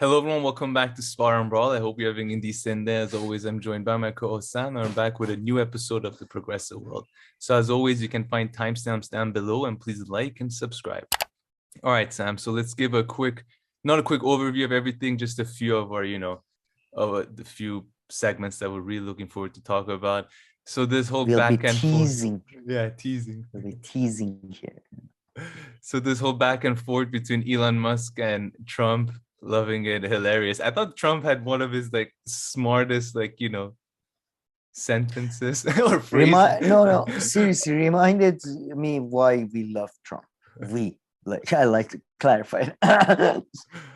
Hello, everyone. Welcome back to Spar and Brawl. I hope you're having a decent day. As always, I'm joined by my co-host Sam, and I'm back with a new episode of The Progressive World. So, as always, you can find timestamps down below, and please like and subscribe. All right, Sam. So let's give not a quick overview of everything, just a few of our, the few segments that we're really looking forward to talk about. So this whole We'll be back and forth, teasing. teasing. We'll be teasing here. So this whole back and forth between Elon Musk and Trump, loving it, hilarious. I thought Trump had one of his smartest sentences or phrases. No, seriously, reminded me why we love Trump. I like to clarify.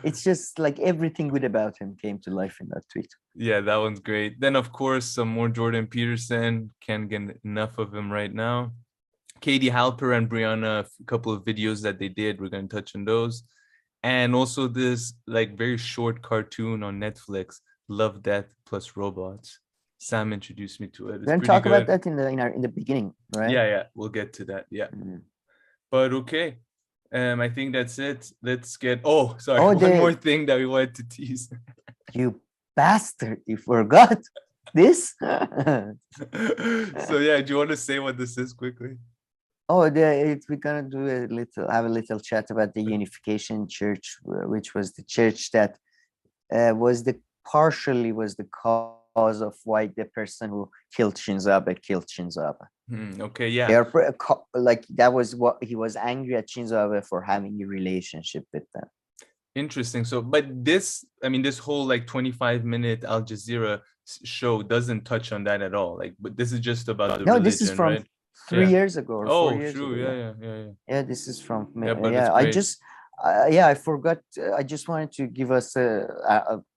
It's just like everything good about him came to life in that tweet. Yeah, that one's great. Then of course some more Jordan Peterson. Can't get enough of him right now. Katie Halper and Briahna, a couple of videos that they did. We're going to touch on those. And also this very short cartoon on Netflix, Love, Death plus Robots. Sam introduced me to it. We're gonna talk about that in the beginning, right? Yeah, we'll get to that. Yeah. But okay. I think that's it. Let's get one more thing that we wanted to tease. You bastard, you forgot this. So yeah, do you want to say what this is quickly? We're gonna have a little chat about the Unification Church, which was the church that partially was the cause of why the person who killed Shinzo Abe. Okay, yeah. That was what he was angry at Shinzo Abe for having a relationship with them. Interesting. So, but this whole 25-minute Al Jazeera show doesn't touch on that at all. But this is just about the religion, this is from right? 3 years ago or 4 years true. ago. Yeah, this is from I forgot. I just wanted to give us a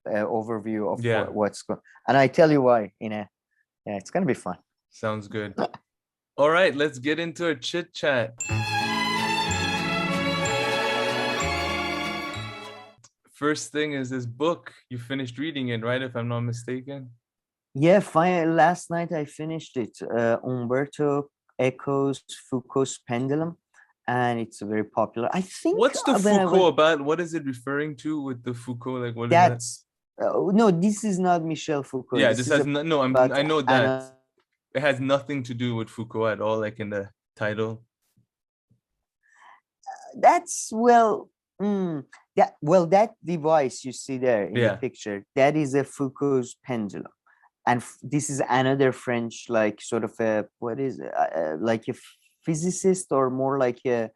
overview of what's going, and I tell you why. It's gonna be fun. Sounds good. All right, let's get into a chit chat. First thing is this book. You finished reading it, right? If I'm not mistaken. Yeah, finally, last night I finished it. Umberto Eco's Foucault's Pendulum, and it's very popular. I think. What's the Foucault about? What is it referring to with the Foucault? What is that? No, this is not Michel Foucault. Yeah, this has I know that it has nothing to do with Foucault at all, in the title. That device you see there in the picture, that is a Foucault's pendulum. And this is another French, sort of a physicist, or more like a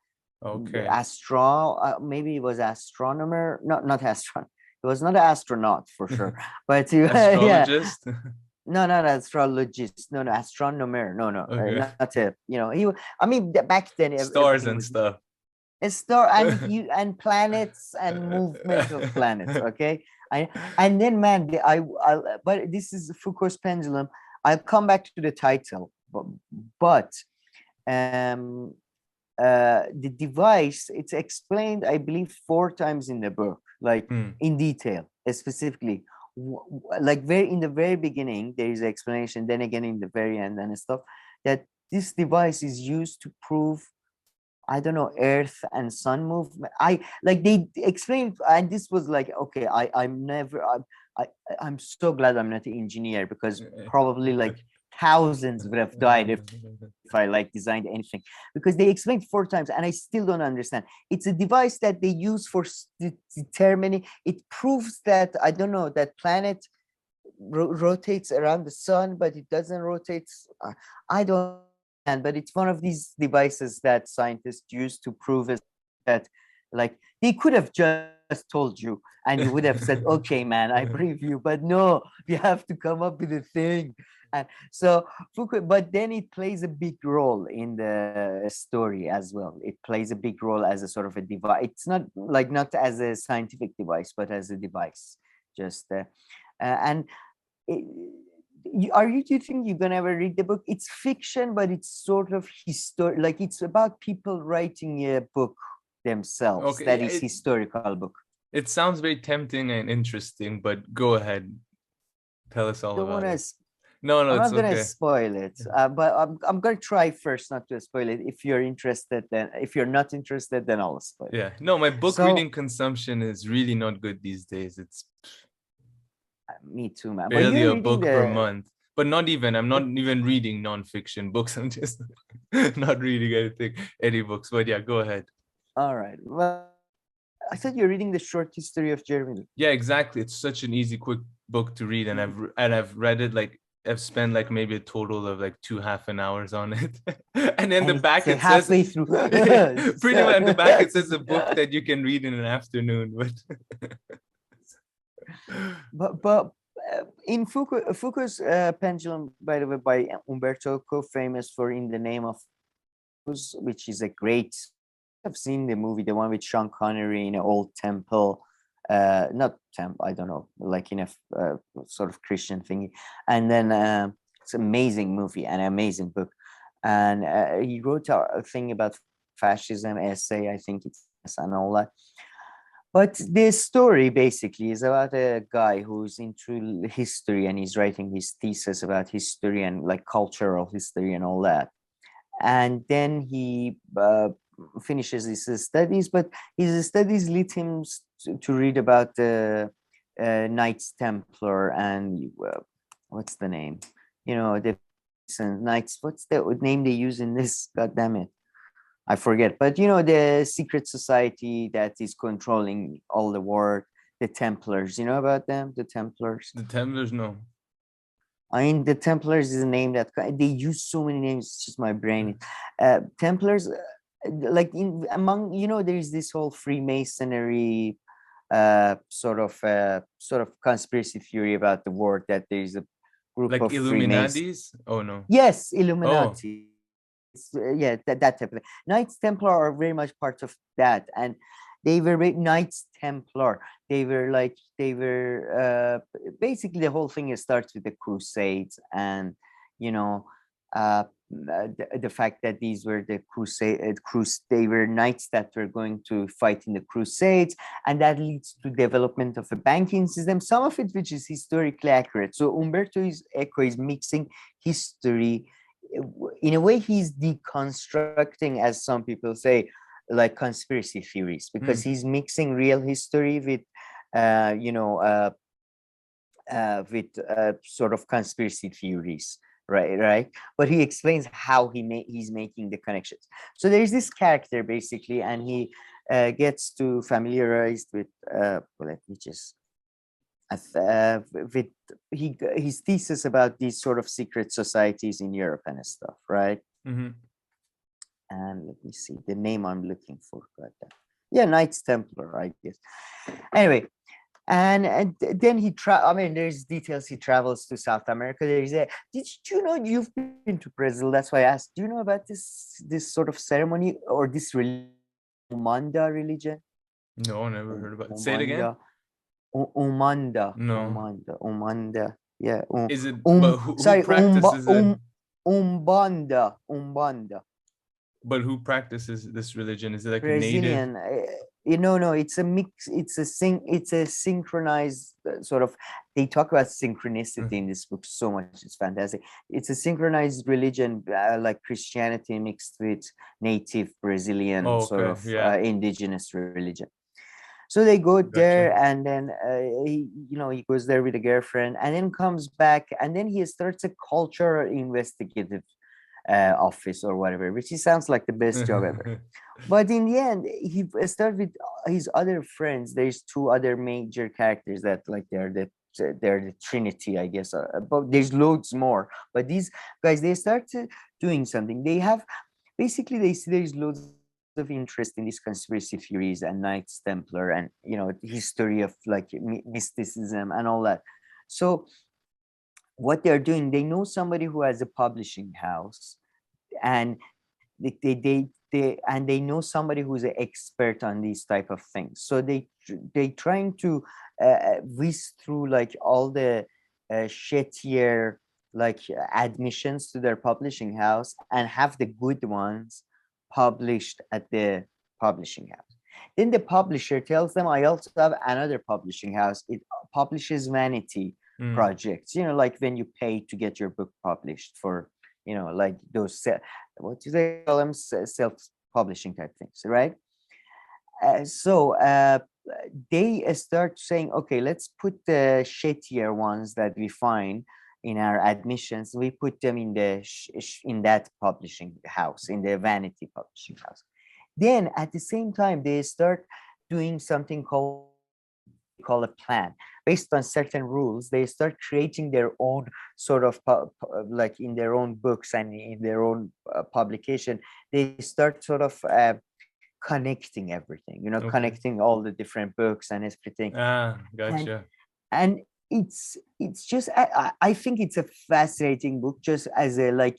maybe he was astronomer. Not astronomer. He was not an astronaut for sure, but astrologist. No, not astrologist. No, astronomer. No, okay. Not a. Back then, stars and stuff. A star and planets and movement of planets. Okay. And then, man, but this is Foucault's Pendulum. I'll come back to the title, but the device, it's explained, I believe, 4 times in the book, in detail, specifically. In the very beginning, there is an explanation. Then again, in the very end and stuff, that this device is used to prove, I don't know, Earth and Sun movement. They explained, and this was okay. I'm so glad I'm not an engineer, because probably thousands would have died if I designed anything, because they explained 4 times and I still don't understand. It's a device that they use for determining. It proves that, I don't know, that planet rotates around the sun, but it doesn't rotate. I don't. But it's one of these devices that scientists use to prove that, they could have just told you and you would have said, okay, man, I believe you, but no, you have to come up with a thing. And so Foucault, but then it plays a big role in the story as well. It plays a big role as a sort of a device. It's not not as a scientific device, but as a device. Do you think you're gonna ever read the book? It's fiction, but it's sort of it's about people writing a book themselves. Okay, that is historical book. It sounds very tempting and interesting, but go ahead, tell us all about it. No, no, I'm it's not gonna okay. spoil it, but I'm gonna try first not to spoil it. If you're interested, then if you're not interested, then I'll spoil it. Yeah. No, my book So reading consumption is really not good these days. It's me too, man. But barely you're a reading book per the. month. But not even, I'm not But even reading nonfiction books. I'm just not reading anything, any books. But yeah, go ahead. all right. Well, I thought you're reading the short history of Germany. Yeah, exactly. It's such an easy, quick book to read, and I've read it like I've spent like maybe a total of like 2 half an hours on it. And then the And it's back it says halfway through. pretty much, and the back it says a book that you can read in an afternoon. But but in Foucault's Pendulum, by the way, by Umberto Eco, famous for In the Name of, which is a great. I've seen the movie, the one with Sean Connery in an old temple, not temple, I don't know, like in a sort of Christian thingy, and then it's an amazing movie and an amazing book, and he wrote a thing about fascism essay, I think it's, and all that. But this story basically is about a guy who's into history and he's writing his thesis about history and like cultural history and all that. And then he finishes his studies, but his studies lead him to read about the Knights Templar and what's the name? You know, the Knights, what's the name they use in this? God damn it. I forget, but you know, the secret society that is controlling all the world, the Templars, you know about them, the Templars. the Templars, no. I mean, the Templars is a name that they use so many names. It's just my brain. Templars, like in among, you know, there's this whole Freemasonry sort of conspiracy theory about the world that there's a group Like of Freemasons. Illuminatis? Oh no. Yes, Oh, Illuminati. Yeah, that type of thing. Knights Templar are very much part of that, and they were Knights Templar. They were basically the whole thing starts with the Crusades, and you know, the fact that these were the they were knights that were going to fight in the Crusades, and that leads to development of a banking system. Some of it which is historically accurate. So Umberto Eco is mixing history. In a way, he's deconstructing, as some people say, like conspiracy theories, because he's mixing real history with sort of conspiracy theories, right, but he explains how he's making the connections. So there's this character basically, and he gets to familiarized with let me just with his thesis about these sort of secret societies in Europe and stuff, right? mm-hmm. And let me see the name I'm looking for. Yeah, Knights Templar, I guess. Anyway, and then I mean, there's details. He travels to South America. Did you know you've been to Brazil? That's why I asked. Do you know about this sort of ceremony or this Umanda religion? No, never heard about it. Say it again. No. Umanda. Yeah. Is it, but who Sorry, practices it? Umbanda. But who practices this religion? Is it like a native? Brazilian. No, it's a mix. It's a synchronized sort of. They talk about synchronicity in this book so much. It's fantastic. It's a synchronized religion, like Christianity mixed with native Brazilian Oh, sort okay. of Yeah. indigenous religion. So they go there, Gotcha. and then he goes there with a girlfriend, and then comes back, and then he starts a cultural investigative office or whatever, which he sounds like the best job ever. But in the end, he starts with his other friends. There's two other major characters that like they're the Trinity, I guess. But there's loads more. But these guys, they start doing something. They have basically they see there's loads of interest in these conspiracy theories and Knights Templar and history of like mysticism and all that. So what they're doing, they know somebody who has a publishing house, and they know somebody who's an expert on these type of things. So they trying to whisk through like all the shittier like admissions to their publishing house and have the good ones published at the publishing house. Then the publisher tells them, I also have another publishing house. It publishes vanity, projects, like when you pay to get your book published for, like those, what do they call them? Self-publishing type things, right? So they start saying, okay, let's put the shittier ones that we find in our admissions, we put them in the in that publishing house, in the vanity publishing house. Then at the same time, they start doing something called a plan based on certain rules. They start creating their own sort of like in their own books and in their own publication. They start sort of connecting everything, Okay. connecting all the different books and everything. Gotcha. And it's just, I think it's a fascinating book, just as a like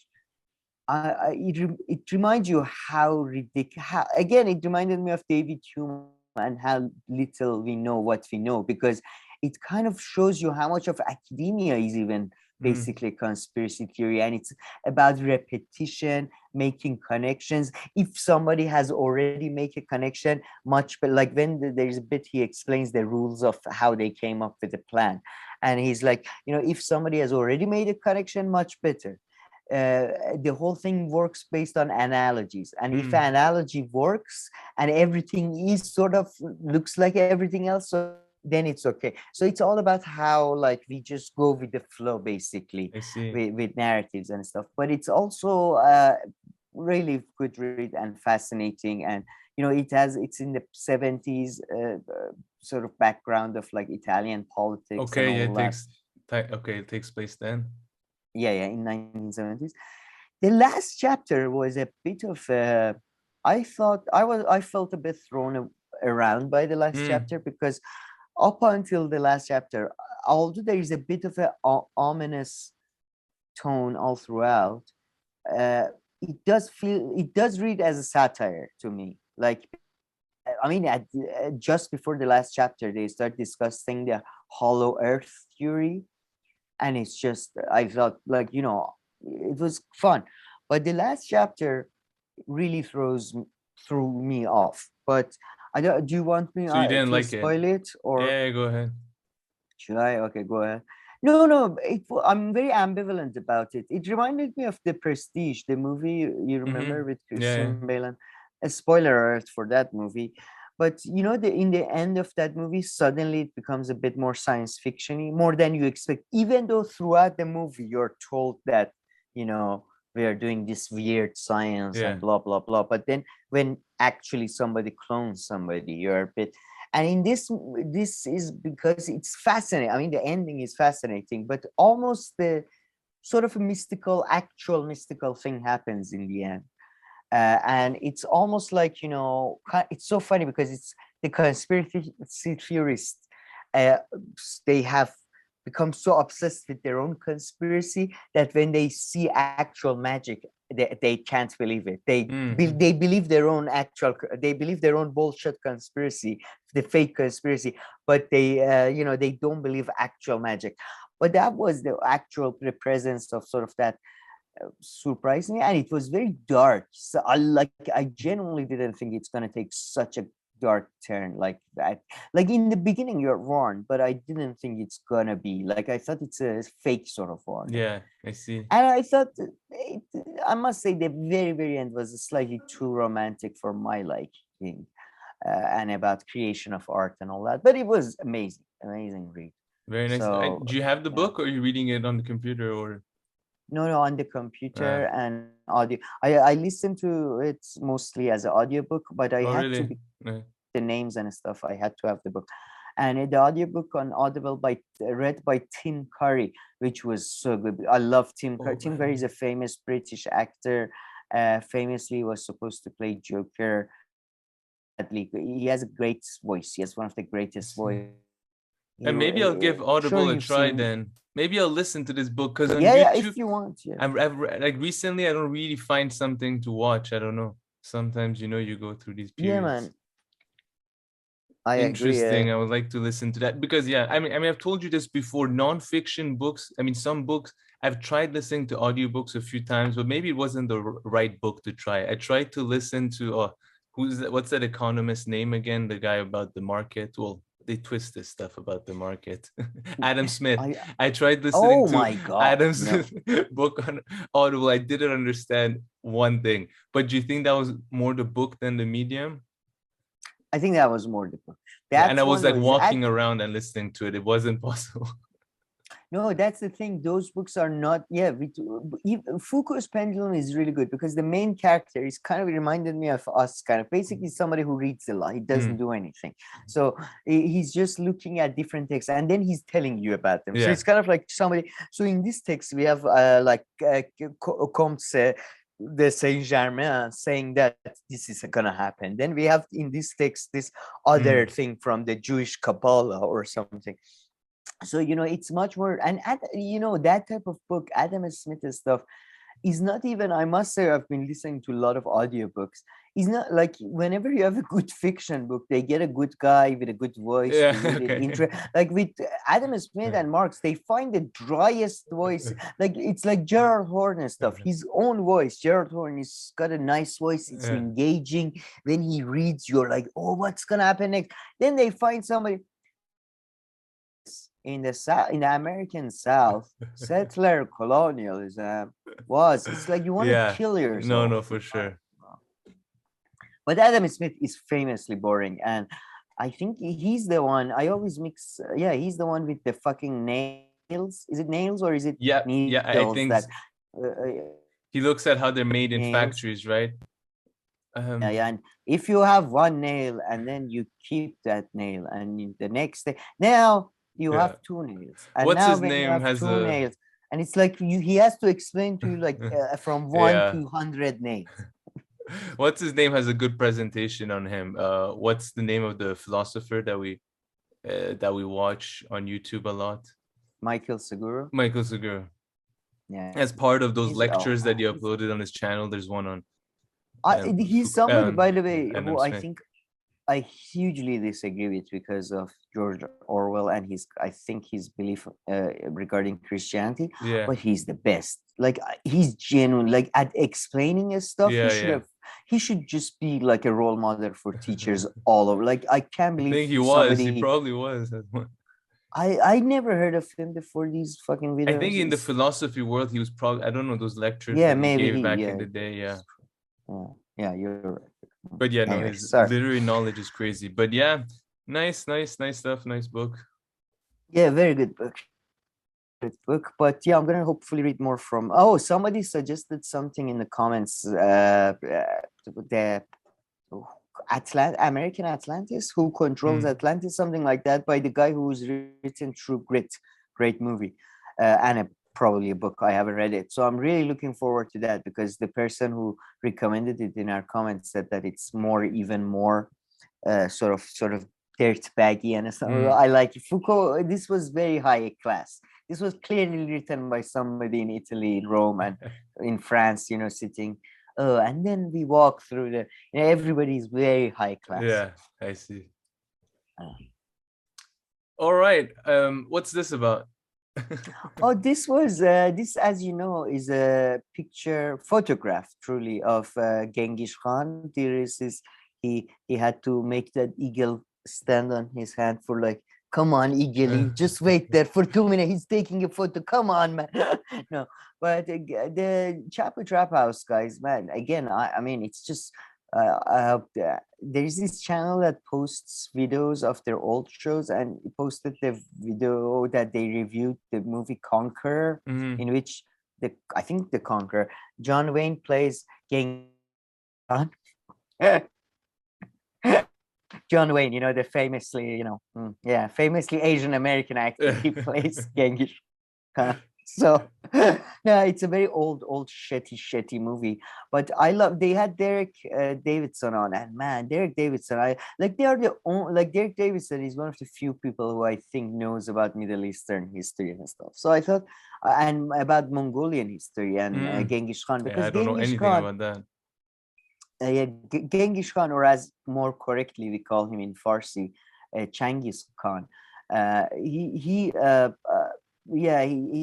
it reminds you how ridiculous, again, it reminded me of David Hume and how little we know what we know, because it kind of shows you how much of academia is even basically conspiracy theory, and it's about repetition, making connections. If somebody has already made a connection, much better. Like when there's a bit, he explains the rules of how they came up with the plan, and he's like, if somebody has already made a connection, much better. The whole thing works based on analogies, and if an analogy works and everything is sort of looks like everything else, so then it's okay. So it's all about how like we just go with the flow, basically, with narratives and stuff. But it's also really good read and fascinating, and it's in the 70s sort of background of like Italian politics. Okay, it takes place then. Yeah, in 1970s. The last chapter was a bit of I felt a bit thrown around by the last chapter, because up until the last chapter, although there is a bit of a ominous tone all throughout, it does read as a satire to me. Like, I mean, just before the last chapter, they start discussing the hollow earth theory, and it's just, I felt like, it was fun, but the last chapter really threw me off. But do you want me so you didn't to like spoil it, or yeah, go ahead. Should I? Okay, go ahead. No, I'm very ambivalent about it. It reminded me of The Prestige, the movie you remember with Christian Bale. A spoiler alert for that movie. But in the end of that movie, suddenly it becomes a bit more science fiction-y, more than you expect. Even though throughout the movie you're told that we are doing this weird science and blah blah blah. But then when actually somebody clones somebody, you're a bit. And in this is because it's fascinating. I mean, the ending is fascinating, but almost the sort of a actual mystical thing happens in the end. And it's almost like, it's so funny because it's the conspiracy theorists. They have become so obsessed with their own conspiracy that when they see actual magic, they can't believe it. They believe their own bullshit conspiracy, the fake conspiracy, but they don't believe actual magic. But that was the presence of sort of that surprised me, and it was very dark. So I genuinely didn't think it's gonna take such a dark turn like that. Like in the beginning you're warned, but I didn't think it's gonna be like, I thought it's a fake sort of warning. Yeah, I see. And I thought I must say the very, very end was slightly too romantic for my liking, and about creation of art and all that, but it was amazing read. Very nice. So, do you have the book, or are you reading it on the computer, or? No, on the computer and audio. I listen to it mostly as an audiobook, but I had to be the names and stuff. I had to have the book. And the audiobook on Audible read by Tim Curry, which was so good. I love Tim Curry. Tim Curry is a famous British actor. Famously was supposed to play Joker. He has a great voice. He has one of the greatest voices. And maybe I'll give Audible a try then. Maybe I'll listen to this book, because on YouTube, if you want. I've like recently I don't really find something to watch. I don't know. Sometimes you go through these periods. Yeah, man. I Interesting. agree. I would like to listen to that, because I mean I've told you this before. Non-fiction books. I mean, some books I've tried listening to audiobooks a few times, but maybe it wasn't the right book to try. I tried to listen to what's that economist name again? The guy about the market. Well, they twist this stuff about the market. Adam Smith. I I tried listening oh to my god, Adam no. Smith book on Audible. I didn't understand one thing. But do you think that was more the book than the medium? I think that was more the book. Yeah, and I That was one like was walking around and listening to it. It wasn't possible. no, that's the thing. Those books are not. Yeah, Foucault's Pendulum is really good because the main character is kind of reminded me of us. Kind of basically somebody who reads a lot. He doesn't do anything, so he's just looking at different texts and then he's telling you about them. So Yeah. it's kind of like somebody. So in this text we have Konst de Saint Germain saying that this is gonna happen. Then we have in this text this other thing from the Jewish Kabbalah or something. So it's much more, and that type of book, Adam Smith stuff, is not even, I must say, I've been listening to a lot of audiobooks. It's not like whenever you have a good fiction book, they get a good guy with a good voice. Yeah, to read it, okay. like with Adam Smith and Marx, they find the driest voice. Like it's like Gerald Horne and stuff. His own voice, Gerald Horne, has got a nice voice. It's Yeah. engaging. When he reads, you're like, oh, what's gonna happen next? Then they find somebody in the South, in the American South, settler colonialism it's like you want to kill yourself. No, for sure. But Adam Smith is famously boring, and I think he's the one. I always mix. He's the one with the fucking nails. Is it nails or is it needles? I think that he looks at how they're made in nails. factories, right? And if you have one nail and then you keep that nail, and the next day now you have two nails, and what's now his when name you have has two nails, and it's like he has to explain to you like from 1 to 100 nails. What's his name has a good presentation on him. What's the name of the philosopher that we watch on YouTube a lot? Michael Segura. Yeah, as part of those lectures that you uploaded on his channel, there's one on he's somebody, by the way, who I think I hugely disagree with because of George Orwell and his belief regarding Christianity. Yeah. But he's the best. Like he's genuine. Like at explaining his stuff, he should just be like a role model for teachers all over. Like I can't believe. I think he was. He probably was. I never heard of him before these fucking videos. I think in the philosophy world, he was probably, I don't know, those lectures that maybe he gave back in the day. Yeah, you're right. But yeah, anyway, his literary knowledge is crazy. But yeah, nice stuff. Nice book. Yeah, very good book. But yeah, I'm gonna hopefully read more from. Somebody suggested something in the comments. The American Atlantis, who controls Atlantis, something like that, by the guy who's written True Grit, great movie, and probably a book. I haven't read it, so I'm really looking forward to that because the person who recommended it in our comments said that it's even more sort of dirt baggy and stuff. I like it. Foucault. This was very high class. This was clearly written by somebody in Italy, in Rome, and in France. Sitting. And then we walk through everybody's very high class. Yeah, I see. All right. What's this about? This was this, as you know, is a photograph truly of Genghis Khan. There is this, he had to make that eagle stand on his hand for like, come on, eagle, just wait there for 2 minutes. He's taking a photo. Come on, man. No, but the Chapo Trap House guys, man. Again, I mean, it's just. There's this channel that posts videos of their old shows, and posted the video that they reviewed the movie Conqueror, in which I think the Conqueror, John Wayne plays Genghis Khan. John Wayne, the famously, famously Asian American actor, he plays Genghis Khan. So no, it's a very old shitty movie, but I love. They had Derek Davidson on, and man, Derek Davidson, Derek Davidson is one of the few people who I think knows about Middle Eastern history and stuff. So I thought, and about Mongolian history and Genghis Khan, because I don't know anything about that. Genghis Khan, or as more correctly we call him in Farsi, Genghis Khan. He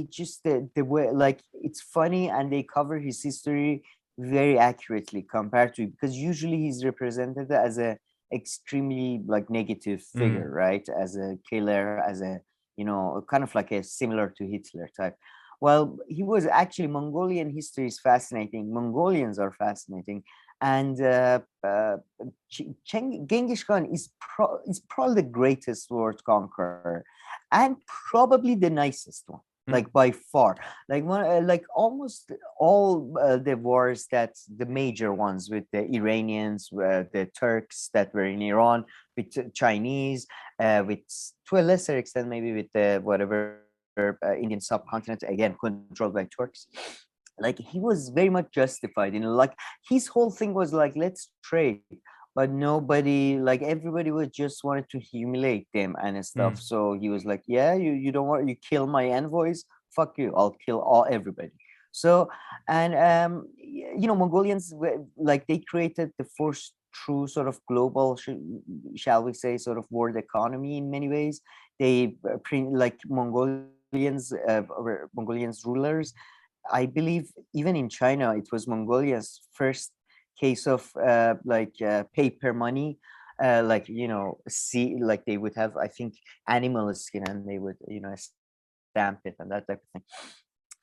just the way, like, it's funny, and they cover his history very accurately compared to, because usually he's represented as a extremely like negative figure, right? As a killer, as a, you know, kind of like a similar to Hitler type. Well, he was actually, Mongolian history is fascinating. Mongolians are fascinating. And Genghis Khan is probably the greatest world conqueror, and probably the nicest one, like by far. Like one, like almost all the wars, that the major ones with the Iranians, the Turks that were in Iran, with Chinese, with, to a lesser extent maybe with the whatever Indian subcontinent, again controlled by Turks. Like he was very much justified, you know, like his whole thing was like, let's trade, but nobody, like everybody was just wanted to humiliate them and stuff. So he was like, yeah, you don't want, you kill my envoys, fuck you, I'll kill everybody. So, and you know, Mongolians like, they created the first true sort of global, shall we say, sort of world economy in many ways. They like Mongolians rulers, I believe even in China, it was Mongolia's first case of paper money. Like, you know, see, like they would have, I think, animal skin, and they would, you know, stamp it and that type of thing.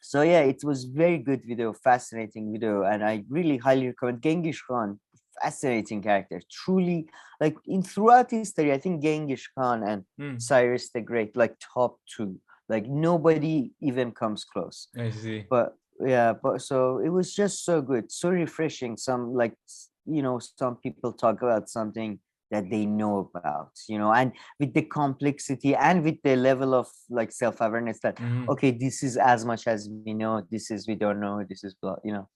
So yeah, it was very good video, fascinating video, and I really highly recommend. Genghis Khan, fascinating character, truly, like in throughout history, I think Genghis Khan and Cyrus the Great, like top two. Like nobody even comes close. I see. But yeah, but so it was just so good, so refreshing. Some, like, you know, some people talk about something that they know about, you know, and with the complexity and with the level of like self-awareness that, okay, this is as much as we know, this is we don't know, this is, you know.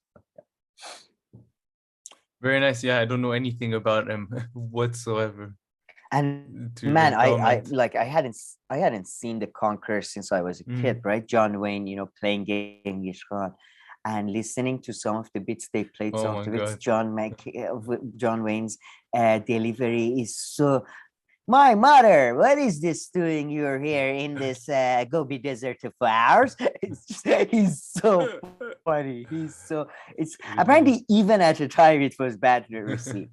Very nice. Yeah, I don't know anything about him whatsoever. And man, I like, I hadn't seen The Conqueror since I was a kid, right? John Wayne, you know, playing Genghis Khan, and listening to some of the bits they played, some of the bits, John Wayne's delivery is so, my mother, what is this doing? You're here in this Gobi Desert of flowers. It's just, he's so funny. He's so, it's apparently even at the time it was badly received.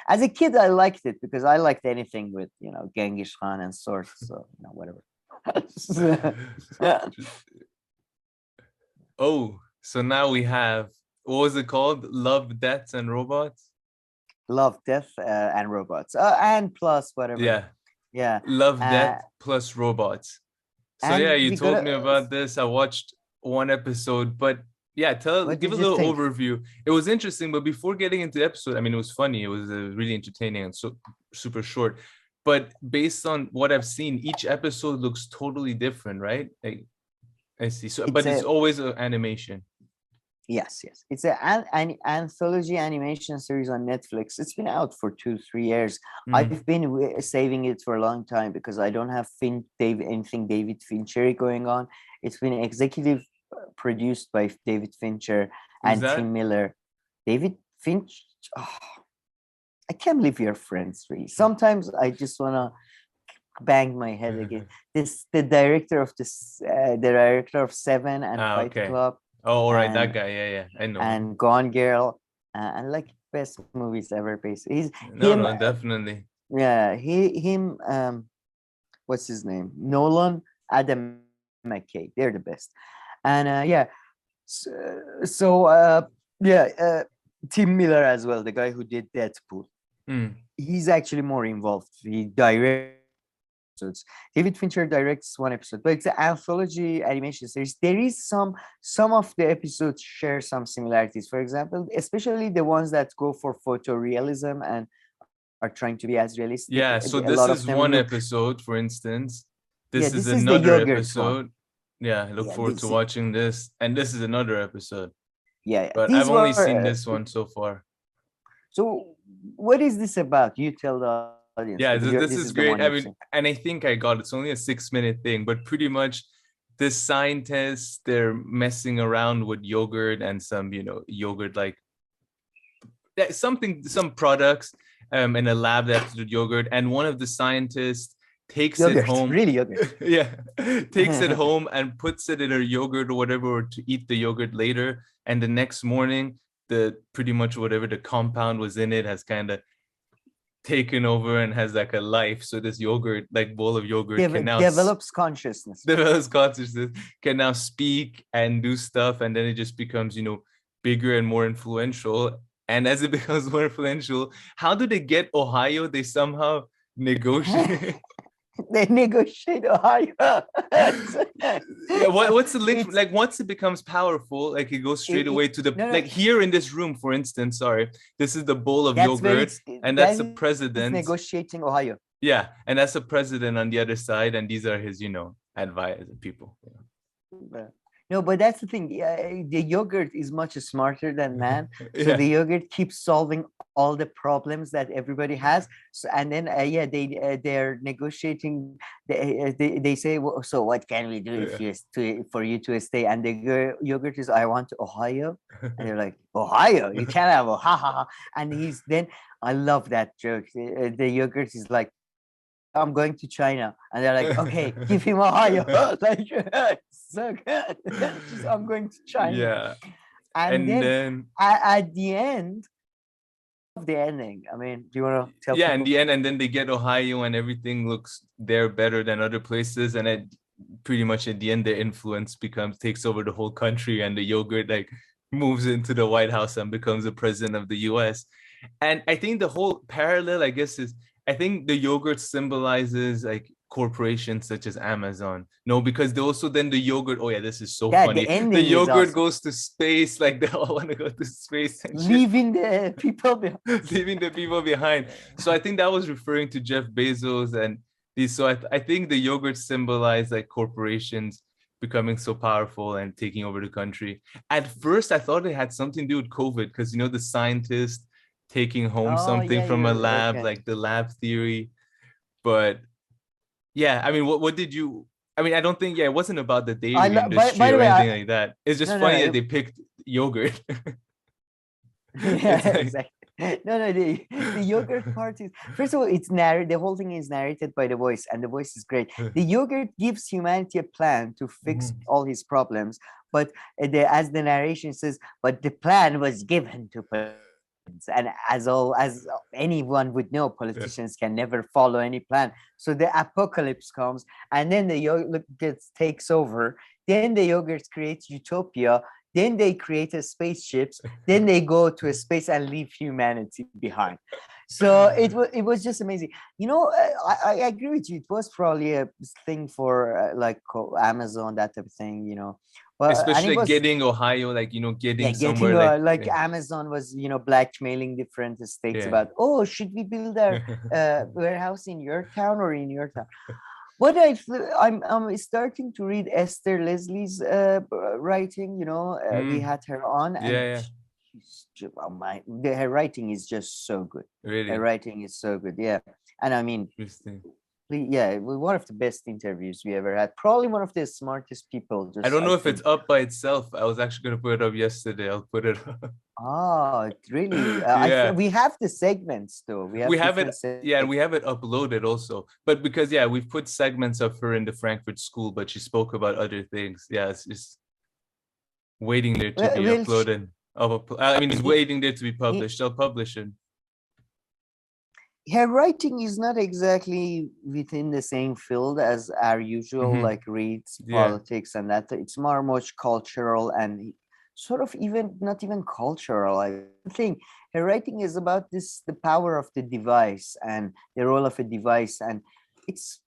As a kid, I liked it because I liked anything with, you know, Genghis Khan and swords. So, you know, whatever. Oh, so now we have, what was it called? Love, Death, and Robots? Love, Death, and Robots. And plus whatever. Yeah. Yeah. Love, Death, plus Robots. So yeah, you told me about this. I watched one episode, but yeah, give a little overview. It was interesting, but before getting into the episode, I mean, it was funny. It was really entertaining and so super short. But based on what I've seen, each episode looks totally different, right? I see. So, but it's always an animation. Yes. It's an anthology animation series on Netflix. It's been out for 2-3 years. I've been saving it for a long time because I don't have anything David Fincher going on. It's been executive produced by David Fincher and Tim Miller. David Finch. Oh, I can't believe you're friends, really. Sometimes I just want to bang my head again. The director of Seven and Fight Club. Oh, all right, that guy. Yeah, I know. And Gone Girl, and like best movies ever. Basically, definitely. Yeah, him. What's his name? Nolan, Adam McKay. They're the best. And yeah, Tim Miller as well, the guy who did Deadpool. He's actually more involved. He directs episodes. David Fincher directs one episode, but it's an anthology animation series. There is some of the episodes share some similarities. For example, especially the ones that go for photorealism and are trying to be as realistic. Yeah, so this is one episode, for instance. This is another episode. Yeah, I look forward to watching this. And this is another episode. Yeah. But I've only seen this one so far. So what is this about? You tell the audience. Yeah, this is great. I mean, and I think I got it. It's only a 6-minute thing, but pretty much this scientists, they're messing around with yogurt and some, you know, yogurt like some products in a lab that have to do yogurt. And one of the scientists takes it home. Really yogurt. Yeah. Takes it home and puts it in her yogurt or whatever, to eat the yogurt later. And the next morning, pretty much whatever the compound was in it has kind of taken over and has like a life. So this yogurt, like bowl of yogurt, can now develops consciousness. Develops consciousness, can now speak and do stuff, and then it just becomes, bigger and more influential. And as it becomes more influential, how do they get Ohio? They somehow negotiate. They negotiate Ohio. What's the link? Like once it becomes powerful, like it goes straight away to the like here in this room, for instance. Sorry, this is the bowl of yogurt, and that's the president negotiating Ohio. Yeah, and that's the president on the other side, and these are his, advisors, people. No, but that's the thing. The yogurt is much smarter than man. So the yogurt keeps solving all the problems that everybody has. So, and then they're negotiating. They say, well, so what can we do for you to stay? And the yogurt is, I want Ohio. And they're like, Ohio? You can't have Ohio. And I love that joke. The yogurt is like, I'm going to China, and they're like, okay, give him Ohio. Like, so good. I'm going to China. Yeah. And then at the end of the ending, I mean, do you want to tell people? In the end, and then they get Ohio and everything looks there better than other places. And pretty much at the end, their influence takes over the whole country, and the yogurt like moves into the White House and becomes the president of the US. And I think the whole parallel, I guess, is I think the yogurt symbolizes like corporations such as Amazon. No, because they also then the yogurt. Oh yeah, this is so funny. The yogurt goes to space. Like they all want to go to space and leaving the people behind. Leaving the people behind. So I think that was referring to Jeff Bezos and these. So I think the yogurt symbolized like corporations becoming so powerful and taking over the country. At first, I thought it had something to do with COVID because the scientist taking home something from a lab, like the lab theory. But yeah, I mean, what did you? I mean, I don't think it wasn't about the dairy industry or anything like that. It's just funny that they picked yogurt. Exactly. The yogurt part is, first of all, it's narrated. The whole thing is narrated by the voice, and the voice is great. The yogurt gives humanity a plan to fix all his problems, but as the narration says, but the plan was given to. And as anyone would know, politicians can never follow any plan. So the apocalypse comes, and then the yogurt takes over. Then the yogurt creates utopia. Then they create spaceships. Then they go to a space and leave humanity behind. So it was just amazing. I agree with you. It was probably a thing for like Amazon, that type of thing. But especially getting Ohio, like getting somewhere like Amazon was blackmailing different states about, should we build a warehouse in your town or in your town? What I'm starting to read Esther Leslie's writing. We had her on, and her writing is just so good. Really, her writing is so good. Yeah, and I mean, one of the best interviews we ever had. Probably one of the smartest people. I don't know if it's up by itself. I was actually going to put it up yesterday. I'll put it up. Oh, really? We have the segments though. We have it. Yeah, and we have it uploaded also. But because we've put segments of her in the Frankfurt School, but she spoke about other things. Yeah, it's just waiting there to be uploaded. I mean, it's waiting there to be published. I'll publish it. Her writing is not exactly within the same field as our usual, like reads politics and that. It's much cultural and sort of not even cultural. I think her writing is about the power of the device and the role of a device. And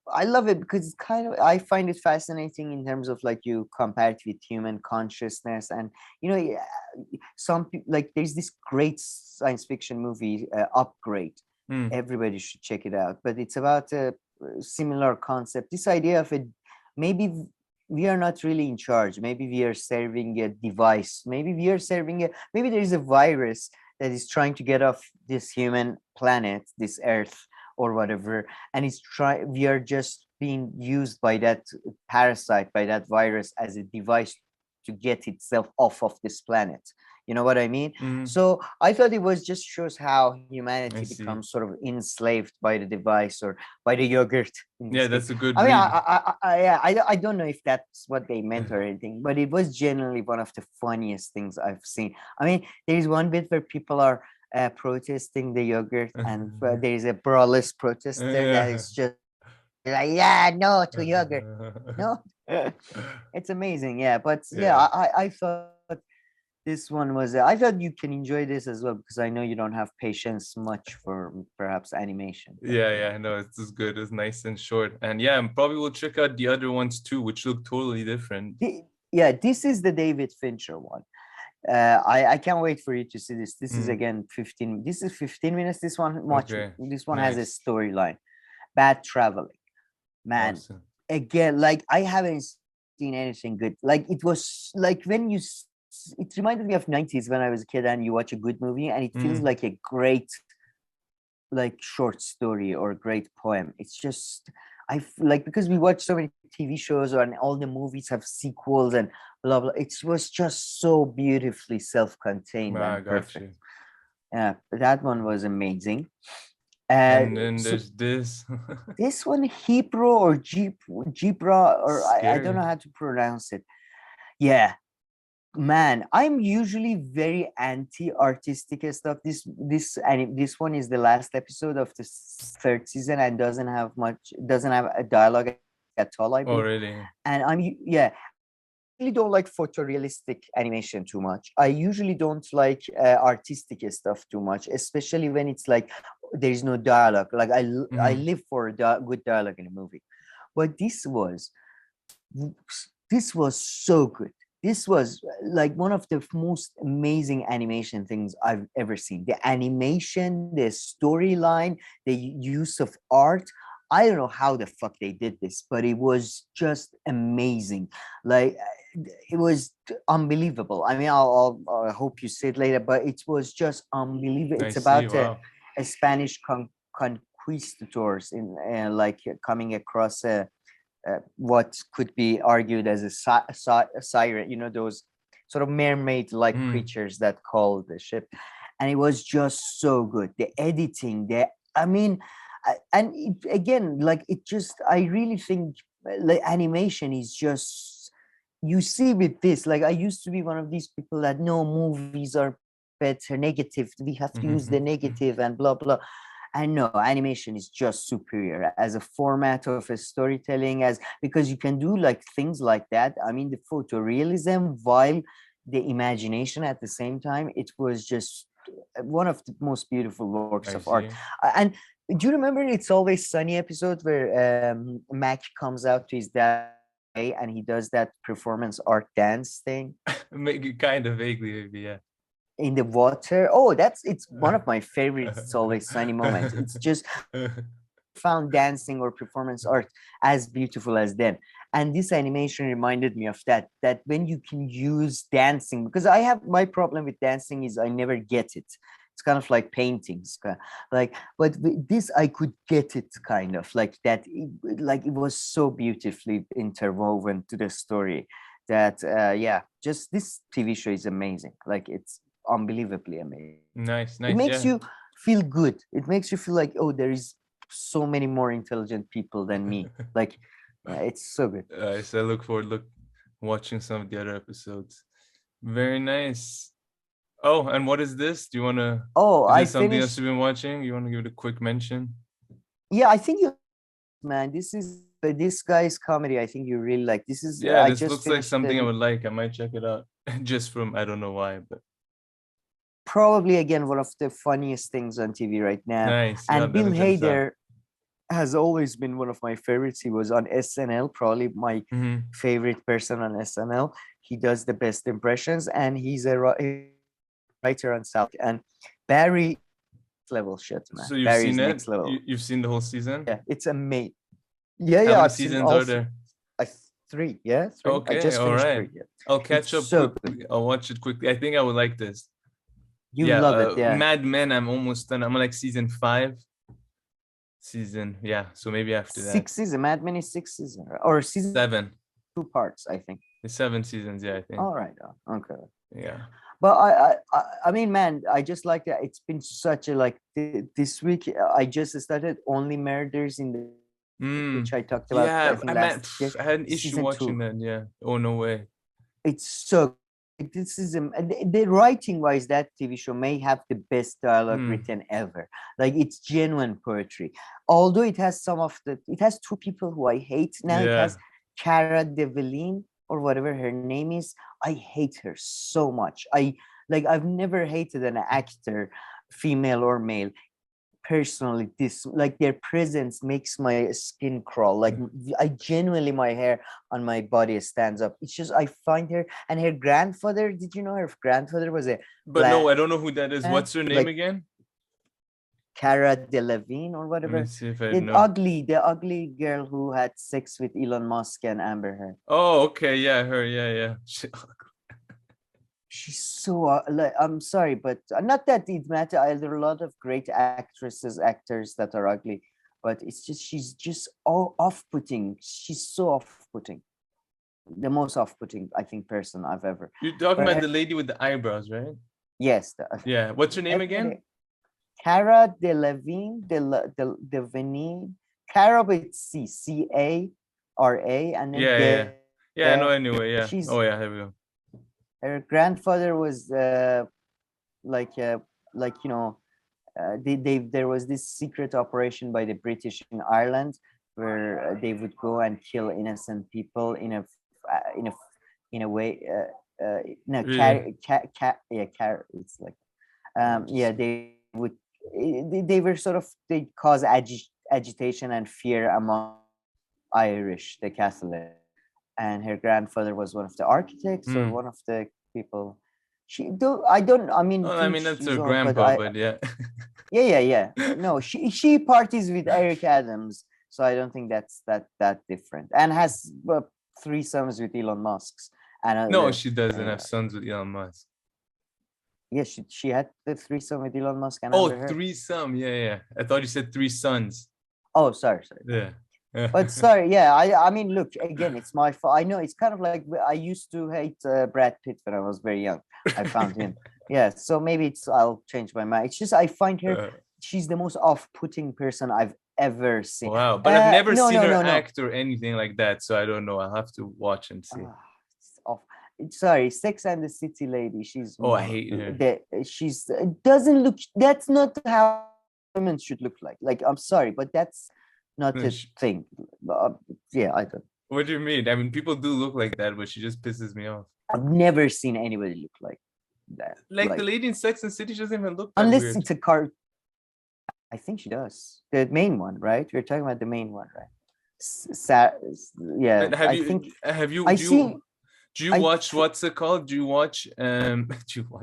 I love it because I find it fascinating in terms of like you compare it with human consciousness. And, some people, like there's this great science fiction movie, Upgrade. Everybody should check it out, but it's about a similar concept, this idea of maybe we are not really in charge, maybe we are serving a device, maybe there is a virus that is trying to get off this human planet, this earth or whatever, and we are just being used by that parasite, by that virus as a device to get itself off of this planet. You know what I mean? So I thought it just shows how humanity becomes sort of enslaved by the device or by the yogurt. Yeah, that's a good. I mean, I don't know if that's what they meant or anything, but it was generally one of the funniest things I've seen. I mean, there is one bit where people are protesting the yogurt, and there is a braless protester that is just like, yeah, no to yogurt, no. It's amazing, yeah. But yeah, I thought this one was. I thought you can enjoy this as well because I know you don't have patience much for perhaps animation. But, yeah, no, it's as good. It's nice and short, and yeah, and probably we'll check out the other ones too, which look totally different. Yeah, this is the David Fincher one. I can't wait for you to see this. This is again 15. This is 15 minutes. This one much. Okay. This one has a storyline. Bad traveling, man. Awesome. Again, like I haven't seen anything good. Like it was like when you. It reminded me of 90s when I was a kid and you watch a good movie and it feels like a great, like short story or great poem. It's just like because we watch so many TV shows and all the movies have sequels and blah blah. It was just so beautifully self-contained and perfect. Yeah, that one was amazing. And then there's this. This one, Hebrew or Jibra, or I don't know how to pronounce it. Yeah, man, I'm usually very anti-artistic stuff. This one is the last episode of the third season and doesn't have a dialogue at all, I believe. Oh, really? And I really don't like photorealistic animation too much. I usually don't like artistic stuff too much, especially when it's like there is no dialogue. Like I live for good dialogue in a movie, but this was so good. This was like one of the most amazing animation things I've ever seen. The animation, the storyline, the use of art. I don't know how the fuck they did this, but it was just amazing. Like it was unbelievable. I mean, I hope you see it later, but it was just unbelievable. It's about a Spanish conquistadors in like coming across what could be argued as a siren, you know, those sort of mermaid-like creatures that call the ship. And it was just so good. The editing, again, like it just, I really think like animation is just, you see with this, like I used to be one of these people that no, movies are better, negative, we have to use the negative and blah, blah. And no, animation is just superior as a format of a storytelling, because you can do like things like that. I mean, the photorealism while the imagination at the same time, it was just one of the most beautiful works of art. And do you remember It's Always Sunny episode where Mac comes out to his dad and he does that performance art dance thing? Maybe kind of vaguely, maybe, yeah. In the water. It's one of my favorites. It's Always Sunny moments. It's just found dancing or performance art as beautiful as them. And this animation reminded me of that when you can use dancing, because I have my problem with dancing is I never get it. It's kind of like paintings, like, but with this I could get it kind of like that. Like it was so beautifully interwoven to the story that just this TV show is amazing. Like it's unbelievably amazing. Nice. It makes you feel good. It makes you feel like, oh, there is so many more intelligent people than me. Like it's so good. So I look forward to watching some of the other episodes. Very nice. Oh, and what is this? Do you want to? Is this something else you've been watching? You want to give it a quick mention? Yeah, I think this guy's comedy. I think you really like. This is this looks like something I would like. I might check it out just from, I don't know why, but probably again one of the funniest things on TV right now. Nice. And Bill Hader has always been one of my favorites. He was on SNL, probably my favorite person on SNL. He does the best impressions, and he's a writer on South. And Barry, level shit, man. So you've seen it? You've seen the whole season? Yeah, it's amazing. Yeah. How many seasons are there? 3. Yeah. 3. Okay, I just finished 3. Yeah. I'll catch up quickly. I'll watch it quickly. I think I would like this. You love it, yeah. Mad Men, I'm almost done. I'm like season 5. So maybe after that. 6 seasons. Mad Men is 6 seasons. Or season 7. 2 parts, I think. It's 7 seasons, yeah, I think. All right. Okay. Yeah. But I mean, man, I just like that. It's been such a, like, this week, I just started Only Murders in the which I talked about. Yeah, I had an issue watching that. Yeah. Oh, no way. It's so criticism, the writing wise, that TV show may have the best dialogue written ever. Like, it's genuine poetry. Although it has it has two people who I hate now. It has Cara Delevingne, or whatever her name is. I hate her so much. I've never hated an actor, female or male. Personally, their presence makes my skin crawl. Like, I genuinely, my hair on my body stands up. It's just, I find her, and her grandfather, did you know her grandfather was a But no, I don't know who that is. What's her name again? Cara Delevingne or whatever. Let me see if I know. The ugly girl who had sex with Elon Musk and Amber Heard. Oh, okay, yeah, her, yeah. She's so I'm sorry, but not that it matters. There are a lot of great actors that are ugly, but it's just, she's just off-putting. She's so off-putting. The most off-putting, I think, person I've ever. You're talking about the lady with the eyebrows, right? Yes. Yeah. What's her name again? Cara Delevingne, Delevingne. Cara with C-A-R-A, and then yeah. I know anyway. Yeah. Oh yeah, here we go. Her grandfather was there was this secret operation by the British in Ireland where they would go and kill innocent people in a way. It's like they cause agitation and fear among Irish, the Catholic. And her grandfather was one of the architects or one of the people. That's her grandpa, but yeah. yeah. No, she parties with Eric Adams, so I don't think that's that different. And has 3 sons with Elon Musk's. And no, she doesn't have sons with Elon Musk. Yeah, she had the 3 sons with Elon Musk. And 3 sons, yeah. I thought you said 3 sons. Oh, sorry. Yeah. But sorry, yeah, I mean, look, again, it's my fault. I know it's kind of like I used to hate Brad Pitt when I was very young. I found him. Yeah, so maybe I'll change my mind. It's just I find her, she's the most off-putting person I've ever seen. Wow, but I've never seen her act or anything like that, so I don't know. I'll have to watch and see. Sorry, Sex and the City lady. She's I hate her. Doesn't look. That's not how women should look like. Like, I'm sorry, but that's not a thing. Yeah, I don't. What do you mean? I mean, people do look like that, but she just pisses me off. I've never seen anybody look like that. Like the lady in Sex and the City, she doesn't even look that unless weird. It's a car. I think she does. The main one, right? We're talking about the main one, right? Yeah. Do you watch what's it called? Do you watch I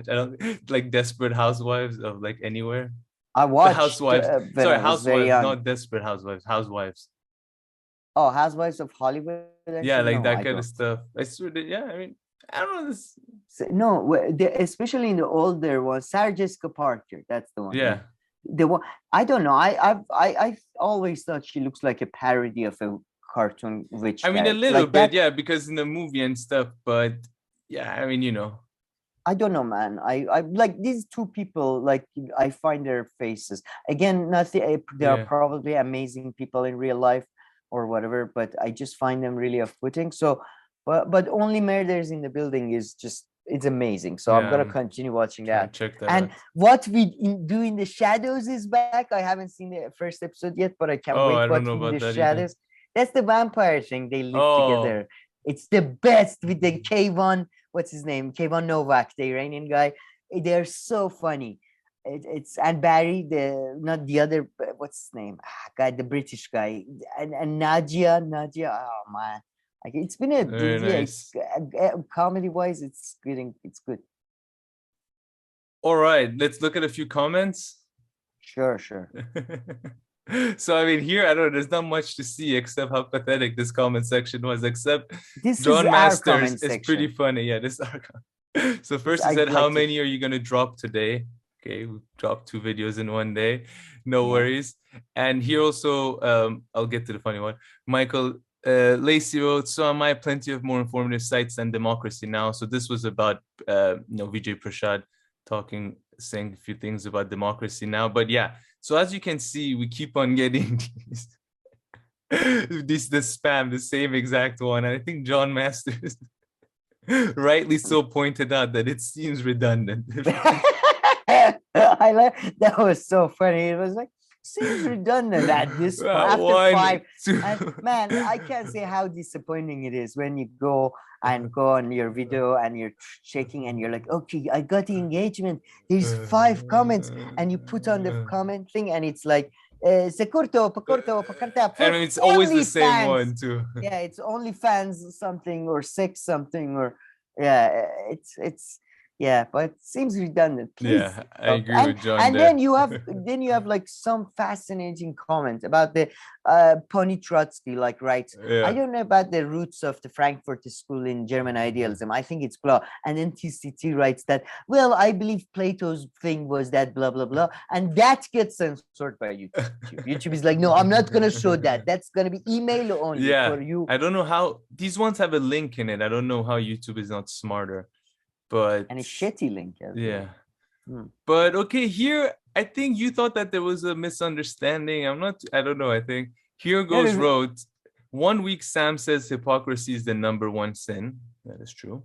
don't like Desperate Housewives of like anywhere? I watched Housewives. Sorry, Housewives, not Desperate Housewives. Housewives. Oh, Housewives of Hollywood. Yeah, like that kind of stuff. I swear that, yeah. I mean, I don't know this. No, especially in the older ones, Sarah Jessica Parker. That's the one. Yeah. The one. I don't know. I always thought she looks like a parody of a cartoon witch. I mean, a little bit, yeah, because in the movie and stuff. But yeah, I mean, I don't know, man. I like these 2 people. Like, I find their faces again. Nothing. They are probably amazing people in real life or whatever, but I just find them really off-putting. So, but Only Murders in the Building is just, it's amazing. So I'm gonna continue watching that. Check that and out. What We Do in the Shadows is back. I haven't seen the first episode yet, but I can't wait. I don't know about that Shadows. That's the vampire thing. They live together. It's the best with the K1. What's his name? K1 Novak, the Iranian guy. They're so funny. It's and Barry, not the other. What's his name? The British guy, and Nadia. Oh man, like, it's been nice. Comedy wise, it's good. It's good. All right, let's look at a few comments. Sure. So I mean, here I don't know. There's not much to see except how pathetic this comment section was. Except this John is Masters. It's pretty funny. Yeah, this is our comment. So first he said, "How many are you gonna drop today?" Okay, we dropped 2 videos in one day. No worries. And here also, I'll get to the funny one. Michael Lacey wrote, "So am I. Plenty of more informative sites than Democracy Now." So this was about Vijay Prashad saying a few things about Democracy Now. But yeah, so as you can see, we keep on getting the spam, the same exact one. And I think John Masters rightly so pointed out that it seems redundant. I like that was so funny. It was like seems redundant at this point after One, 5. two. And man, I can't say how disappointing it is when you go on your video and you're checking and you're like, okay, I got the engagement. There's 5 comments, and you put on the comment thing, and it's like Securto, Pacorto, Pacarta. And it's always the same fans. one too. Yeah, it's only fans something or sex something or yeah, it's yeah, but it seems redundant. Please Yeah, I stop. agree with John And there. then you have like some fascinating comment about the Pony Trotsky, like writes, Yeah. I don't know about the roots of the Frankfurt School in German idealism. I think it's blah. And then TCT writes that, well, I believe Plato's thing was that blah blah blah, and that gets censored by YouTube. YouTube is like, no, I'm not gonna show that. That's gonna be email only for you. I don't know how these ones have a link in it. I don't know how YouTube is not smarter. But and a shitty link. Yeah. But okay, here I think you thought that there was a misunderstanding. I don't know. I think Here Goes wrote, 1 week Sam says hypocrisy is the number 1 sin. That is true.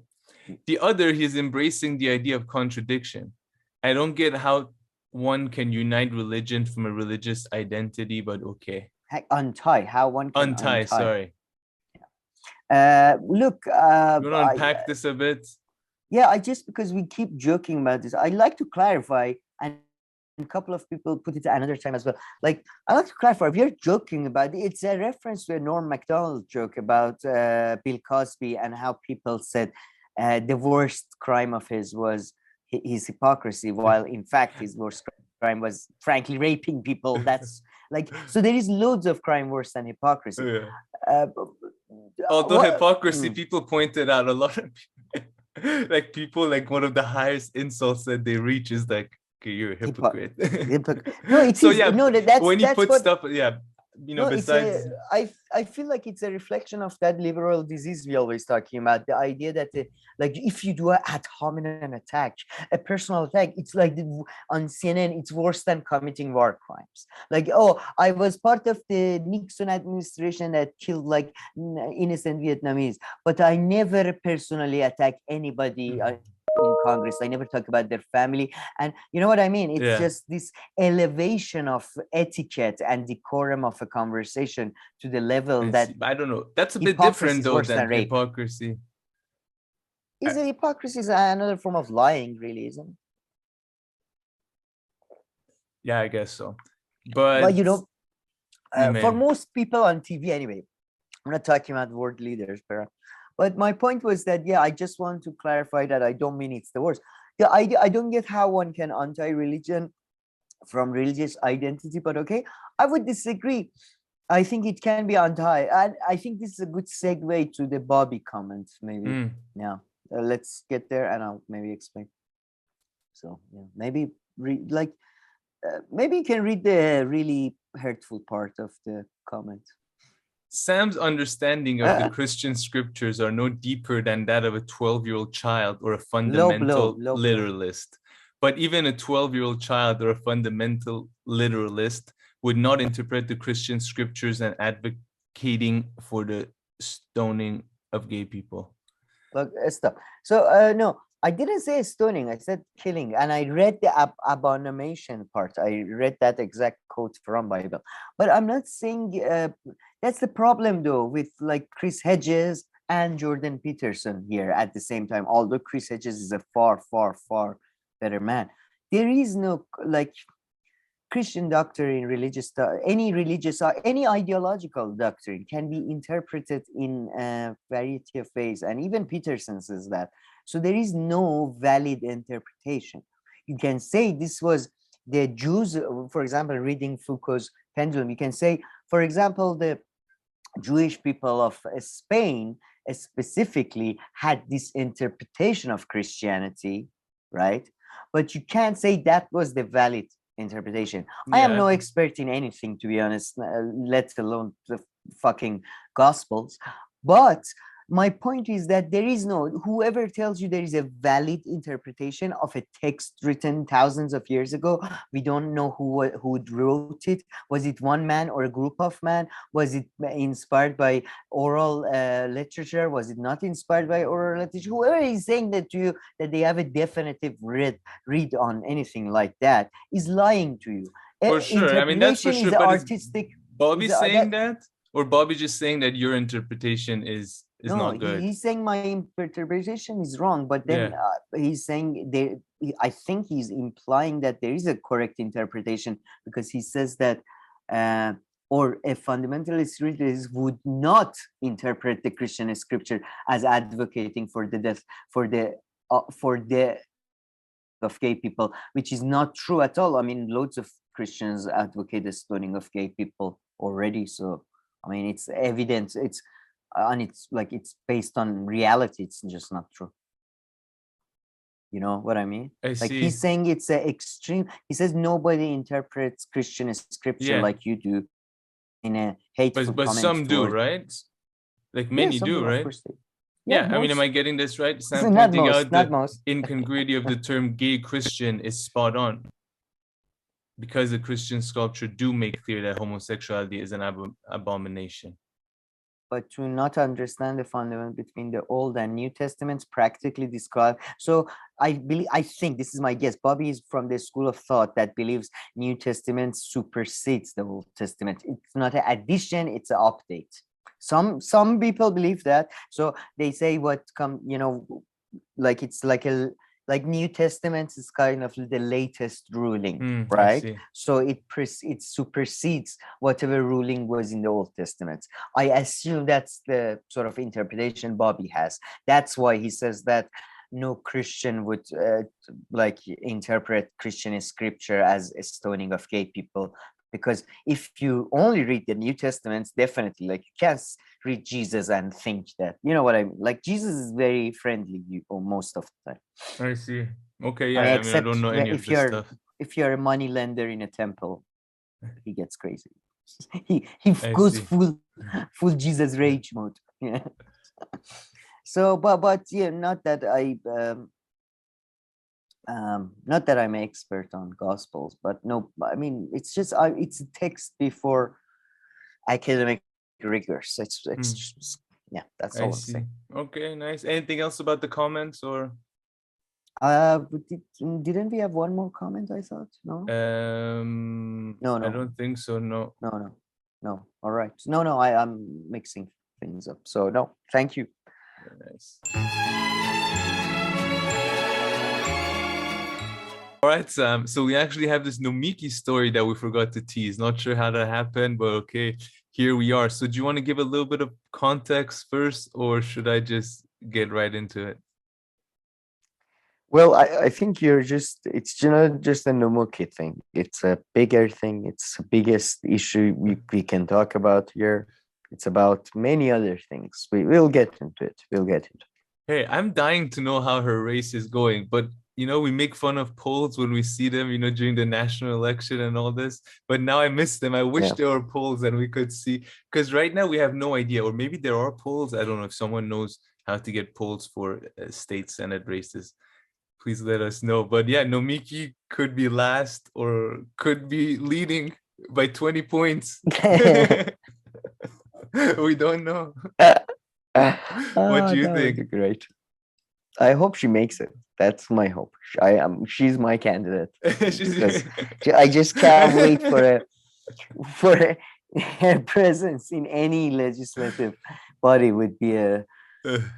The other, he's embracing the idea of contradiction. I don't get how one can unite religion from a religious identity, but okay. Untie, how one can untie. Sorry. Look, you want to unpack this a bit? Yeah, because we keep joking about this, I like to clarify, and a couple of people put it another time as well. Like, I like to clarify, if you're joking about it, it's a reference to a Norm Macdonald joke about Bill Cosby and how people said the worst crime of his was his hypocrisy, while in fact his worst crime was frankly raping people. That's like, so there is loads of crime worse than hypocrisy. Although hypocrisy, people pointed out a lot of people. Like people, like one of the highest insults that they reach is like, okay, you're a hypocrite. No, it's so yeah. No, that's when you put what, stuff, yeah, you know. Besides, I feel like it's a reflection of that liberal disease we always talking about. The idea that like if you do an ad hominem attack, a personal attack, it's like on CNN, it's worse than committing war crimes. Like, oh, I was part of the Nixon administration that killed like innocent Vietnamese, but I never personally attack anybody. In Congress, I never talk about their family, and you know what I mean. It's just this elevation of etiquette and decorum of a conversation to the level that I don't know. That's a bit different though than hypocrisy. Is it hypocrisy? Is another form of lying, really, isn't it? Yeah, I guess so. But you know, for most people on TV, anyway, I'm not talking about world leaders, but my point was that, yeah, I just want to clarify that I don't mean it's the worst. Yeah, I don't get how one can untie religion from religious identity, but okay, I would disagree. I think it can be untied. And I think this is a good segue to the Bobby comment, maybe. Yeah, let's get there and I'll maybe explain. So, yeah, maybe maybe you can read the really hurtful part of the comment. Sam's understanding of the Christian scriptures are no deeper than that of a 12-year-old child or a fundamental literalist. But even a 12-year-old child or a fundamental literalist would not interpret the Christian scriptures and advocating for the stoning of gay people. Look, stop. So, no, I didn't say stoning. I said killing. And I read the abomination part. I read that exact quote from Bible. But I'm not saying... that's the problem, though, with like Chris Hedges and Jordan Peterson here at the same time. Although Chris Hedges is a far, far, far better man. There is no like Christian doctrine, any ideological doctrine can be interpreted in a variety of ways. And even Peterson says that. So there is no valid interpretation. You can say this was the Jews, for example, reading Foucault's Pendulum. You can say, for example, the Jewish people of Spain specifically had this interpretation of Christianity, right? But you can't say that was the valid interpretation. Yeah. I am no expert in anything, to be honest, let alone the fucking Gospels. But my point is that there is no, whoever tells you there is a valid interpretation of a text written thousands of years ago, we don't know who wrote it. Was it one man or a group of men? Was it inspired by oral literature? Was it not inspired by oral literature? Whoever is saying that to you, that they have a definitive read on anything like that, is lying to you. For sure. I mean, that's for sure. Is But artistic. Bobby saying that, or Bobby just saying that your interpretation is no, not good? He's saying my interpretation is wrong, but then he's saying I think he's implying that there is a correct interpretation, because he says that or a fundamentalist religion would not interpret the Christian scripture as advocating for the death for the of gay people, which is not true at all. I mean, loads of Christians advocate the stoning of gay people already. So, I mean, it's evident. It's based on reality. It's just not true. You know what I mean? He's saying it's an extreme. He says nobody interprets Christian scripture like you do in a hateful. But some do, right? Like many do, right? Yeah, I mean, am I getting this right? Sam pointing out the incongruity of the term gay Christian is spot on. Because the Christian sculpture do make clear that homosexuality is an abomination. But to not understand the fundamental between the Old and New Testaments practically describe. So I think this is my guess. Bobby is from the school of thought that believes New Testament supersedes the Old Testament. It's not an addition, it's an update. Some people believe that. So they say like New Testament is kind of the latest ruling, right? So it supersedes whatever ruling was in the Old Testament. I assume that's the sort of interpretation Bobby has. That's why he says that no Christian would interpret Christian scripture as a stoning of gay people. Because if you only read the New Testaments, definitely, you can't read Jesus and think that, you know what I mean? Jesus is very friendly most of the time. I see. Okay, yeah. I don't know any of this stuff. If you're a money lender in a temple, he gets crazy. He goes full Jesus rage mode. Yeah. So, but yeah, not that I'm an expert on Gospels, but no, I mean, it's just it's a text before academic rigors. It's just, yeah, that's all I'm saying. Okay, nice. Anything else about the comments or? Didn't we have one more comment? I thought no. No, I don't think so. No. All right. No. I'm mixing things up. So no, thank you. Very nice. All right, Sam. So we actually have this Nomiki story that we forgot to tease. Not sure how that happened, but okay, here we are. So do you want to give a little bit of context first, or should I just get right into it? Well, I think it's not just a Nomiki thing. It's a bigger thing. It's the biggest issue we can talk about here. It's about many other things. We'll get into it. Hey, I'm dying to know how her race is going, but we make fun of polls when we see them, during the national election and all this, but now I miss them. I wish there were polls and we could see, because right now we have no idea, or maybe there are polls. I don't know if someone knows how to get polls for state Senate races. Please let us know. But yeah, Nomiki could be last or could be leading by 20 points. We don't know. What do you think? Great. I hope she makes it. That's my hope. She's my candidate. I just can't wait for her presence in any legislative body would be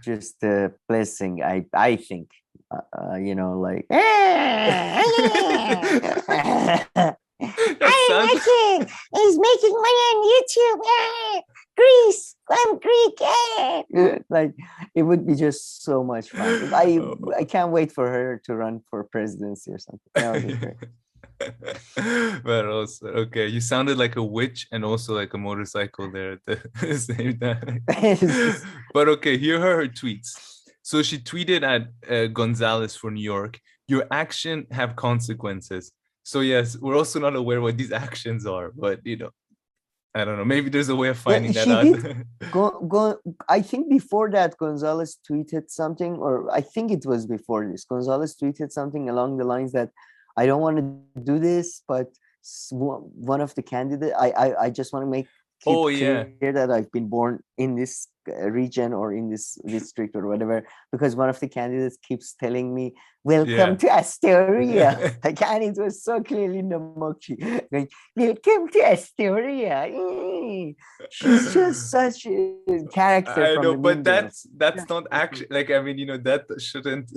just a blessing. I think, He's making money on YouTube. Greece, I'm Greek. It would be just so much fun. I can't wait for her to run for presidency or something. That would be great. But also, okay, you sounded like a witch and also like a motorcycle there at the same time. But okay, here are her tweets. So she tweeted at Gonzalez for New York, "Your action have consequences." So yes, we're also not aware what these actions are, but I don't know. Maybe there's a way of Yeah, finding that she out. did. I think before that, Gonzalez tweeted something, or I think it was before this. Gonzalez tweeted something along the lines that I don't want to do this, but one of the candidates, I just want to make it Oh yeah. clear that I've been born in this region or in this district or whatever, because one of the candidates keeps telling me, welcome Yeah. to Astoria. And it was so clearly Nomiki going, welcome to Astoria. She's just such a character I from know, the but Mean Girls. that's not actually like, I mean, you know, that shouldn't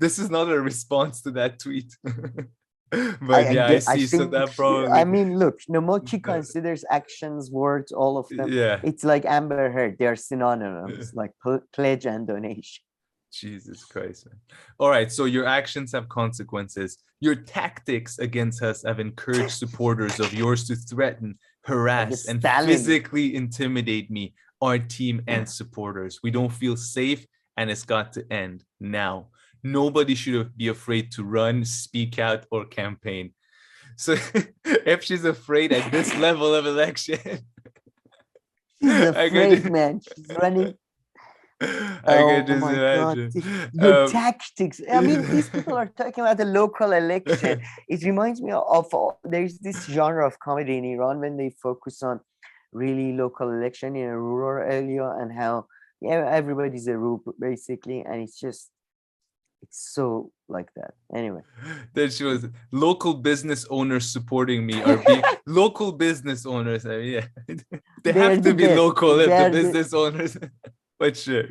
this is not a response to that tweet. But yeah, I I see. So think, that I probably mean, look, Nomiki considers actions, words, all of them. yeah. It's like Amber Heard. They're synonymous, like pledge and donation. Jesus Christ, man. All right, so your actions have consequences. Your tactics against us have encouraged supporters of yours to threaten, Like a harass, and Stalin. physically intimidate me, our team, and supporters. We don't feel safe, and it's got to end now. Nobody should be afraid to run, speak out, or campaign. So if she's afraid at this level of election, She's I afraid, could, man. She's running. I Oh could just my God. imagine. Your tactics. I mean, these people are talking about the local election. It reminds me of there's this genre of comedy in Iran when they focus on really local election in a rural area and how everybody's a rube basically, and it's so like that. Anyway, That she was local business owners supporting me are being local business owners. I mean, yeah, they they're have the to be best. local if the They're business owners. But sure.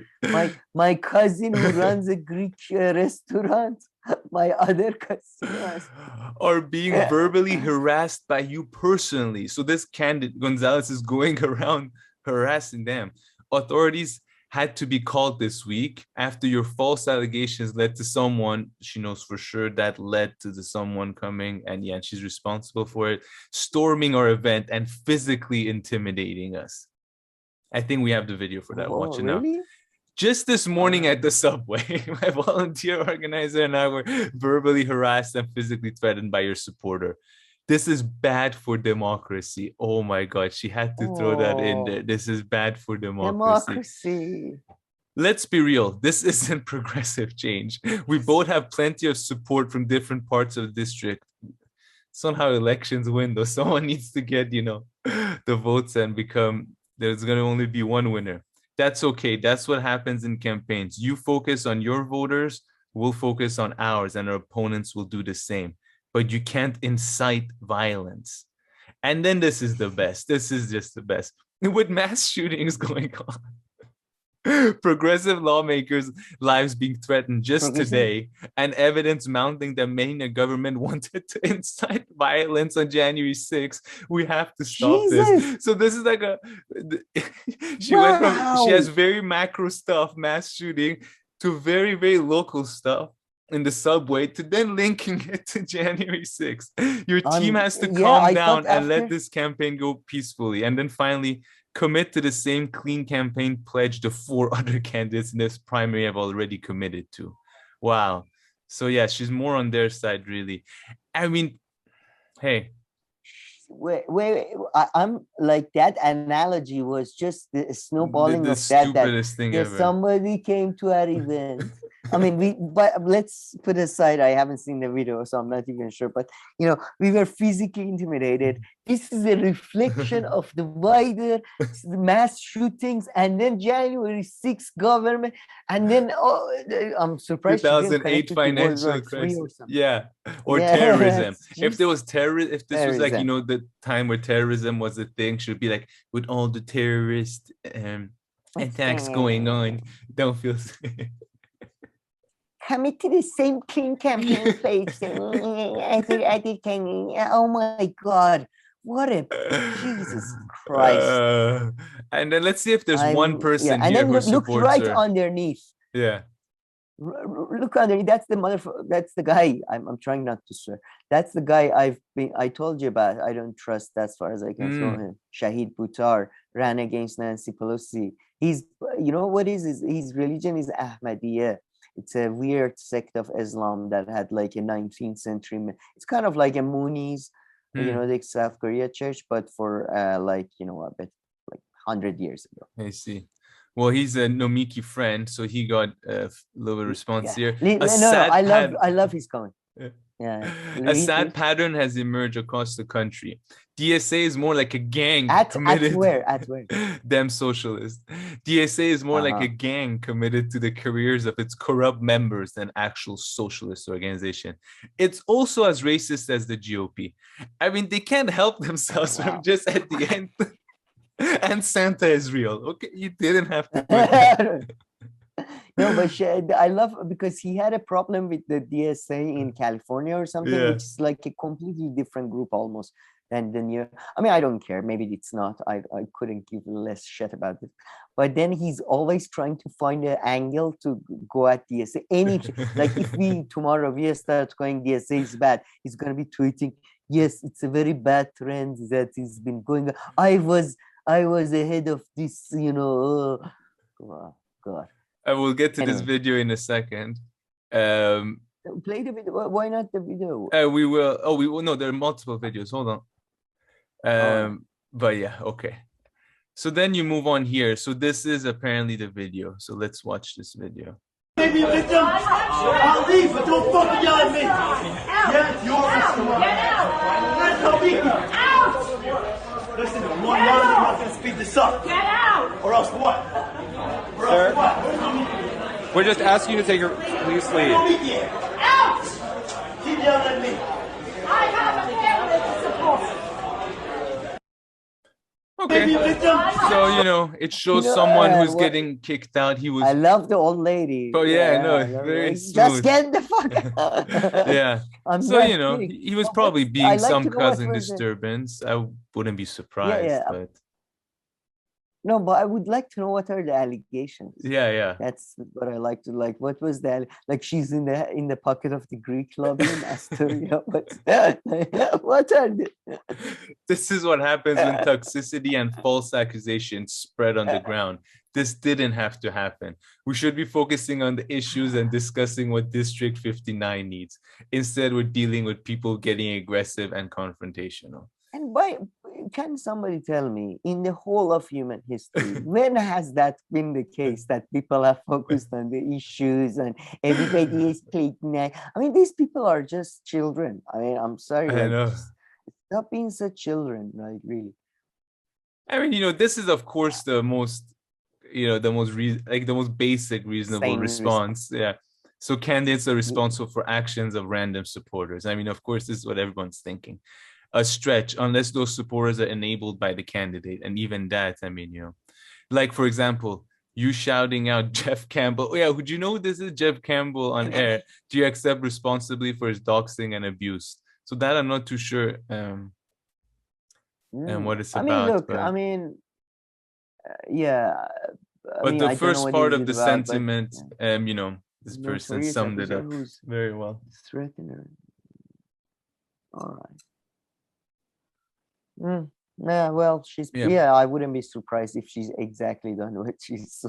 my cousin who runs a Greek restaurant, my other customers Are being verbally harassed by you personally. So this candidate Gonzalez is going around harassing them. Authorities had to be called this week after your false allegations led to someone she knows for sure that led to the someone coming, and yeah, she's responsible for it, storming our event and physically intimidating us. I think we have the video for that. Watch it now. Really? Just this morning at the subway, my volunteer organizer and I were verbally harassed and physically threatened by your supporter. This is bad for democracy. Oh my God, she had to throw that in there. This is bad for democracy. Let's be real. This isn't progressive change. We both have plenty of support from different parts of the district. Somehow elections win, though. Someone needs to get, you know, the votes and become, there's going to only be one winner. That's okay. That's what happens in campaigns. You focus on your voters, we'll focus on ours, and our opponents will do the same. But you can't incite violence. And then this is the best. This is just the best. With mass shootings going on, progressive lawmakers' lives being threatened just today, and evidence mounting that Mania government wanted to incite violence on January 6th. We have to stop this. So this is like she went from, she has very macro stuff, mass shooting, to very, very local stuff in the subway, to then linking it to January 6th. Your team has to calm down and let this campaign go peacefully. And then finally, commit to the same clean campaign pledge the 4 other candidates in this primary have already committed to. Wow. So yeah, she's more on their side, really. I mean, hey. Wait, I'm like, that analogy was just the snowballing the of stupidest thing ever. Somebody came to our event. I mean, but let's put aside, I haven't seen the video, so I'm not even sure, but you know, we were physically intimidated. This is a reflection of the wider mass shootings, and then January 6th government, and then I'm surprised 2008 financial crisis. Yeah, or terrorism. If there was if this was like, you know, the time where terrorism was a thing, should be like, with all the terrorist attacks going on, don't feel safe. Coming to the same clean campaign place. Oh my God. What a Jesus Christ. And then let's see if there's one person here then who look supports right her. Underneath. Yeah. Look underneath. That's the guy. I'm trying not to swear. That's the guy I told you about. I don't trust as far as I can throw him. Shahid Buttar ran against Nancy Pelosi. He's, you know what his religion is? Ahmadiyya. It's a weird sect of Islam that had like a 19th century. It's kind of like a Moonies you know, the South Korea church, but for like, you know, a bit like 100 years ago. I see. Well, he's a Nomiki friend, so he got a little bit of response here. I love his comment. Yeah. A sad pattern has emerged across the country. DSA is more like a gang committed. At where? Them socialists. DSA is more like a gang committed to the careers of its corrupt members than actual socialist organization. It's also as racist as the GOP. I mean, they can't help themselves from just at the end. And Santa is real. Okay, you didn't have to put that. No, but I love, because he had a problem with the DSA in California or something, which is like a completely different group almost than the new. I mean, I don't care. Maybe it's not. I couldn't give less shit about it. But then he's always trying to find an angle to go at DSA. Anything. Like if tomorrow we start going DSA is bad, he's going to be tweeting, yes, it's a very bad trend that has been going on. I was ahead of this, you know. Oh, God. I will get to this video in a second. Play the video. Why not the video? We will. Oh, we will. No, there are multiple videos. Hold on. But yeah, okay. So then you move on here. So this is apparently the video. So let's watch this video. Maybe victim. I'll leave, but don't fucking yell at me. Yeah, you're out. Listen, I'm not yelling. I'm not gonna speed this up. Get out. Or else what? Sir, we're just asking you to take your, please leave. Out! Keep yelling at me. I have a family to support. Okay. So, you know, it shows someone who's getting kicked out. He was. I love the old lady. Oh, yeah, no, very smooth. Just get the fuck out. Yeah. So, you know, he was probably being some cousin disturbance. I wouldn't be surprised. But. No, but I would like to know what are the allegations. Yeah. That's what I like to like. What was that? Like she's in the pocket of the Greek lobby in Astoria. What are the... This is what happens when toxicity and false accusations spread on the ground. This didn't have to happen. We should be focusing on the issues and discussing what District 59 needs. Instead, we're dealing with people getting aggressive and confrontational. And can somebody tell me, in the whole of human history, when has that been the case that people have focused on the issues and everybody is playing? I mean, these people are just children. I mean, I'm sorry. I know. Stop being such children, like really. I mean, you know, this is of course the most, you know, the most basic reasonable response. Yeah. So candidates are responsible for actions of random supporters. I mean, of course, this is what everyone's thinking. A stretch unless those supporters are enabled by the candidate, and even that, I mean, you know, like for example, you shouting out Jeff Campbell. Oh yeah, would you know this is Jeff Campbell on air? Do you accept responsibility for his doxing and abuse? So that I'm not too sure and what it's about. I mean, look, but... I mean, yeah. But the first part of the sentiment, you know, this person summed it up very well. Threatener. All right. Yeah, well, she's I wouldn't be surprised if she's exactly done what she's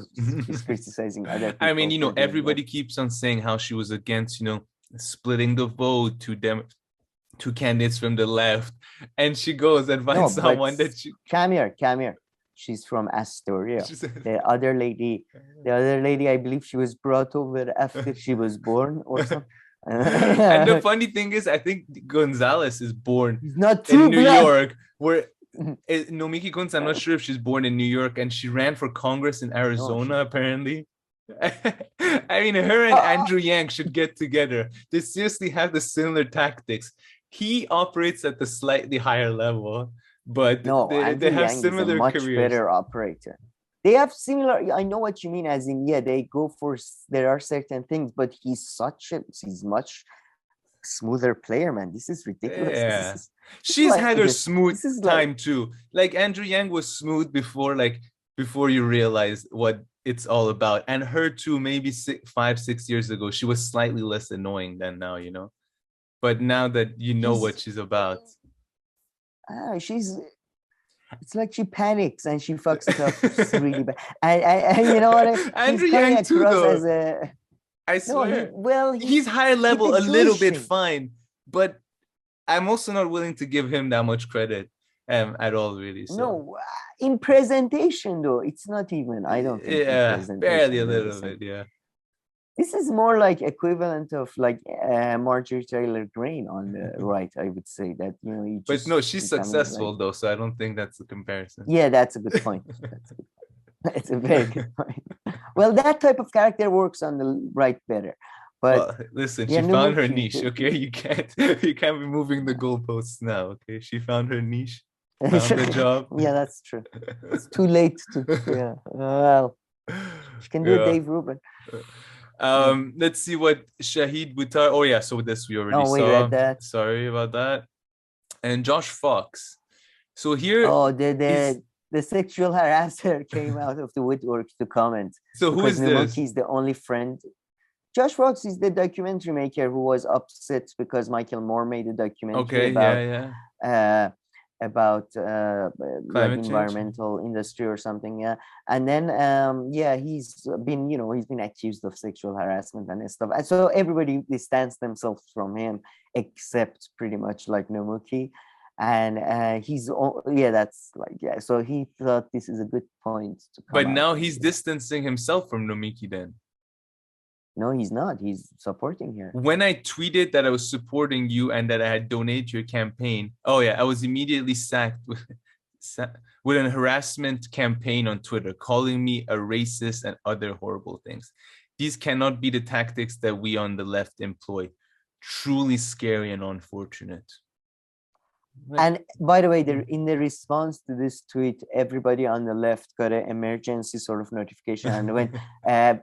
criticizing other people. I mean, you know, everybody keeps on saying how she was against, you know, splitting the vote to candidates from the left, and she goes and finds someone that she come here. She's from Astoria. The other lady, I believe she was brought over after she was born or something. And the funny thing is, I think Gonzalez is born in New York, where Nomiki Konst, I'm not sure if she's born in New York, and she ran for Congress in Arizona, apparently. I mean, her and Andrew Yang should get together. They seriously have the similar tactics. He operates at the slightly higher level, but they have similar is a much careers. Better operator. They have similar. I know what you mean. As in, they go for. There are certain things, but he's much smoother player, man. This is ridiculous. Yeah, she's had her smooth time too. Like Andrew Yang was smooth before you realize what it's all about, and her too. Maybe 5-6 years ago, she was slightly less annoying than now, you know. But now that you know what she's about, it's like she panics and she fucks it up. It's really bad. And you know what? Andrew Yang too, though. I swear. He's higher level a little bit fine, but I'm also not willing to give him that much credit at all, really. So. No, in presentation though, it's not even. I don't think. Yeah, barely a little bit. Yeah. This is more like equivalent of like Marjorie Taylor Greene on the right. I would say that you But just no, she's successful like, though, so I don't think that's a comparison. Yeah, that's a good point. That's a very good point. Well, that type of character works on the right better. But well, listen, she found her niche. Okay, you can't be moving the goalposts now. Okay, she found her niche, found the job. Yeah, that's true. It's too late to. Yeah, well, she can do Dave Rubin. Let's see what Shahid Buttar. Oh yeah, so this we already we saw. read that. Sorry about that. And Josh Fox. So here. Oh, the sexual harasser came out of the woodwork to comment. So who is this? He's the only friend. Josh Fox is the documentary maker who was upset because Michael Moore made a documentary about like environmental industry or something. Yeah, and then he's been accused of sexual harassment and stuff. And so everybody distanced themselves from him except pretty much like Nomiki. And so he thought this is a good point to come but now he's distancing himself from Nomiki then. No, he's not. He's supporting her. When I tweeted that I was supporting you and that I had donated your campaign, I was immediately sacked with an harassment campaign on Twitter, calling me a racist and other horrible things. These cannot be the tactics that we on the left employ. Truly scary and unfortunate. And by the way, in the response to this tweet, everybody on the left got an emergency sort of notification and went,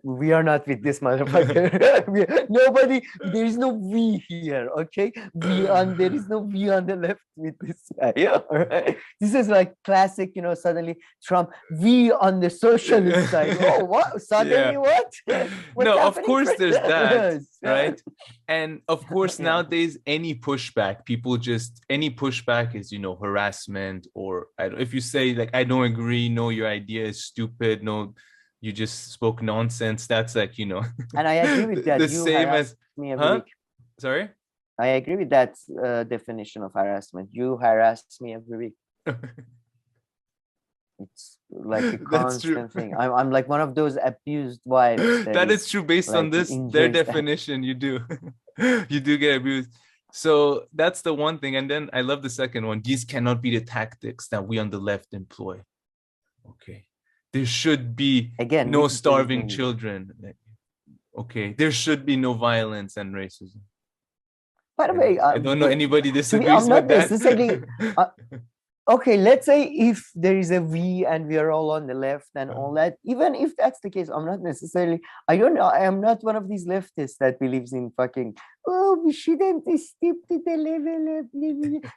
we are not with this motherfucker. Nobody, there is no we here, okay? There is no we on the left with this guy. Yeah, right? This is like classic, suddenly Trump, we on the socialist side. Oh, what? Suddenly what? No, of course there's that, right? And of course, nowadays, any pushback is, harassment, or if you say like, I don't agree, no, your idea is stupid, no, you just spoke nonsense, that's like, And I agree with that. The same as me every week. Sorry? I agree with that definition of harassment. You harass me every week. It's like a constant thing. I'm like one of those abused wives. That is true. Based on their definition, you do. You do get abused. So that's the one thing. And then I love the second one. These cannot be the tactics that we on the left employ. Okay. There should be no starving children. Okay. There should be no violence and racism. By the way, I don't know anybody disagrees with that. Okay, let's say if there is a we and we are all on the left and all that, even if that's the case, I'm not one of these leftists that believes in fucking, we shouldn't stoop to the level of...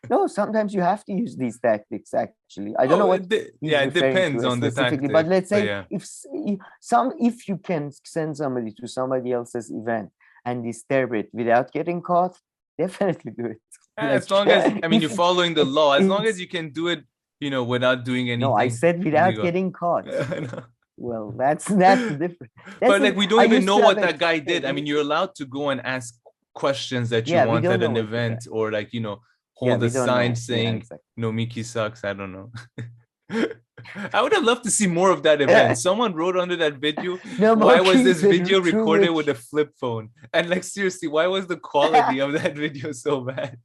No, sometimes you have to use these tactics, actually. I don't know what... it depends on the tactic. But let's say if you can send somebody to somebody else's event and disturb it without getting caught, definitely do it. As long as, you're following the law, as long as you can do it, without doing anything. No, I said without getting caught. Well, that's different. But like, we don't even know what that guy did. You're allowed to go and ask questions that you want at an event, or like, hold a sign saying Nomiki sucks. I don't know. I would have loved to see more of that event. Someone wrote under that video, why was this video recorded with a flip phone? And like, seriously, why was the quality of that video so bad?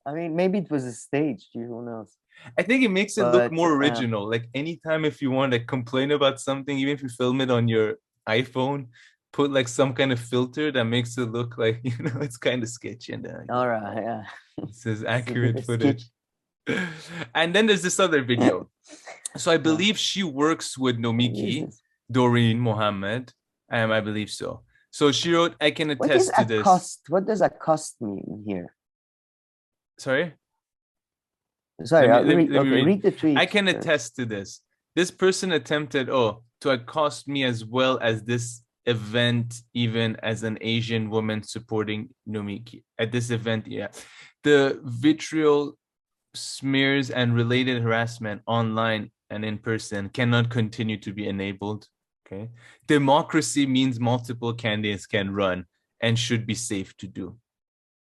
Maybe it was a stage. Who knows? I think it makes it look more original. Like, anytime if you want to complain about something, even if you film it on your iPhone, put like some kind of filter that makes it look like, it's kind of sketchy. And all right, yeah. This is accurate footage. And then there's this other video. So I believe she works with Nomiki, Doreen Mohammed. I believe so. So she wrote, I can attest to this. What does accost mean here? Sorry, read the tweet. I can attest to this. This person attempted to accost me as well as this event, even as an Asian woman supporting Nomiki. At this event, the vitriol, smears, and related harassment online and in person cannot continue to be enabled. Okay, democracy means multiple candidates can run and should be safe to do.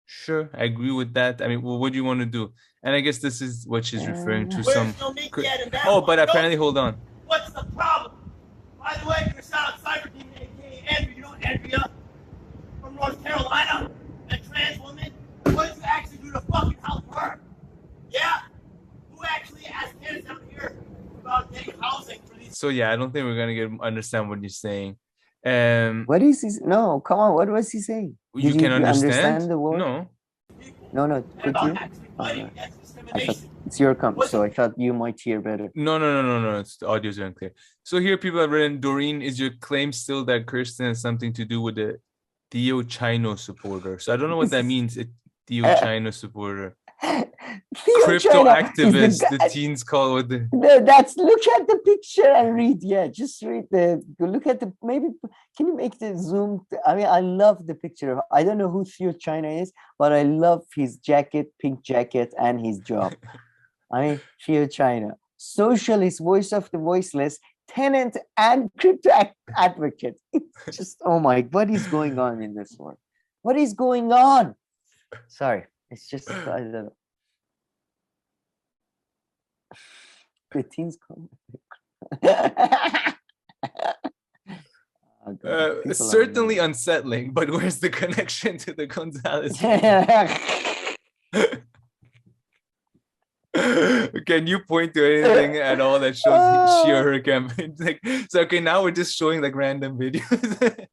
Sure, I agree with that. I mean, well, what do you want to do? And I guess this is what she's referring to. Where's Some. Nomiki at in that Oh, one? but No. apparently, hold on. What's the problem? By the way, you're shout out Cyber Demon, aka Andrew. You know Andrea from North Carolina, that trans woman. What did you actually do to fucking help her? Yeah? Who actually asked kids down here about getting housing for these? So yeah, I don't think we're gonna understand what you're saying. What is he? No, come on. What was he saying? You Did can understand the word? No. No. Could About you? actually Oh, fighting no. against I thought discrimination. it's your company, so I thought you might hear better. No. It's the audio's unclear. So here people have written, Doreen, is your claim still that Kirsten has something to do with the Theo Chino supporter? So I don't know what that means. Theo Chino supporter. Theo Crypto China is activist, the the teens call with the that's look at the picture and read. Yeah, just read look at the maybe. Can you make the zoom? I mean, I love the picture. I don't know who Theo China is, but I love his jacket, pink jacket, and his job. I mean, Theo China, socialist, voice of the voiceless, tenant, and crypto advocate. It's just, oh my, what is going on in this world? What is going on? Sorry, it's just, I don't know. The teens come. certainly unsettling, but where's the connection to the Gonzalez? Can you point to anything at all that shows she or her campaign? Like, so okay, now we're just showing like random videos.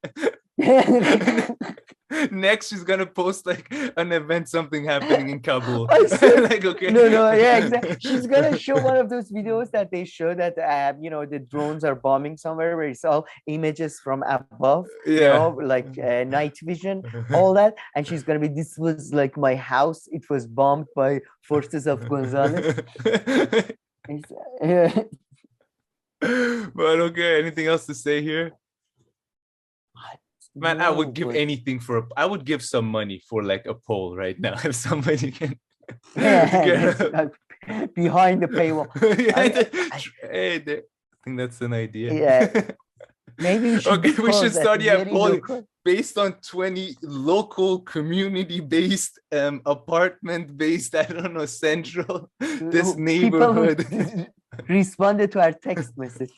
Next, she's gonna post like an event, something happening in Kabul. Like, okay, no, yeah, exactly. She's gonna show one of those videos that they show that the drones are bombing somewhere, where it's all images from above, like night vision, all that, and she's gonna be, this was like my house, it was bombed by forces of Gonzalez. But okay, anything else to say here? Man, I would give anything for I would give some money for like a poll right now if somebody can behind the paywall. I think that's an idea. Yeah. Maybe we should start polling based on 20 local community-based apartment-based, I don't know, central this neighborhood. Responded to our text message.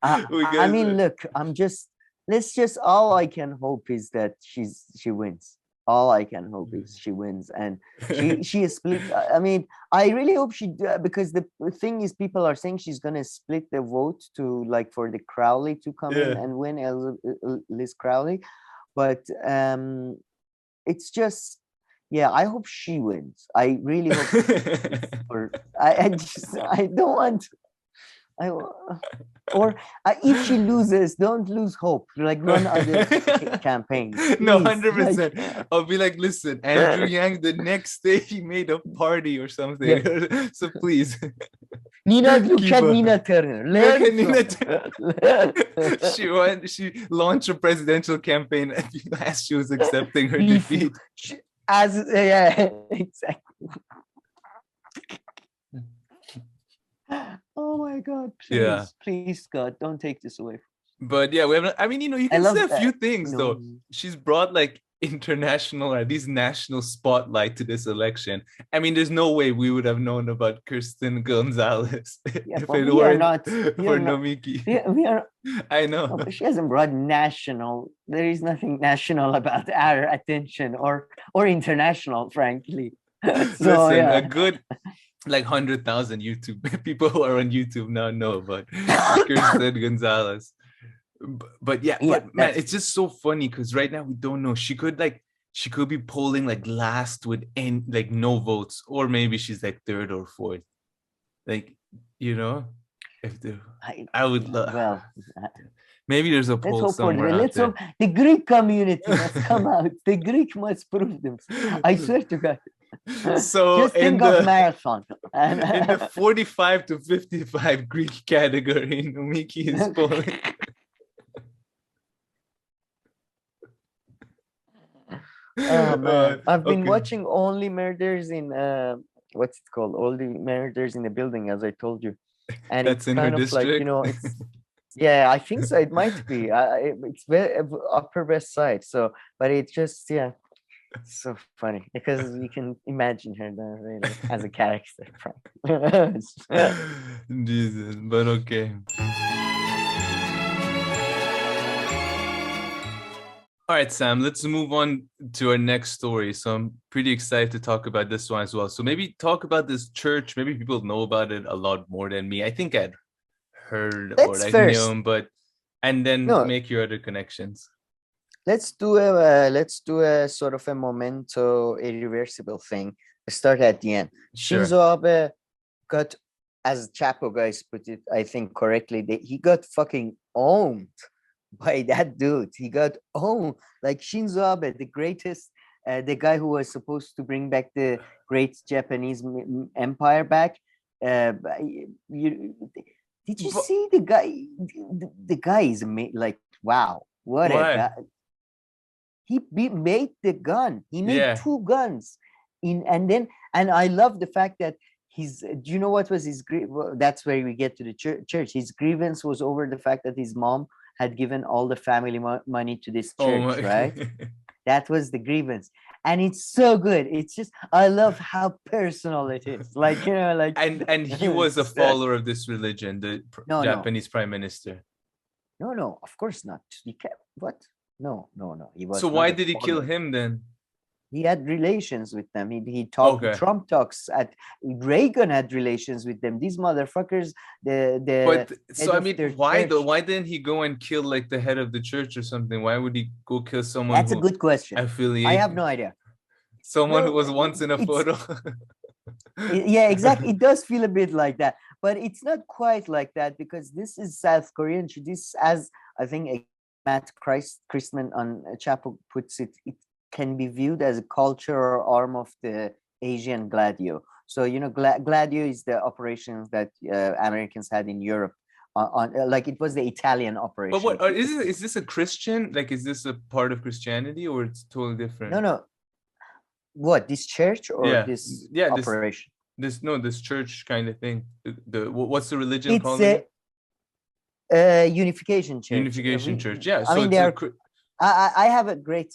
I mean, look, all I can hope is that she wins. All I can hope is she wins, and she is split. I mean, I really hope because the thing is, people are saying she's gonna split the vote to like for the Crowley to come in and win, Liz Crowley, but it's just, yeah, I hope she wins. I really hope. I don't want. Or if she loses, don't lose hope. Like, run other campaigns. No, 100%. I'll be like, listen, Andrew Yang, the next day he made a party or something. Yeah. So please. Nina, look at Nina Turner. She launched a presidential campaign as she was accepting her defeat. Yeah, exactly. Oh my God! Please, God, don't take this away. But yeah, we have. I mean, you can say a few things though. She's brought like international or at least national spotlight to this election. I mean, there's no way we would have known about Kirsten Gonzalez if it weren't for Nomiki. We are. I know. No, she hasn't brought national. There is nothing national about our attention or international, frankly. So, listen, a good. Like 100,000 YouTube people who are on YouTube now know about Kirsten Gonzalez. But man, it's just so funny because right now we don't know. She could be polling like last with like no votes, or maybe she's like third or fourth. Like, if I would love. Well, maybe there's a poll somewhere. Let's hope the Greek community must come out. The Greek must prove themselves. I swear to God. So just think of marathon. In the 45 to 55 Greek category, Nomiki is polling. Oh man, I've been watching only murders in what's it called? All the murders in the building, as I told you, and that's it's kind of district? Like it's. Yeah, I think so. It might be. It's very Upper West Side. So, but it's just So funny because you can imagine her really as a character. Jesus, but okay. All right, Sam, let's move on to our next story. So I'm pretty excited to talk about this one as well. So maybe talk about this church. Maybe people know about it a lot more than me. I think I'd heard or Let's like first known, but and then no. make your other connections. Let's do a sort of a memento, irreversible thing. Start at the end. Sure. Shinzo Abe got, as Chapo guys put it, I think correctly, he got fucking owned by that dude. He got owned. Like Shinzo Abe, the greatest, the guy who was supposed to bring back the great Japanese empire back. Did you see the guy? The guy is like, wow, what a guy. He made the gun. He made 2 guns and I love the fact that do you know what was his that's where we get to the church. His grievance was over the fact that his mom had given all the family money to this church, right? That was the grievance. And it's so good. It's just, I love how personal it is. Like, like. And he was a follower of this religion, the Japanese prime minister. No, of course not. What? No. He was. So why did he kill him then? He had relations with them. He talked. Okay. Trump talks. Reagan had relations with them. These motherfuckers. But so I mean, why though? Why didn't he go and kill like the head of the church or something? Why would he go kill someone? That's a good question. I have no idea. Someone who was once in a photo. Yeah, exactly. It does feel a bit like that, but it's not quite like that because this is South Korean. This, as I think Matt Christman on Chapo puts it, it can be viewed as a cultural arm of the Asian Gladio. So, Gladio is the operations that Americans had in Europe. Like it was the Italian operation. But what is this a Christian? Like, is this a part of Christianity or it's totally different? No. What, this church or this operation? This church kind of thing. What's the religion called? Unification Church. Unification Church. Yeah. I mean, I have a great.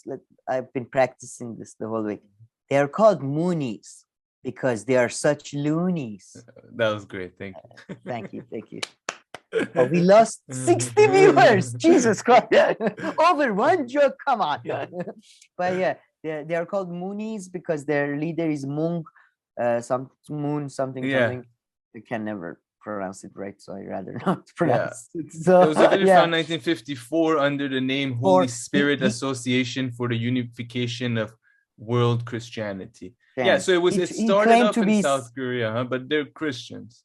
I've been practicing this the whole week. They are called Moonies because they are such loonies. That was great. Thank you. Thank you. Oh, we lost 60 viewers. Jesus Christ! Over one joke. Come on. But yeah, they are called Moonies because their leader is Moon, something. I can never pronounce it right, so I rather not pronounce it. So, it was founded in 1954 under the name Holy Spirit Association for the Unification of World Christianity. So it started up in South Korea, but they're Christians.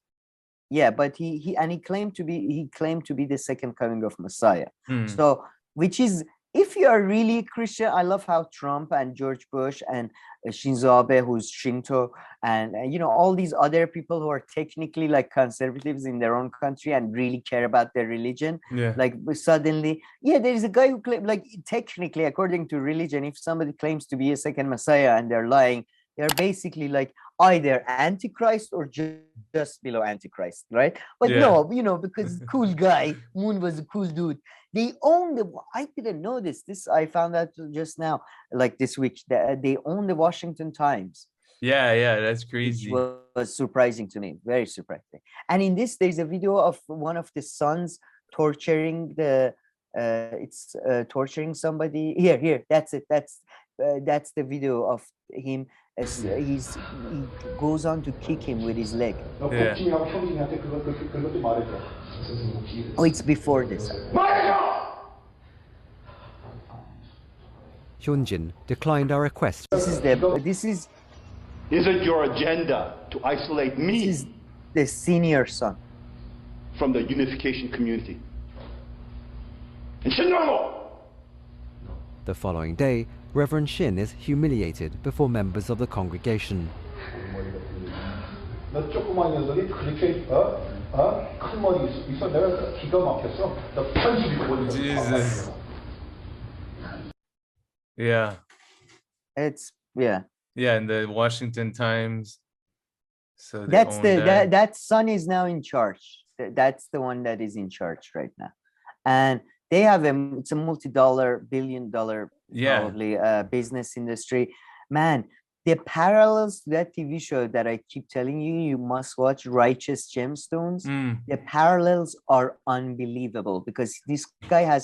Yeah, but he claimed to be the second coming of Messiah. So, which is, if you are really Christian, I love how Trump and George Bush and Shinzo Abe, who's Shinto, and all these other people who are technically like conservatives in their own country and really care about their religion. Yeah. Like suddenly, there is a guy who claims, like, technically, according to religion, if somebody claims to be a second Messiah and they're lying, they're basically like either Antichrist or just below Antichrist, right? But no, because cool guy, Moon was a cool dude. They own I didn't know this. I found out just now, like this week, they own the Washington Times. Yeah, that's crazy. Which was surprising to me, very surprising. And in this, there's a video of one of the sons torturing torturing somebody. Here, that's it. That's the video of him. He goes on to kick him with his leg. Yeah. Oh, it's before this. Hyunjin declined our request. Is it your agenda to isolate me? This is the senior son from the unification community. The following day, Reverend Shin is humiliated before members of the congregation. Jesus. Yeah. Yeah, in the Washington Times. So that son is now in charge. That's the one that is in charge right now. And they have it's a multi-billion-dollar probably business industry. Man, the parallels to that TV show that I keep telling you, you must watch, Righteous Gemstones. The parallels are unbelievable because this guy has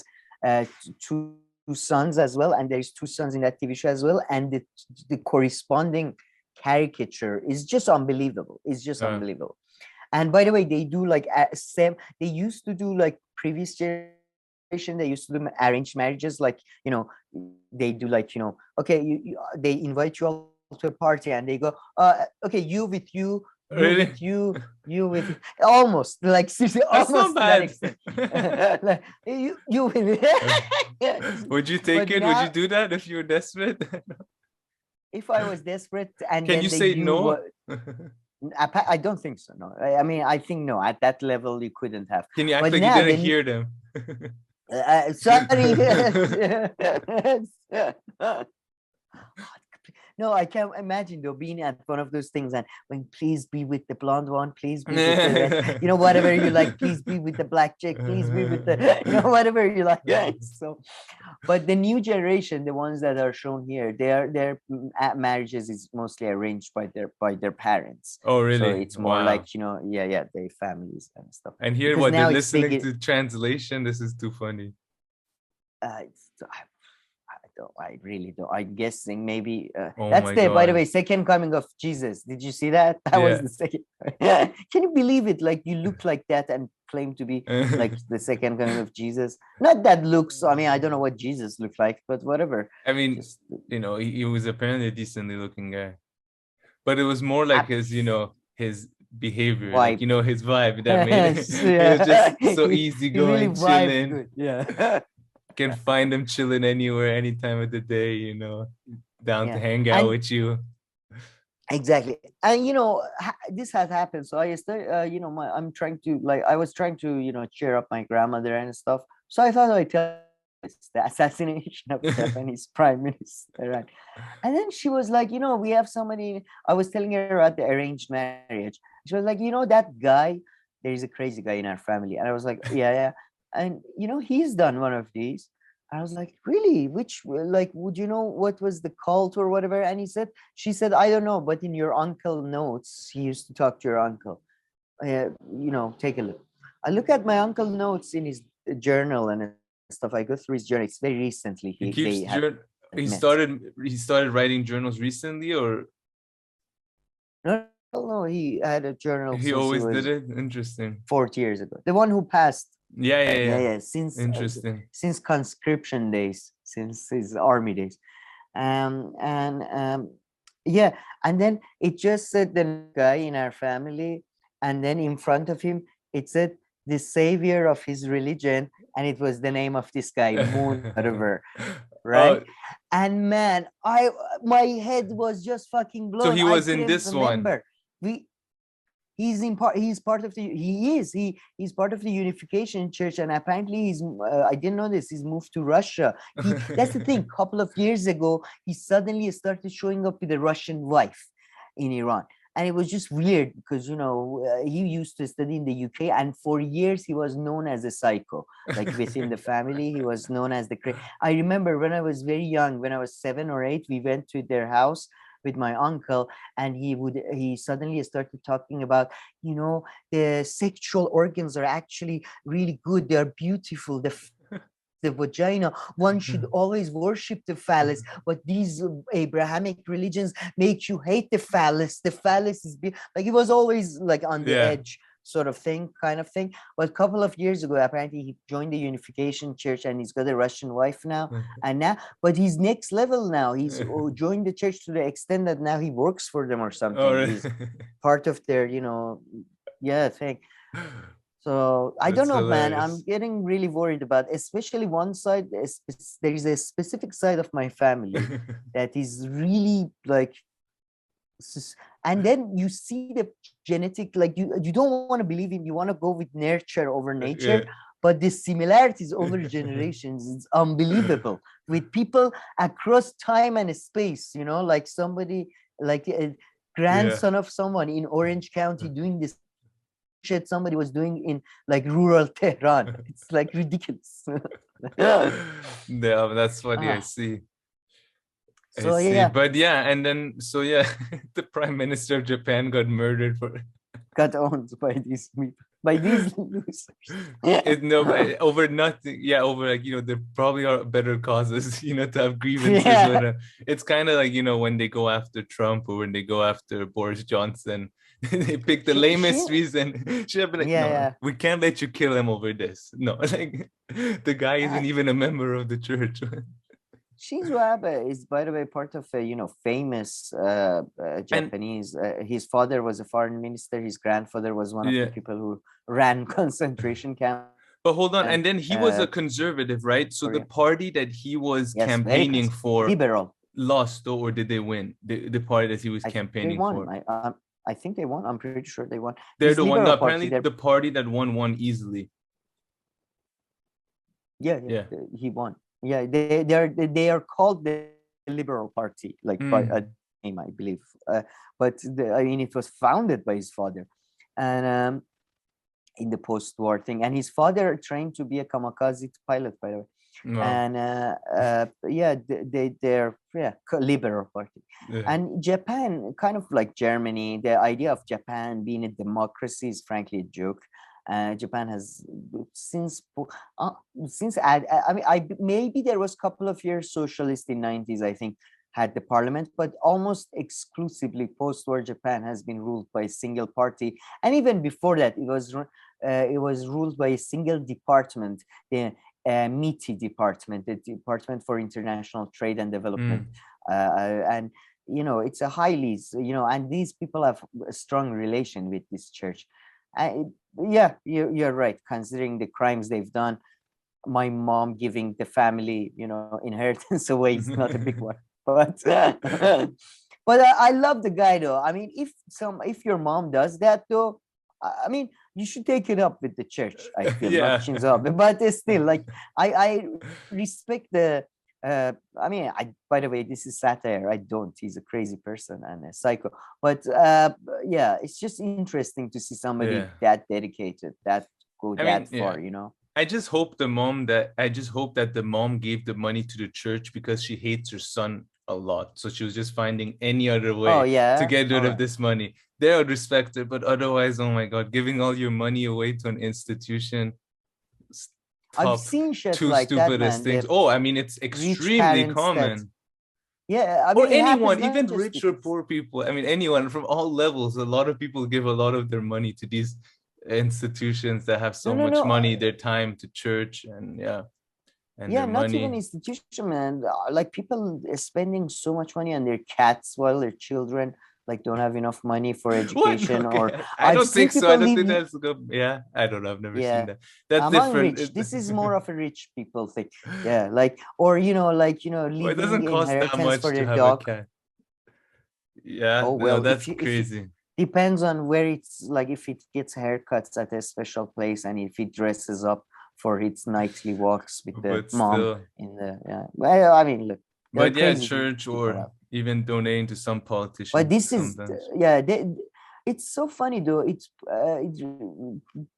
two sons as well, and there's two sons in that TV show as well, and the corresponding caricature is just unbelievable. It's just unbelievable. And by the way, they do like Sam. They used to do like previous generation. They used to do arranged marriages, like they do like okay, they invite you all to a party, and they go, okay, you with you. Really? With you with almost like seriously, That's almost not bad. to that extent. Like, you with Would you take But it? now- Would you do that if you were desperate? if I was desperate and Can then you they say knew no? I don't think so. No, I mean, I think no. At that level, you couldn't have. Can you act But like you now didn't they- hear them? Sorry. No, I can't imagine though being at one of those things and when please be with the blonde one, please be with the red, whatever you like, please be with the black chick, please be with the whatever you like. So, but the new generation, the ones that are shown here, their marriages is mostly arranged by their parents. Oh, really? So it's more Wow. like their families and stuff. And here, Because what now they're it's listening big- to translation. This is too funny. I really don't. I'm guessing maybe Oh that's my by the God. way, second coming of Jesus. Did you see that? That was Yeah. the second. Can you believe it? Like you look like that and claim to be like the second coming of Jesus. Not that looks. I mean, I don't know what Jesus looked like, but whatever. I mean, Just, he was apparently a decently looking guy, but it was more like his behavior, like, Vibe. his vibe that made it. Yeah. It was just so He easygoing, really vibed chilling. good. Yeah. Can find him chilling anywhere, any time of the day. Down to Yeah. hang out And- with you. Exactly. And this has happened. So I started, I'm trying to I was trying to cheer up my grandmother and stuff. So I thought I'd tell this, the assassination of Japanese prime minister, right? And then she was like, we have somebody. I was telling her about the arranged marriage. She was like, that guy, there is a crazy guy in our family. And I was like, yeah. And he's done one of these. I was like, really? Which, like, would you know what was the cult or whatever? And she said, I don't know, but in your uncle notes, he used to talk to your uncle. Take a look. I look at my uncle notes in his journal and stuff. I go through his journal. It's very recently. He keeps he met. started writing journals recently, or No, he had a journal. he since always was did it? Interesting. 40 years ago. The one who passed. Yeah. Since Interesting. since conscription days, since his army days, and then it just said the guy in our family, and then in front of him it said the savior of his religion, and it was the name of this guy, Moon, whatever, right? Oh, And man, my head was just fucking blown. he I was in couldn't this one. remember. He's part of the Unification Church, and apparently he's I didn't know this, he's moved to Russia. That's the thing, couple of years ago he suddenly started showing up with a Russian wife in Iran, and it was just weird because he used to study in the UK, and for years he was known as a psycho, like within the family he was known as I remember when I was very young, when I was 7 or 8, we went to their house with my uncle, and he suddenly started talking about the sexual organs are actually really good, they're beautiful, the vagina, one should always worship the phallus, but these Abrahamic religions make you hate the phallus is like, it was always like on the edge sort of kind of thing. But a couple of years ago, apparently he joined the Unification Church, and he's got a Russian wife now. But he's next level now. He's joined the church to the extent that now he works for them or something. Oh, really? He's part of their, thing. So I don't know, man. I'm hilarious. getting really worried about, especially one side. There is a specific side of my family that is really like, and then you see the genetic, like you don't want to believe in, you want to go with nurture over nature, but the similarities over generations is unbelievable with people across time and space. Like somebody, like a grandson of someone in Orange County doing this shit somebody was doing in like rural Tehran. It's like ridiculous. Yeah, that's funny. I Ah, see. I so see. yeah, But yeah, and then so yeah, the Prime Minister of Japan got murdered for got owned by these losers. over nothing. Yeah, over like there probably are better causes to have grievances. Yeah. But it's kind of like when they go after Trump or when they go after Boris Johnson, they pick the lamest reason. Should have been like, Yeah, no, yeah. we can't let you kill him over this. No, like the guy isn't even a member of the church. Shinzo Abe is, by the way, part of a famous Japanese. His father was a foreign minister. His grandfather was one of the people who ran concentration camps. But hold on, and then he was a conservative, right? So the party that he was campaigning for liberal lost, or did they win? The party that he was campaigning for. I think they won. I'm pretty sure they won. They're the one. No, apparently, the party that won easily. Yeah. He won. Yeah, they are called the Liberal Party, like by a name, I believe. But I mean, it was founded by his father, and in the post-war thing. And his father trained to be a kamikaze pilot, by the way. No. And they're Liberal Party. Yeah. And Japan, kind of like Germany, the idea of Japan being a democracy is frankly a joke. Japan has since maybe there was a couple of years socialist in 90s, I think, had the parliament, but almost exclusively post-war Japan has been ruled by a single party. And even before that, it was ruled by a single department, the MITI department, the Department for International Trade and Development. And it's a highly and these people have a strong relation with this church. Yeah, you're right. Considering the crimes they've done, my mom giving the family, inheritance away is not a big one. But I love the guy though. I mean, if your mom does that though, I mean, you should take it up with the church. I feel not Shinzo Abe, but it's still like I respect the. By the way, this is satire. I don't. He's a crazy person and a psycho. But it's just interesting to see somebody that dedicated, that go that far. I just hope that the mom gave the money to the church because she hates her son a lot. So she was just finding any other way to get rid of this money. They would respect it, but otherwise, oh my God, giving all your money away to an institution. I've seen shit like that, man. Things. Oh, I mean, it's extremely common. Or anyone, even rich or poor people. I mean, anyone from all levels. A lot of people give a lot of their money to these institutions that have so much money, their time to church, and their not money. even institution, man. Like people spending so much money on their cats while their children like don't have enough money for education. Or I don't think so. I don't think that's good. Yeah, I don't know. I've never seen that. That's among different. Rich. This is more of a rich people thing. Yeah, like leaving it doesn't cost that much for to their have dog. a cat. Yeah, oh well, that's crazy. Depends on where it's like. If it gets haircuts at a special place and if it dresses up for its nightly walks with the mom in the Well, I mean, look. But church or even donating to some politicians. But this is it's so funny though.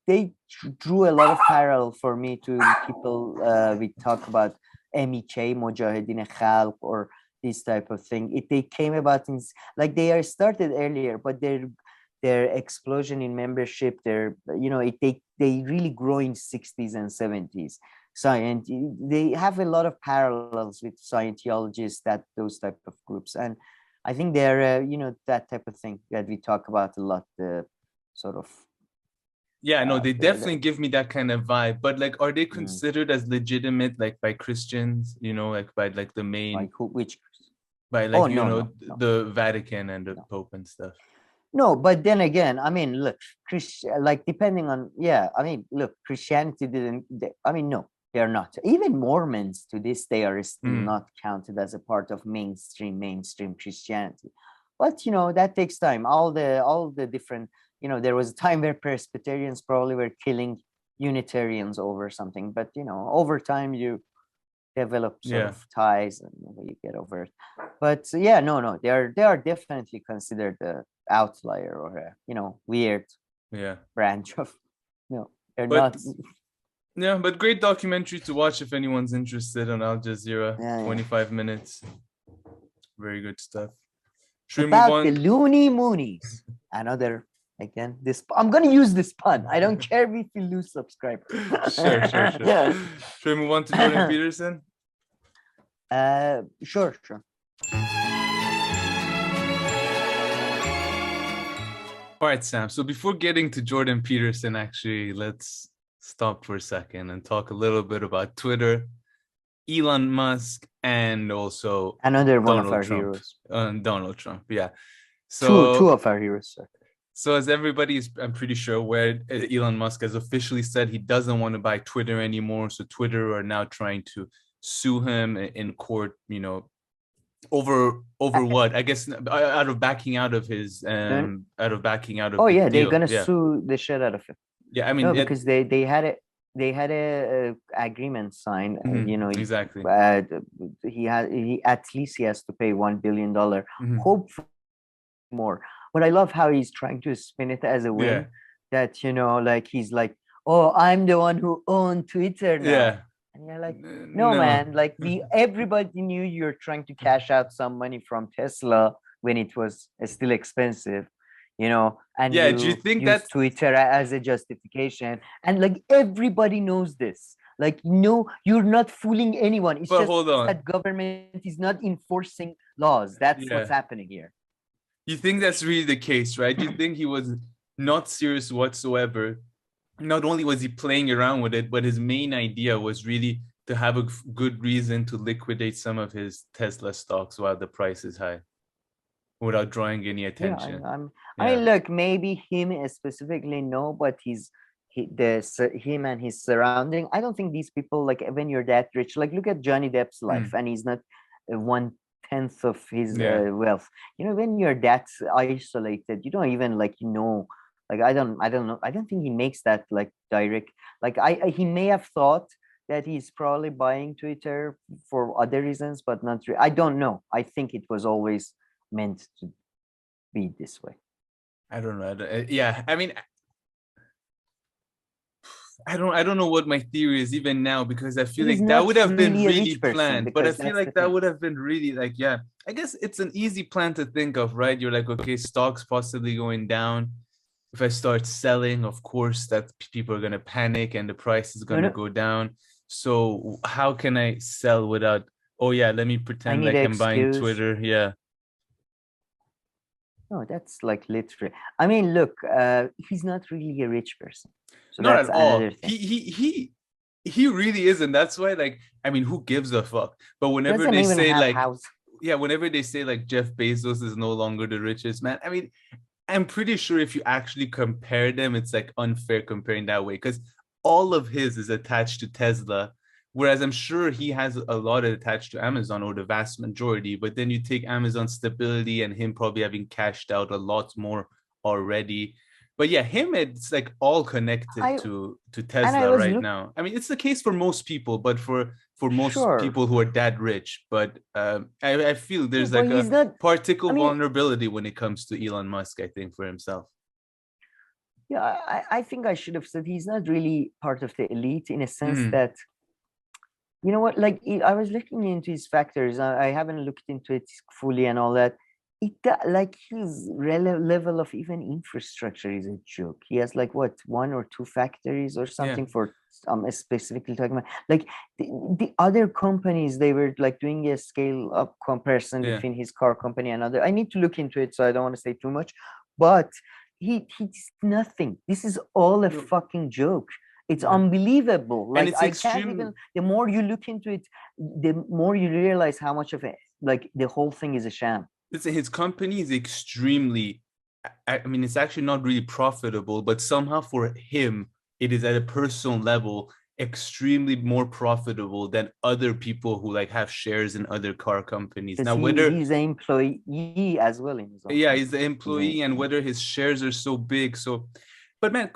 They drew a lot of parallel for me to people we talk about MEK, Mujahideen Khalq, or this type of thing. They came about in like they are started earlier, but their explosion in membership, they really grow in 60s and 70s. Science, they have a lot of parallels with Scientologists, those type of groups, and I think they're that type of thing that we talk about a lot. The sort of they definitely give me that kind of vibe. But like, are they considered as legitimate, like by Christians? Like by like the main like which by like no. the Vatican and the Pope and stuff. No, but then again, I mean, look, depending on Christianity didn't. No. They're not. Even Mormons to this day are still not counted as a part of mainstream Christianity. But that takes time. All the different, there was a time where Presbyterians probably were killing Unitarians over something. But over time you develop sort of ties and you get over it. But no, they are definitely considered an outlier or weird. Yeah. branch of. No, they're But not. yeah, but great documentary to watch if anyone's interested on Al Jazeera. Yeah. 25 minutes. Very good stuff. Should we move About on? the Looney Moonies. Another, again, this. I'm going to use this pun. I don't care if you lose subscribers. Sure. Should we move on to Jordan Peterson? Sure. All right, Sam. So before getting to Jordan Peterson, actually, let's stop for a second and talk a little bit about Twitter, Elon Musk, and also Another one Donald of our Trump. heroes. Donald Trump, yeah. So Two of our heroes, sir. So as everybody is, I'm pretty sure, aware, Elon Musk has officially said he doesn't want to buy Twitter anymore. So Twitter are now trying to sue him in court, over what? I guess out of backing out of his Oh yeah, they're gonna sue the shit out of him. Yeah, I mean, no, because they had a agreement signed, and exactly. He at least he has to pay $1 billion. Hope for more. But I love how he's trying to spin it as a win. That like he's like, oh, I'm the one who owned Twitter now. Yeah. And you're like, no, man, like everybody knew you're trying to cash out some money from Tesla when it was still expensive, and do you think that's Twitter as a justification? And like everybody knows this. Like, no, you're not fooling anyone. It's just that government is not enforcing laws. That's what's happening here. You think that's really the case, right? You think he was not serious whatsoever? Not only was he playing around with it, but his main idea was really to have a good reason to liquidate some of his Tesla stocks while the price is high, without drawing any attention. I mean, look, maybe him specifically, no, but him and his surrounding. I don't think these people, like, when you're that rich, like, look at Johnny Depp's life, and he's not 1/10 of his wealth. When you're that isolated, you don't even like, I don't know. I don't think he makes that like direct. Like he may have thought that he's probably buying Twitter for other reasons, but not really. I don't know. I think it was always meant to be this way. I don't know. I mean, I don't know what my theory is even now, because I feel like that would have been really planned. But I feel like that would have been really like, I guess it's an easy plan to think of, right? You're like, okay, stocks possibly going down. If I start selling, of course, that people are going to panic and the price is going to go down. So how can I sell without, let me pretend like I'm buying Twitter. Yeah. No, that's like literally. I mean, look, he's not really a rich person. So not at all. He really isn't. That's why, like, I mean, who gives a fuck? But whenever they say like, whenever they say like Jeff Bezos is no longer the richest man, I mean, I'm pretty sure if you actually compare them, it's like unfair comparing that way, because all of his is attached to Tesla, whereas I'm sure he has a lot attached to Amazon, or the vast majority. But then you take Amazon's stability and him probably having cashed out a lot more already. But yeah, him, it's like all connected to Tesla right now. I mean, it's the case for most people, but for most people who are that rich. But I feel there's like a particular vulnerability when it comes to Elon Musk, I think, for himself. Yeah, I think I should have said he's not really part of the elite, in a sense that, you know what, like, I was looking into his factors. I haven't looked into it fully and all that. Like, his level of even infrastructure is a joke. He has like what, 1 or 2 factories or something for specifically talking about. Like the other companies, they were like doing a scale up comparison between his car company and other. I need to look into it, so I don't want to say too much. But he's nothing. This is all a fucking joke. It's unbelievable. Like, and it's I can't even. The more you look into it, the more you realize how much of it, like, the whole thing is a sham. His company is extremely, I mean, it's actually not really profitable, but somehow for him, it is at a personal level extremely more profitable than other people who like have shares in other car companies. Now, whether he's an employee as well in his own he's the employee, and whether his shares are so big. So, but man,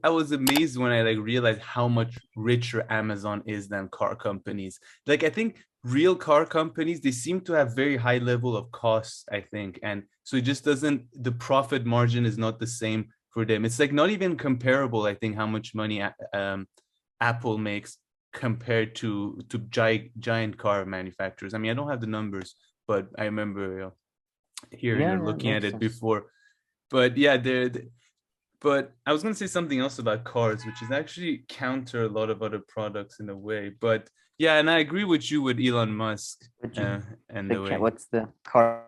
I was amazed when I like realized how much richer Amazon is than car companies. Like, I think real car companies, they seem to have very high level of costs, I think. And so it just doesn't, the profit margin is not the same for them. It's like not even comparable, I think, how much money Apple makes compared to giant car manufacturers. I mean, I don't have the numbers, but I remember hearing or looking at it before. But yeah, but I was going to say something else about cars, which is actually counter a lot of other products in a way. But yeah, and I agree with you with Elon Musk. And the way. What's the car?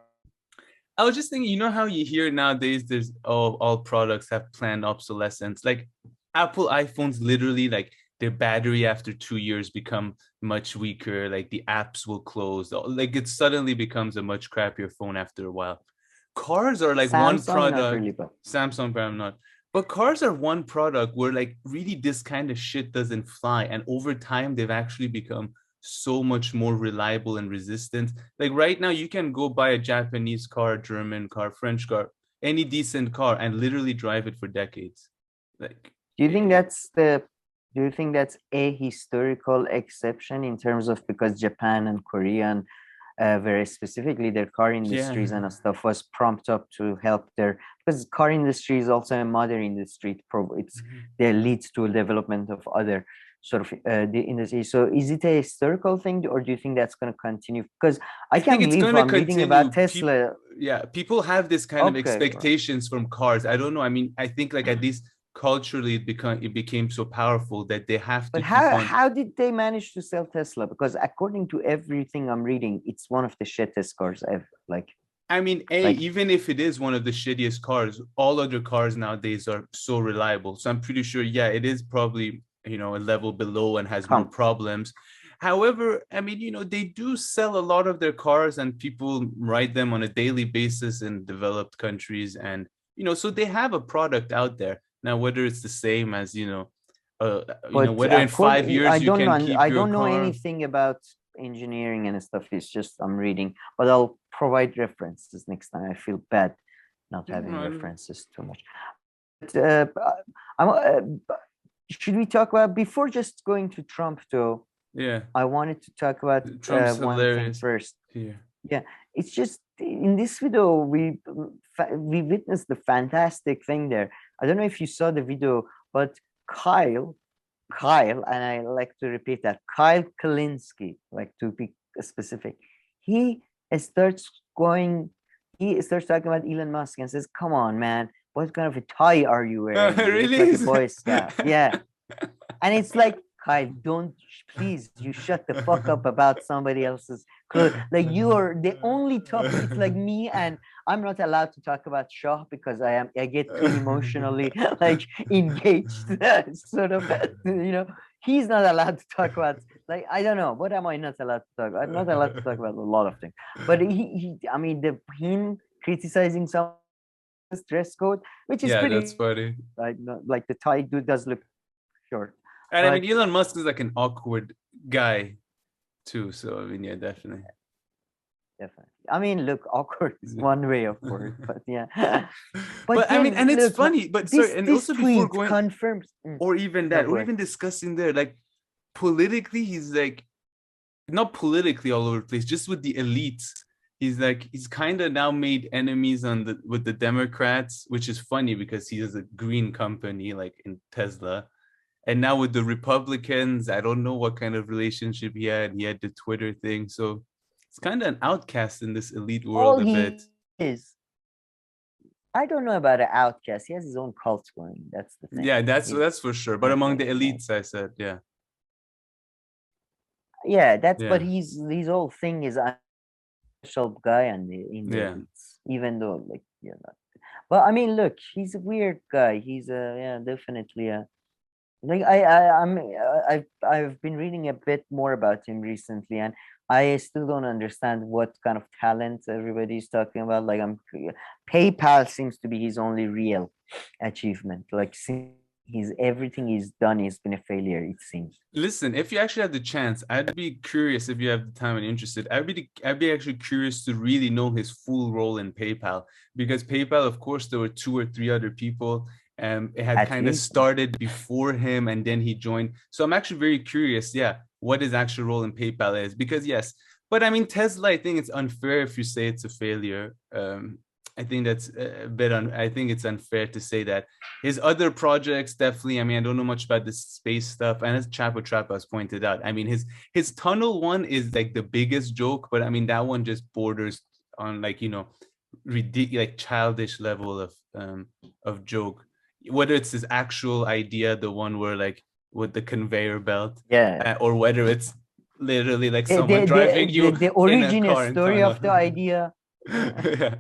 I was just thinking, you know how you hear nowadays there's all products have planned obsolescence. Like Apple iPhones, literally, like their battery after 2 years become much weaker. Like the apps will close. Like it suddenly becomes a much crappier phone after a while. Cars are like one product. Not really, but Samsung, but I'm not. But cars are one product where like really this kind of shit doesn't fly. And over time, they've actually become so much more reliable and resistant. Like right now, you can go buy a Japanese car, German car, French car, any decent car, and literally drive it for decades. Like, do you think that's a historical exception in terms of, because Japan and Korea and very specifically their car industries and stuff was prompted up to help because car industry is also a modern industry. They leads to development of other sort of the industry. So is it a historical thing, or do you think that's going to continue? Because I can't believe I'm reading about Tesla. People have this kind of expectations from cars. I don't know. I mean, I think like at least culturally it became so powerful that they have to. But how did they manage to sell Tesla? Because according to everything I'm reading, it's one of the shittest cars ever. Like, I mean, even if it is one of the shittiest cars, all other cars nowadays are so reliable. So I'm pretty sure, it is probably, a level below and has more problems. However, I mean, they do sell a lot of their cars and people ride them on a daily basis in developed countries. And, so they have a product out there. Now, whether it's the same as, whether in 5 years I don't know anything about engineering and stuff. It's just I'm reading, but I'll provide references next time. I feel bad not having references too much. But, should we talk about, before just going to Trump though? Yeah. I wanted to talk about one thing first. Yeah. It's just in this video we witnessed the fantastic thing there. I don't know if you saw the video, but Kyle, and I like to repeat that, Kyle Kalinske, like to be specific, he starts talking about Elon Musk and says, "Come on, man, what kind of a tie are you wearing? Really? Like a Boy Scout." Yeah. And it's like, Kyle, please, you shut the fuck up about somebody else's clothes. Like, you are the only topic. It's like me, and I'm not allowed to talk about Shah because I get too emotionally like engaged. Sort of, he's not allowed to talk about, like, I don't know, what am I not allowed to talk about? I'm not allowed to talk about a lot of things. But him criticizing some dress code, which is pretty, that's funny. Like the tie does look short. And I mean, Elon Musk is like an awkward guy too. So I mean, yeah, definitely. I mean, look, awkward is one way of course, but yeah. But I mean, and it's funny. But sorry, and also before going confirms, or even that, or even discussing there, like politically, he's like not politically all over the place, just with the elites. He's kind of now made enemies with the Democrats, which is funny because he has a green company like in Tesla. And now with the Republicans, I don't know what kind of relationship he had. He had the Twitter thing. So it's kind of an outcast in this elite world a bit. I don't know about an outcast. He has his own cult going. That's the thing. Yeah, that's for sure. But among the elites, I said, yeah. Yeah, but his whole thing is a special guy in the elites, even though But I mean, look, he's a weird guy. He's definitely a. Like I've been reading a bit more about him recently, and I still don't understand what kind of talent everybody's talking about. Like PayPal seems to be his only real achievement. Like everything he's done has been a failure, it seems. Listen, if you actually have the chance, I'd be curious if you have the time and interested. I'd be actually curious to really know his full role in PayPal, because PayPal, of course, there were 2 or 3 other people. It had kind of started before him, and then he joined. So I'm actually very curious, what his actual role in PayPal is. Because yes, but I mean, Tesla, I think it's unfair if you say it's a failure. I think that's a bit I think it's unfair to say that. His other projects definitely, I mean, I don't know much about the space stuff, and as Chapo Trap has pointed out, I mean, his tunnel one is like the biggest joke, but I mean that one just borders on like, you know, ridiculous, like childish level of joke. Whether it's his actual idea, the one where like with the conveyor belt, or whether it's literally like someone driving you the in a original car story of the idea. Yeah,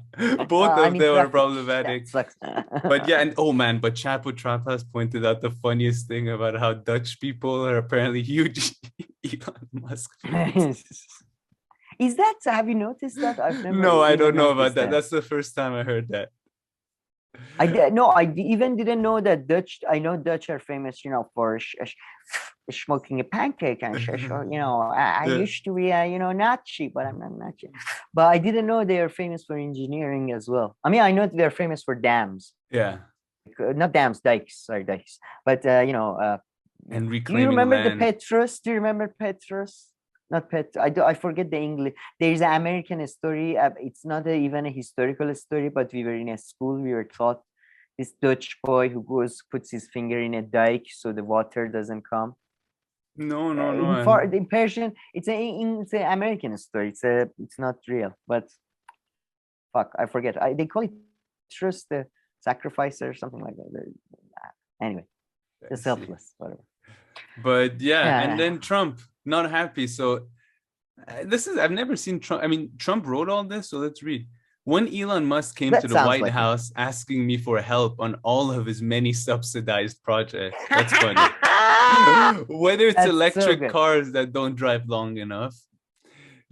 both of them are problematic. But yeah, and oh man, but Chapo Trap has pointed out the funniest thing about how Dutch people are apparently huge Elon Musk fans. Is that, have you noticed that? I've never. No, I don't know about that. That's the first time I heard that. I even didn't know that Dutch. I know Dutch are famous, you know, for smoking a pancake and you know. I used to be a, you know, Nazi, but I'm not Nazi. But I didn't know they are famous for engineering as well. I mean, I know they're famous for dams. Yeah. Not dams, dikes. Sorry, dikes. But you know, and reclaiming do you remember land. the Petrus? Do you remember Petrus? Not Pet. I forget the English. There is an American story. It's not even a historical story, but we were in a school. We were taught this Dutch boy who puts his finger in a dike so the water doesn't come. No. In Persian, it's an American story. It's not real, but fuck, I forget. They call it trust the sacrificer or something like that. Anyway, the selfless, whatever. But yeah, and then Trump not happy. So I've never seen Trump. I mean, Trump wrote all this, so let's read. When Elon Musk came to the White House asking me for help on all of his many subsidized projects, that's funny. Whether it's electric cars that don't drive long enough,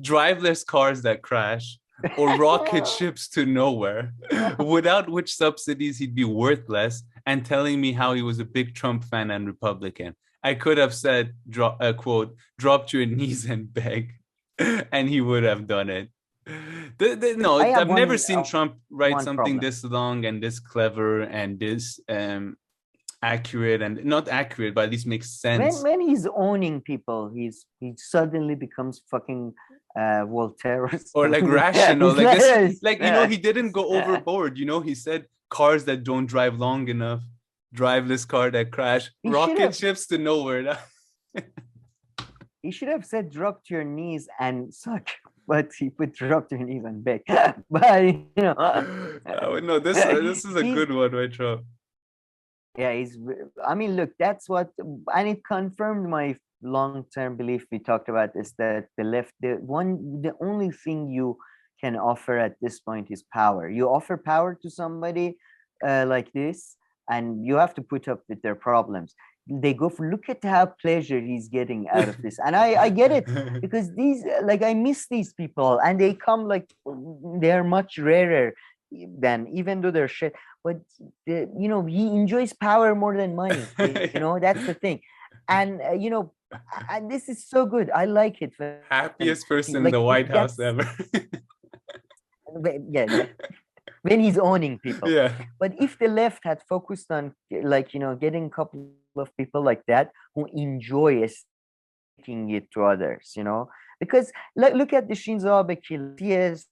driveless cars that crash, or rocket ships to nowhere, without which subsidies he'd be worthless, and telling me how he was a big Trump fan and Republican. I could have said, quote, dropped your knees and beg, and he would have done it. No, I've never seen Trump write something this long and this clever and this accurate, and not accurate, but at least makes sense. When he's owning people, he suddenly becomes fucking Voltaire or like rational. Like this, like, you know, he didn't go overboard. You know, he said cars that don't drive long enough, driveless car that crash, rocket ships to nowhere. He should have said drop to your knees and suck, but he put drop to your knees and beg. But you know, no, this is a good one, right, Trump? Yeah, I mean, look, that's what, and it confirmed my long-term belief. We talked about this, that the left, the only thing you can offer at this point is power. You offer power to somebody like this, and you have to put up with their problems. They go for, look at how pleasure he's getting out of this, and I get it, because these, like, I miss these people, and they come, like, they're much rarer than, even though they're shit, but you know, he enjoys power more than money. You know, that's the thing. And you know, and this is so good. I like it. Happiest person in the White House ever. Yeah, when he's owning people. Yeah. But if the left had focused on, like, you know, getting a couple of people like that who enjoy taking it to others, you know, because look at the Shinzo Abe kill. Yes,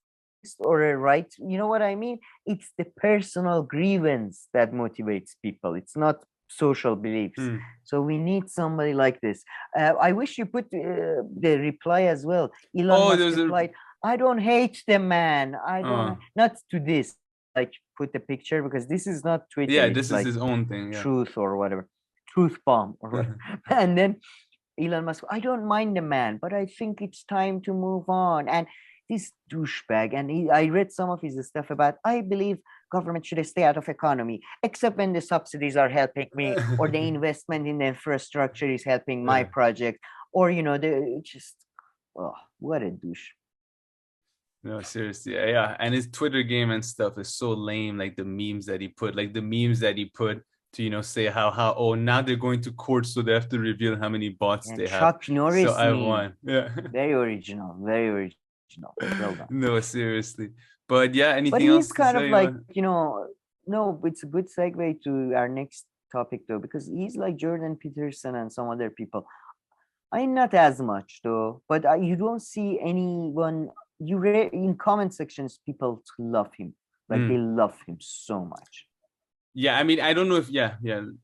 or a right, you know what I mean? It's the personal grievance that motivates people. It's not social beliefs. So we need somebody like this. I wish you put the reply as well. Elon Musk replied, I don't hate the man. I don't, not to this, like, put the picture, because this is not Twitter. Yeah, this is his own thing. Yeah. Truth or whatever. Truth bomb or whatever. And then Elon Musk, I don't mind the man, but I think it's time to move on. And this douchebag, and I read some of his stuff about, I believe government should stay out of economy, except when the subsidies are helping me, or the investment in the infrastructure is helping my project, or, you know, what a douche. No, seriously, yeah. And his Twitter game and stuff is so lame. Like the memes that he put, to, you know, say how oh, now they're going to court, so they have to reveal how many bots they have. Chuck Norris, so I won. Yeah. Very original. Very original. Well done. No, seriously. But yeah, anything but else? He's kind of like, you know, no, it's a good segue to our next topic though, because he's like Jordan Peterson and some other people. I'm not as much though, but you don't see anyone, in comment sections, people love him. Like they love him so much. Yeah, I mean, I don't know if yeah,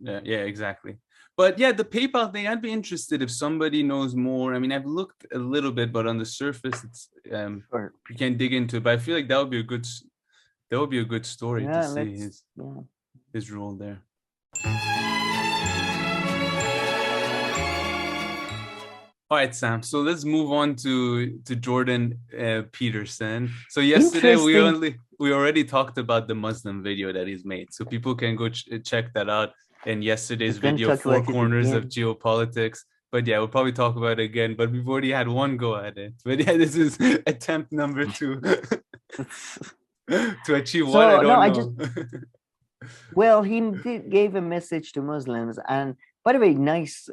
exactly. But yeah, the PayPal thing, I'd be interested if somebody knows more. I mean, I've looked a little bit, but on the surface, it's Sure. you can dig into it. But I feel like that would be a good story to see his role there. All right, Sam. So let's move on to Jordan Peterson. So yesterday we already talked about the Muslim video that he's made, so people can go check that out. In yesterday's video, 4 corners of geopolitics. But yeah, we'll probably talk about it again. But we've already had one go at it. But yeah, this is attempt number 2 to achieve what I don't know. Well, he gave a message to Muslims, and by the way, nice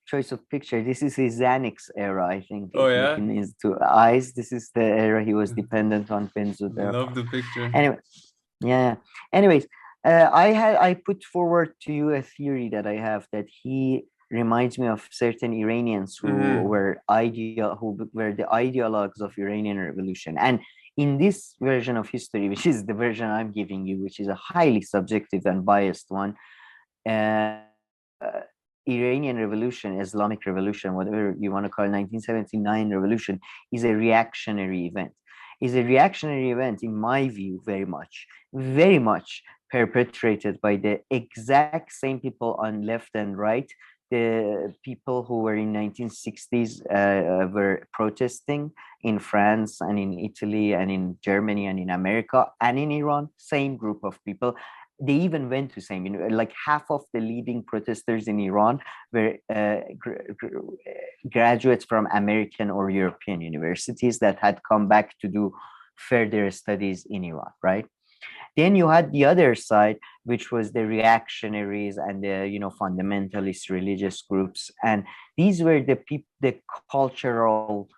choice of picture. This is his Xanax era, I think. Oh yeah. In his 2 eyes. This is the era he was dependent on benzodiazepines. Love the picture. Anyway, yeah. Anyways, I put forward to you a theory that I have, that he reminds me of certain Iranians who were the ideologues of Iranian revolution. And in this version of history, which is the version I'm giving you, which is a highly subjective and biased one, Iranian revolution, Islamic revolution, whatever you want to call it, 1979 revolution, is a reactionary event. Is a reactionary event, in my view, very much perpetrated by the exact same people on left and right. The people who were in 1960s were protesting in France and in Italy and in Germany and in America and in Iran. Same group of people. They even went to same, like half of the leading protesters in Iran were graduates from American or European universities that had come back to do further studies in Iran, right? Then you had the other side, which was the reactionaries and the fundamentalist religious groups, and these were the cultural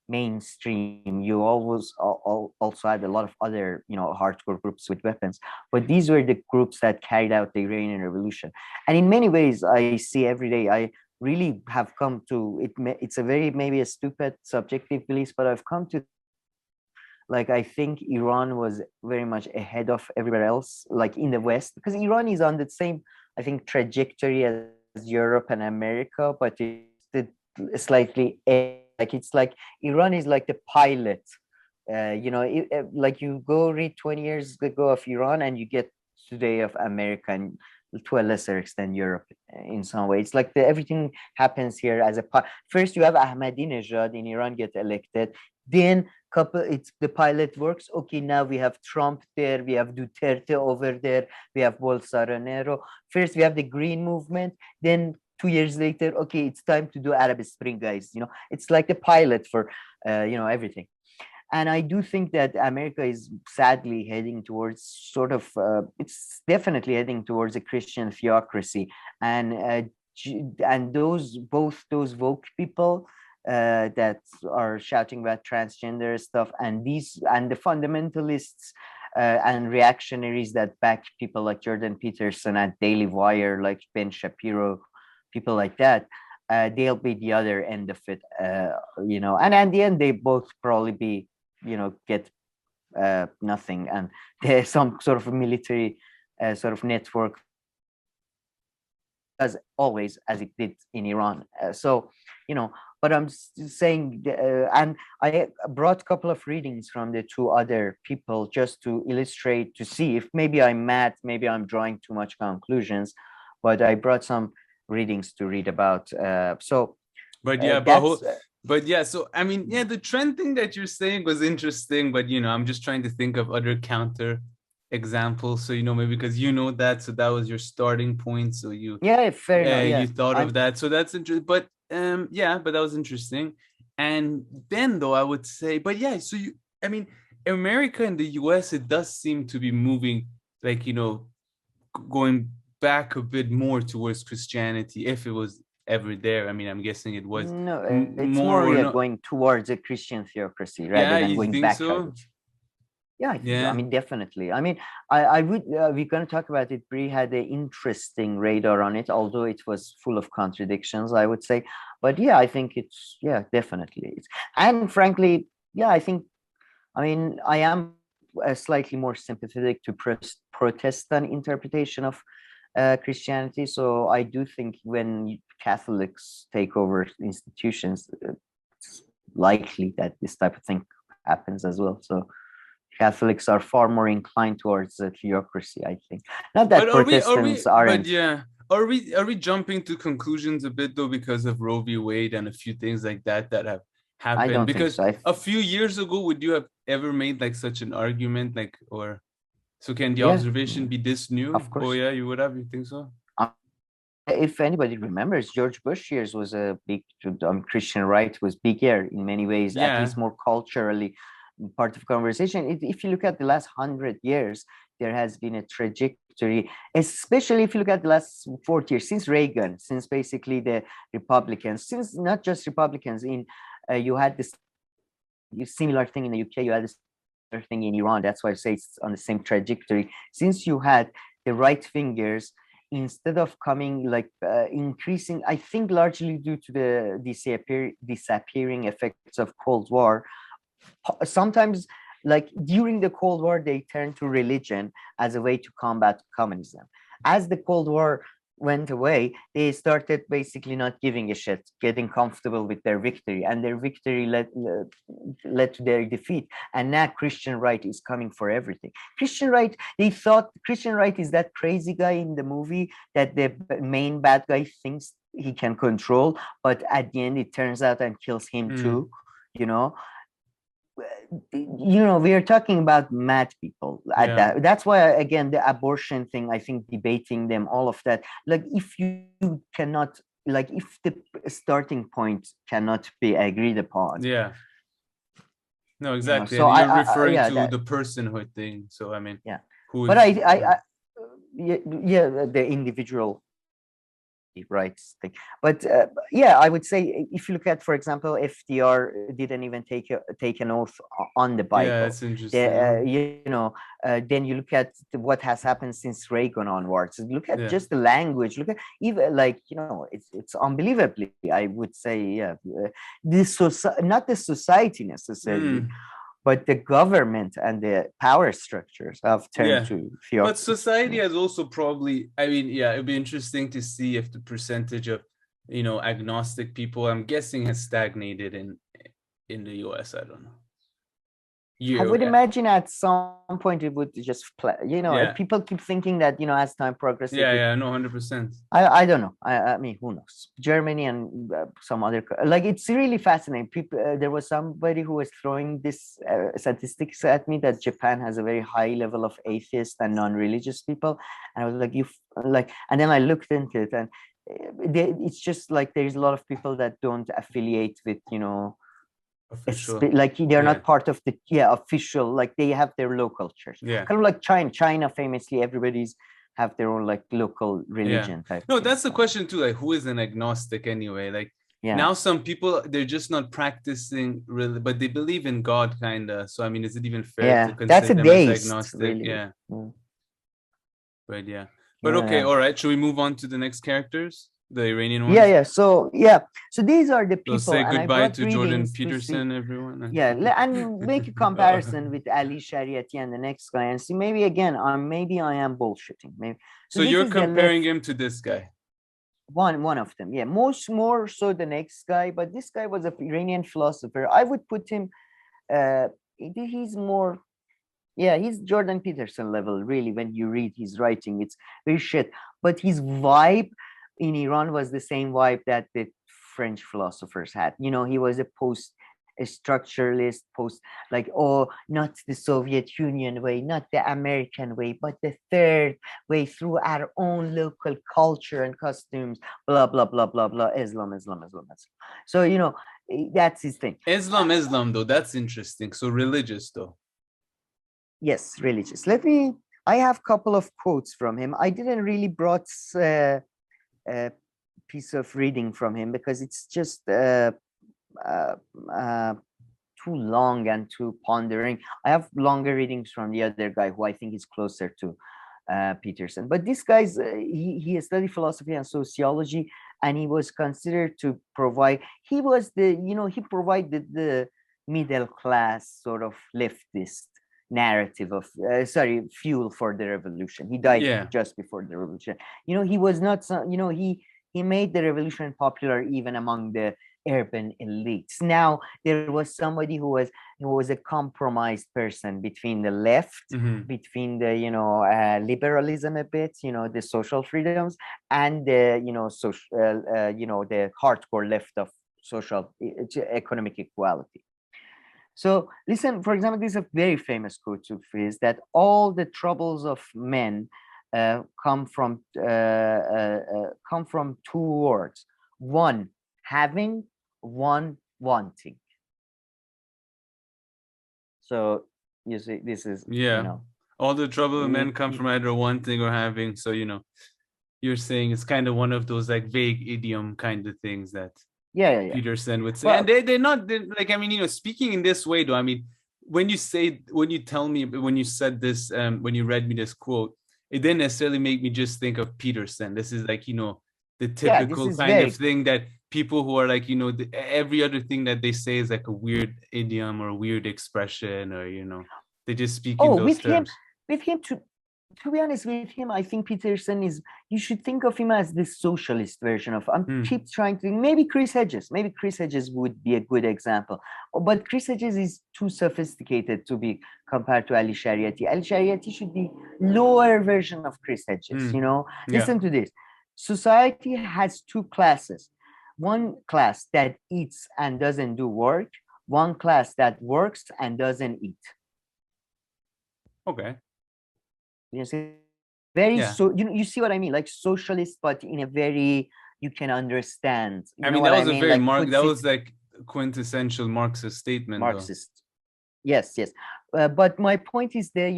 mainstream. You always also had a lot of other hardcore groups with weapons, but these were the groups that carried out the Iranian revolution. And in many ways, I see every day, I really have come to it. It's a very maybe a stupid subjective belief, but I've come to, like, I think Iran was very much ahead of everywhere else, like in the West, because Iran is on the same, I think, trajectory as Europe and America, but it's slightly, like, it's like Iran is like the pilot. Like you go read 20 years ago of Iran and you get today of America, and to a lesser extent Europe in some way. It's like everything happens here as a first you have Ahmadinejad in Iran get elected, then the pilot works. Okay, now we have Trump there, we have Duterte over there, we have Bolsonaro. First we have the Green Movement, then 2 years later, okay, it's time to do Arab Spring, guys. It's like the pilot for everything. And I do think that America is sadly heading towards it's definitely heading towards a Christian theocracy, and both those woke people that are shouting about transgender stuff, and the fundamentalists and reactionaries that back people like Jordan Peterson at Daily Wire, like Ben Shapiro, people like that, they'll be the other end of it, and at the end they both probably be get nothing, and there's some sort of a military sort of network, as always, as it did in Iran. But I'm saying, and I brought a couple of readings from the 2 other people just to illustrate, to see if maybe I'm mad, maybe I'm drawing too much conclusions, but I brought some readings to read about. So I mean, the trend thing that you're saying was interesting, but I'm just trying to think of other counter examples. So maybe because that, so that was your starting point. So you fair enough. You thought of that, so that's interesting. But but that was interesting. And then though, I would say, but so I mean, America and the US, it does seem to be moving, like going back a bit more towards Christianity, if it was ever there. I mean, I'm guessing it was. No, it's more going towards a Christian theocracy rather than going back. So? Yeah, I mean, definitely. I mean, I would, we're going to talk about it. Brie had an interesting radar on it, although it was full of contradictions, I would say. But I think it's, definitely. And frankly, I think, I mean, I am slightly more sympathetic to Protestant interpretation of Christianity. So I do think when Catholics take over institutions, it's likely that this type of thing happens as well. So Catholics are far more inclined towards theocracy, I think. Not that Protestants aren't. But yeah, are we jumping to conclusions a bit though because of Roe v. Wade and a few things like that have happened? I don't because think so. A few years ago, would you have ever made like such an argument, like, or so can the Yeah, observation be this new? of course. Oh yeah, you would have. You think so? If anybody remembers, George Bush years was a big Christian right was bigger in many ways, at least more culturally part of conversation. If you look at the last 100 years, there has been a trajectory, especially if you look at the last 40 years, since Reagan, since basically the Republicans, since not just Republicans, you had this similar thing in the UK, you had this thing in Iran. That's why I say it's on the same trajectory. Since you had the right fingers, instead of coming increasing, I think largely due to the disappearing effects of Cold War, sometimes like during the Cold War, they turned to religion as a way to combat communism. As the Cold War went away, they started basically not giving a shit, getting comfortable with their victory, and their victory led to their defeat. And now Christian right is coming for everything. Christian right, they thought Christian right is that crazy guy in the movie that the main bad guy thinks he can control, but at the end it turns out and kills him too, we are talking about mad people at that. That's why, again, the abortion thing, I think debating them, all of that, like if you cannot, like if the starting point cannot be agreed upon. No, exactly. So you're referring to the personhood thing. So I mean, who is, but the individual rights thing. But I would say if you look at, for example, FDR didn't even take an oath on the Bible. That's interesting. Then you look at what has happened since Reagan onwards. Look at just the language. Look at even it's unbelievably, I would say, not the society necessarily. But the government and the power structures have turned to theocracy. But society has also probably, I mean, it'd be interesting to see if the percentage of, agnostic people, I'm guessing, has stagnated in the US. I don't know. I would imagine at some point it would just play, people keep thinking that, as time progresses. No, 100%. I don't know. I mean, who knows? Germany and some other, it's really fascinating. People, there was somebody who was throwing this statistics at me that Japan has a very high level of atheist and non-religious people. And I was like, and then I looked into it, and it's just like, there's a lot of people that don't affiliate with, official. Like they're not part of the official, like they have their local church, kind of like China famously, everybody's have their own like local religion type. No, that's the question too, like who is an agnostic anyway? Like now some people, they're just not practicing really, but they believe in God kind of. So I mean, is it even fair to consider them as agnostic? Really. But okay, all right, should we move on to the next characters? The Iranian ones? So these are the people. So say goodbye to Jordan Peterson, everyone. And make a comparison with Ali Shariati and the next guy, and see, maybe again, maybe I am bullshitting. Maybe. So you're comparing him to this guy? One of them, more so the next guy, but this guy was an Iranian philosopher. I would put him, he's more, he's Jordan Peterson level, really. When you read his writing, it's very shit, but his vibe in Iran was the same vibe that the French philosophers had. He was a structuralist, not the Soviet Union way, not the American way, but the third way through our own local culture and costumes, blah, blah, blah, blah, blah, Islam. So, that's his thing. Islam, though, that's interesting. So religious, though. Yes, religious. I have a couple of quotes from him. I didn't really brought a piece of reading from him because it's just too long and too pondering. I have longer readings from the other guy who I think is closer to Peterson. But this guy's he studied philosophy and sociology, and he was considered to provide. He was he provided the middle class sort of leftist. narrative of fuel for the revolution. He died just before the revolution. He was not he made the revolution popular even among the urban elites. Now there was somebody who was a compromised person between the left, between the liberalism a bit, the social freedoms, and the social the hardcore left of social economic equality. So listen, for example, this is a very famous quote of his, that all the troubles of men come from two words: one having, one wanting. So you see, this is all the trouble of men come from either wanting or having. So you're saying it's kind of one of those like vague idiom kind of things that Peterson would say. Well, and they're not like, I mean, speaking in this way though, I mean, when you said this, when you read me this quote, it didn't necessarily make me just think of Peterson. This is like, the typical kind of thing that people who are like, every other thing that they say is like a weird idiom or a weird expression, or, they just speak in those terms. With him, to be honest with him, I think Peterson you should think of him as the socialist version of, keep trying to, maybe Chris Hedges would be a good example. But Chris Hedges is too sophisticated to be compared to Ali Shariati. Ali Shariati should be lower version of Chris Hedges, Listen to this. Society has two classes. One class that eats and doesn't do work, one class that works and doesn't eat. Okay. You see, you see what I mean, like socialist, but in a very you can understand. That was a very that was like quintessential Marxist statement. Marxist, though. Yes. But my point is the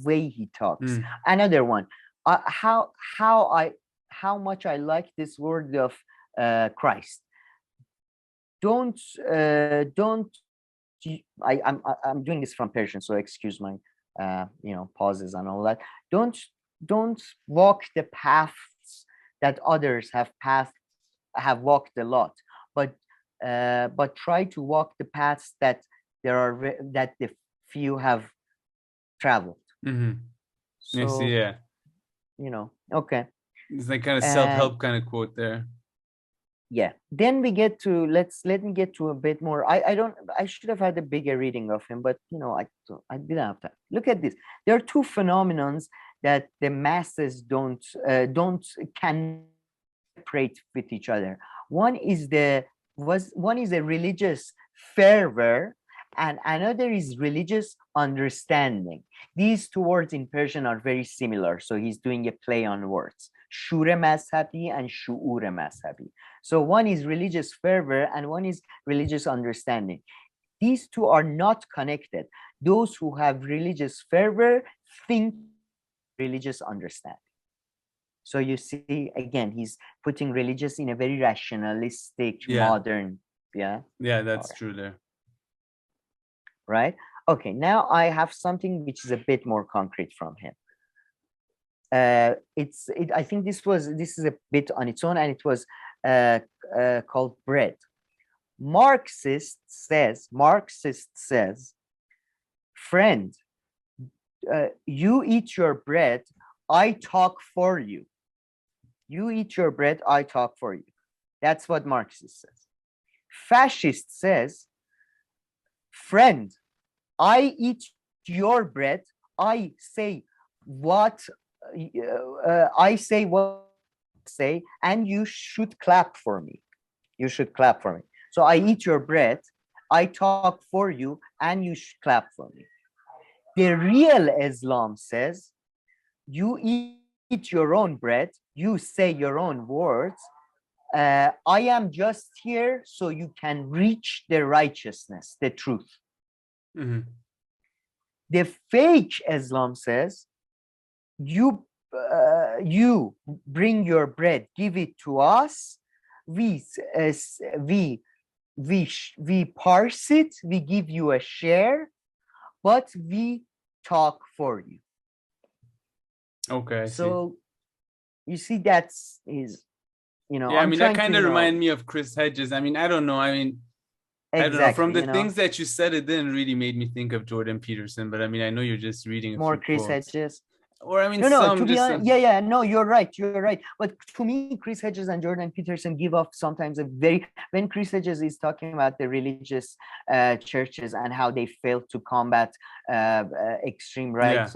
way he talks. Another one, how much I like this word of Christ. I'm doing this from Persian, so excuse my pauses and all that. Don't walk the paths that others have walked a lot, but try to walk the paths that the few have traveled. So, I see, okay. It's like kind of self-help kind of quote there. Yeah. Then we get to let me get to a bit more. I should have had a bigger reading of him, but I didn't have time. Look at this. There are two phenomenons that the masses don't can separate with each other. One is a religious fervor, and another is religious understanding. These two words in Persian are very similar, so he's doing a play on words. Shure mazhabi and shu'ur mazhabi. So one is religious fervor and one is religious understanding. These two are not connected. Those who have religious fervor think religious understanding. So you see, again, he's putting religious in a very rationalistic, modern, Yeah, that's true there. Right? Okay, now I have something which is a bit more concrete from him. I think this is a bit on its own, and it was called bread. Marxist says, friend, you eat your bread, I talk for you. You eat your bread, I talk for you. That's what Marxist says. Fascist says, friend, I eat your bread, I say what I say, and you should clap for me. You should clap for me. So I eat your bread, I talk for you, and you should clap for me. The real Islam says, you eat your own bread, you say your own words, I am just here so you can reach the righteousness, the truth. The fake Islam says, you bring your bread, give it to us, we parse it, we give you a share, but we talk for you. Okay. So you see, that's his, Yeah, I mean, that kind of reminded me of Chris Hedges. I mean, I don't know. I mean, I don't know. From the you know, things that you said, it didn't really made me think of Jordan Peterson. But I mean, I know you're just reading a more few Chris quotes. Hedges. Or I mean, No, some to be just honest, yeah, no, you're right. But to me, Chris Hedges and Jordan Peterson give off sometimes a very, when Chris Hedges is talking about the religious churches and how they failed to combat extreme right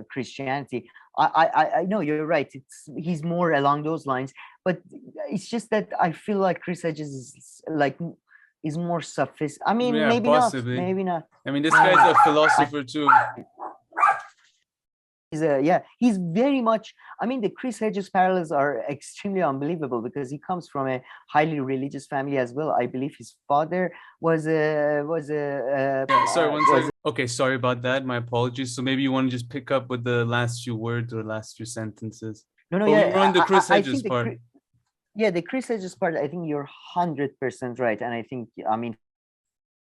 Christianity. I know you're right. He's more along those lines, but it's just that I feel like Chris Hedges is more sophisticated. I mean, yeah, maybe possibly. not, maybe not. I mean, this guy's a philosopher too. He's very much, I mean, the Chris Hedges parallels are extremely unbelievable because he comes from a highly religious family as well. I believe his father was a sorry, one second. Okay, sorry about that. My apologies. So maybe you want to just pick up with the last few words or last few sentences. No, we were on the Chris Hedges part. The Chris Hedges part, I think you're 100% right. And I think, I mean,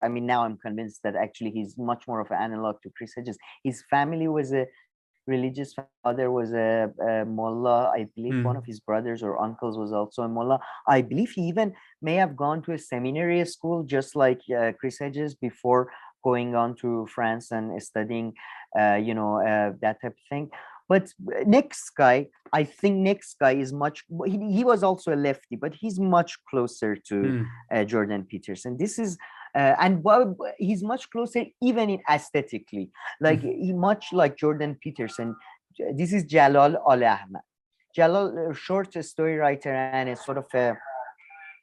now I'm convinced that actually he's much more of an analog to Chris Hedges. His family was a religious. Father was a mullah. I believe one of his brothers or uncles was also a mullah. I believe he even may have gone to a seminary school just like Chris Hedges before going on to France and studying that type of thing. But next guy is much, he was also a lefty, but he's much closer to Jordan Peterson. This is and he's much closer even in aesthetically, like he much like Jordan Peterson. This is Jalal Al-Ahmad. Jalal, a short story writer and a sort of a,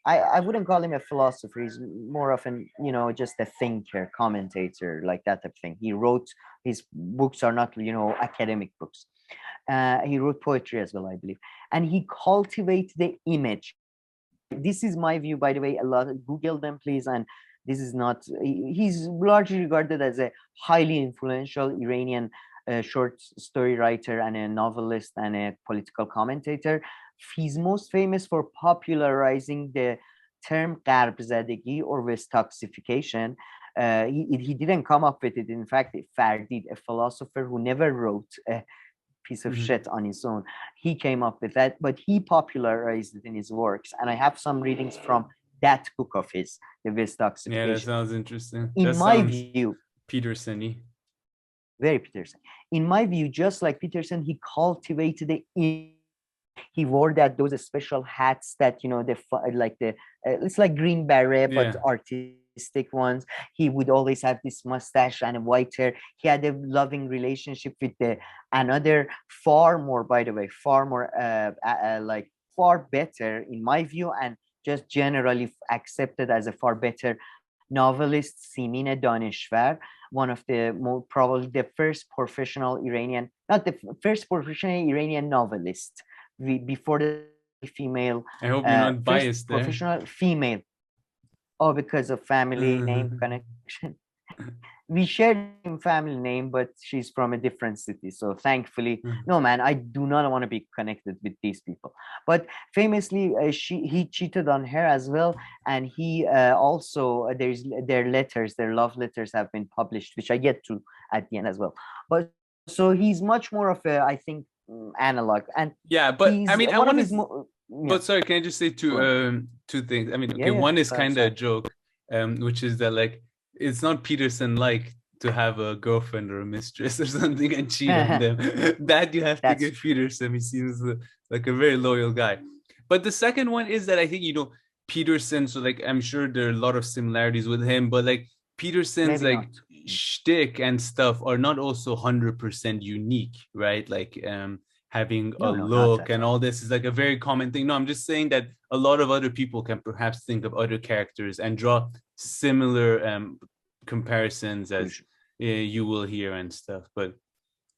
I wouldn't call him a philosopher. He's more of an, just a thinker, commentator, like that type of thing. He wrote, his books are not, academic books. He wrote poetry as well, I believe. And he cultivates the image. This is my view, by the way, a lot. Google them, please. And this is not, he's largely regarded as a highly influential Iranian short story writer and a novelist and a political commentator. He's most famous for popularizing the term Gharbzadegi or Westoxification. He didn't come up with it. In fact, Fardid, a philosopher who never wrote a piece of shit on his own, he came up with that, but he popularized it in his works. And I have some readings from that book of his, the Westoxification. Yeah, that sounds interesting. In my view, Peterson-y. Very Peterson. In my view, just like Peterson, he cultivated the. He wore those special hats that it's like green beret but artistic ones. He would always have this mustache and a white hair. He had a loving relationship with another far more far better in my view, and just generally accepted as a far better novelist, Simin Daneshvar, one of the probably the first professional Iranian, not the first professional Iranian novelist. Before the female, I hope you're not biased there. Professional female. Oh, because of family name connection. We share the family name, but she's from a different city. So thankfully, no, man, I do not want to be connected with these people. But famously, he cheated on her as well, and he also their love letters have been published, which I get to at the end as well. But so he's much more of a, I think, analog. And but I mean, I want to. But sorry, can I just say two things? I mean, okay, one is kind of a joke, which is that like it's not Peterson like to have a girlfriend or a mistress or something and cheat on them. That you have to give Peterson. He seems like a very loyal guy. But the second one is that I think Peterson. So like I'm sure there are a lot of similarities with him, but like Peterson's shtick and stuff are not also 100% unique, right? Like having a look and all this is like a very common thing. No, I'm just saying that a lot of other people can perhaps think of other characters and draw similar comparisons as you will hear and stuff. But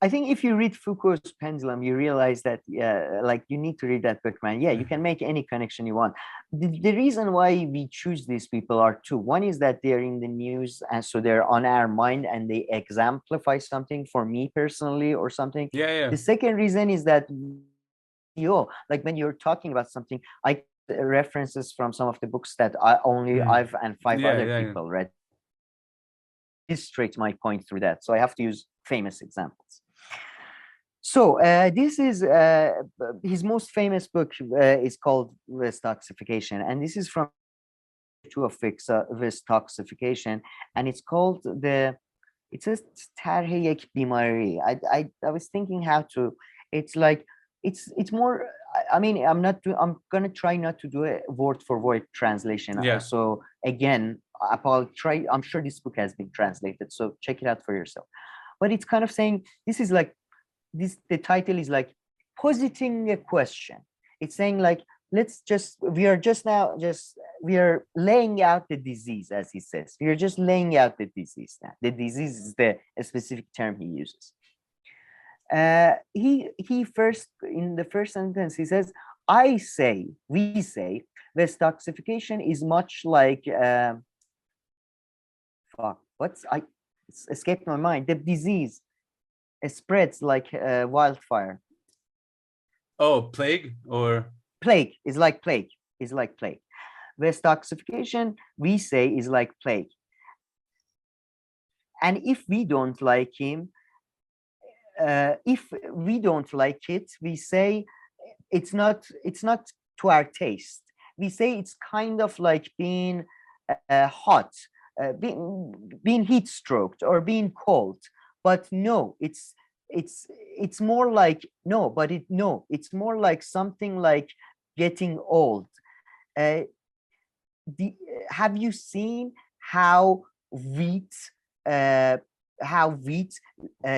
I think if you read Foucault's Pendulum, you realize that, like you need to read that book, man. Yeah, you can make any connection you want. The reason why we choose these people are two. One is that they're in the news, and so they're on our mind and they exemplify something for me personally or something. Yeah. The second reason is that, like when you're talking about something, I references from some of the books that I've and five other people read. Illustrate my point through that. So I have to use famous examples. So this is his most famous book is called Westoxification, and this is from 2 of this toxification, and it's called it says طرح یک بیماری. I was thinking how to, it's like, it's more, I mean, I'm gonna try not to do a word for word translation. Yeah. So again, I'm sure this book has been translated, so check it out for yourself. But it's kind of saying, this is like, the title is like positing a question. It's saying like, we are laying out the disease, as he says. We are just laying out the disease now. The disease is the specific term he uses. He first, in the first sentence, he says, we say, this toxification is much like, it's escaped my mind. The disease, it spreads like wildfire. Oh, plague or? Plague is like plague, is like plague. This toxification, we say, is like plague. And if we don't like him, if we don't like it, we say it's not to our taste. We say it's kind of like being hot, being heat stroked or being cold. But no, it's more like it's more like something like getting old. Have you seen how wheat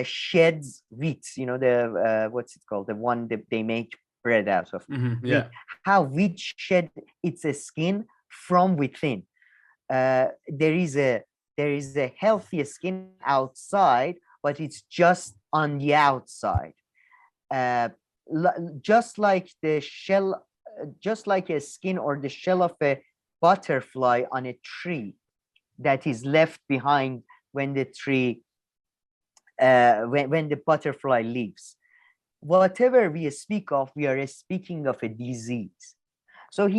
sheds wheat? You know, the what's it called? The one that they make bread out of. Yeah. How wheat shed its skin from within. There is a healthy skin outside, but it's just on the outside. Just like the shell, just like a skin or the shell of a butterfly on a tree that is left behind when the tree, when the butterfly leaves. Whatever we speak of, we are speaking of a disease. So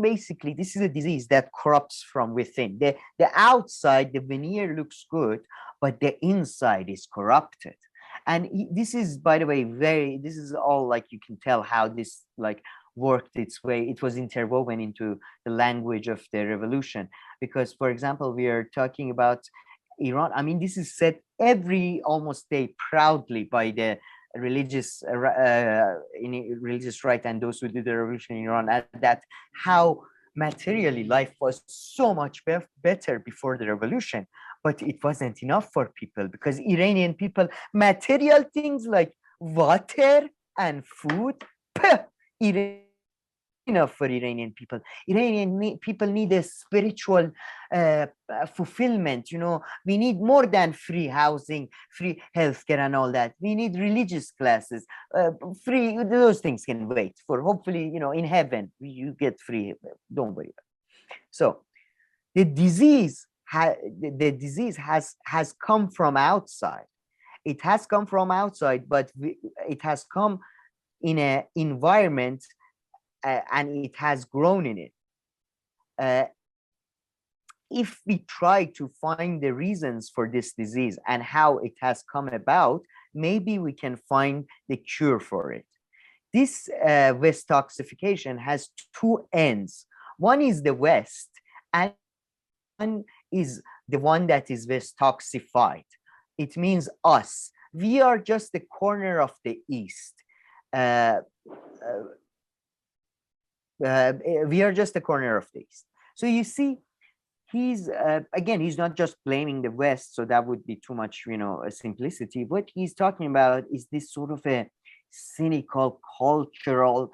basically, this is a disease that corrupts from within. The outside, the veneer looks good, but the inside is corrupted. And this is, by the way, this is all like, you can tell how this like worked its way. It was interwoven into the language of the revolution. Because, for example, we are talking about Iran. I mean, this is said every almost day proudly by the religious right and those who did the revolution in Iran, that how materially life was so much better before the revolution, but it wasn't enough for people, because Iranian people, material things like water and food, enough for Iranian people. Iranian people need a spiritual fulfillment. You know, we need more than free housing, free healthcare, and all that. We need religious classes, free. Those things can wait for. Hopefully, you know, in heaven you get free. Don't worry about it. So, the disease has come from outside. It has come from outside, but it has come in an environment. And it has grown in it. If we try to find the reasons for this disease and how it has come about, maybe we can find the cure for it. This West toxification has two ends. One is the West, and one is the one that is West toxified. It means us. We are just the corner of the East. We are just a corner of the East. So you see, he's not just blaming the West, so that would be too much, you know, simplicity. What he's talking about is this sort of a cynical cultural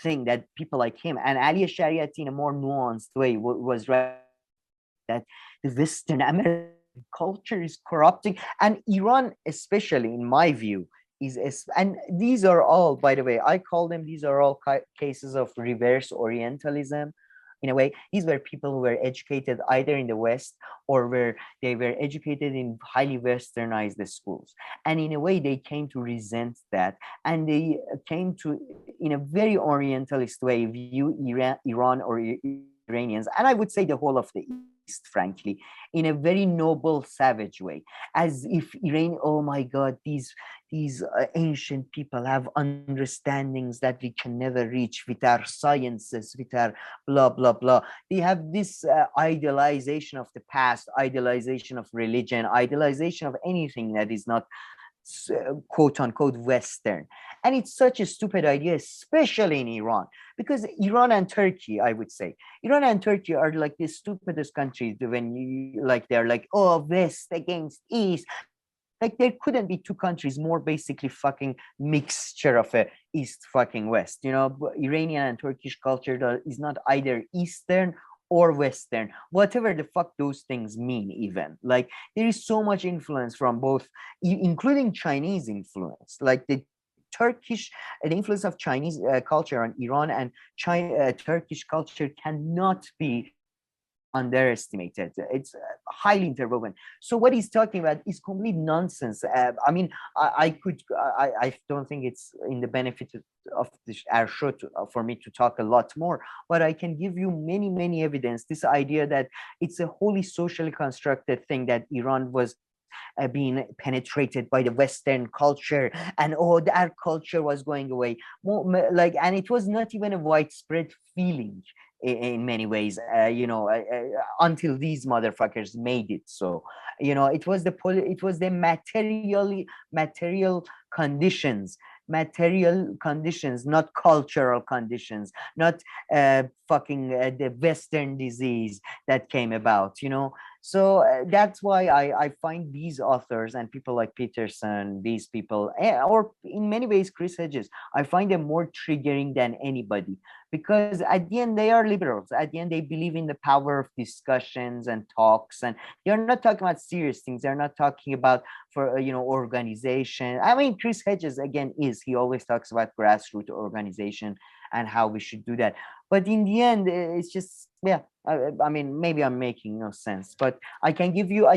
thing that people like him and Ali Shariati, in a more nuanced way, was right, that the Western American culture is corrupting, and Iran, especially in my view, and these are all, by the way, I call them, these are all cases of reverse Orientalism. In a way, these were people who were educated either in the West or where they were educated in highly westernized schools. And in a way, they came to resent that. And they came to, in a very Orientalist way, view Iran or Iranians, and I would say the whole of the East, frankly, in a very noble, savage way, as if Iran, oh my God, these these ancient people have understandings that we can never reach with our sciences, with our blah, blah, blah. They have this idealization of the past, idealization of religion, idealization of anything that is not quote unquote Western. And it's such a stupid idea, especially in Iran, because Iran and Turkey, I would say, Iran and Turkey are like the stupidest countries when you like, they're like, oh, West against East. Like there couldn't be two countries more basically fucking mixture of a East fucking West. You know, Iranian and Turkish culture is not either Eastern or Western, whatever the fuck those things mean. Even like there is so much influence from both, including Chinese influence. Like the influence of Chinese culture on Iran and Turkish culture cannot be underestimated. It's highly interwoven. So what he's talking about is complete nonsense. I mean, I don't think it's in the benefit of our show for me to talk a lot more, but I can give you many evidence. This idea that it's a wholly socially constructed thing, that Iran was being penetrated by the Western culture, and our culture was going away. Like, and it was not even a widespread feeling in many ways, until these motherfuckers made it so. It was the material conditions, not cultural conditions, not the Western disease that came about. So that's why I find these authors and people like Peterson, these people, or in many ways Chris Hedges, I find them more triggering than anybody, because at the end they are liberals. At the end they believe in the power of discussions and talks, and they're not talking about serious things. They're not talking about organization. I mean, Chris Hedges again he always talks about grassroots organization and how we should do that. But in the end, it's just, I mean, maybe I'm making no sense, but I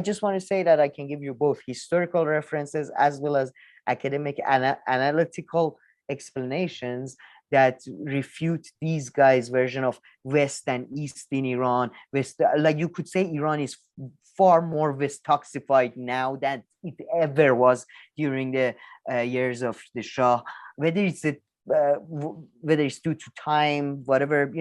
just want to say that I can give you both historical references as well as academic analytical explanations that refute these guys' version of West and East in Iran. Like you could say Iran is far more West toxified now than it ever was during the years of the Shah, whether it's due to time, whatever,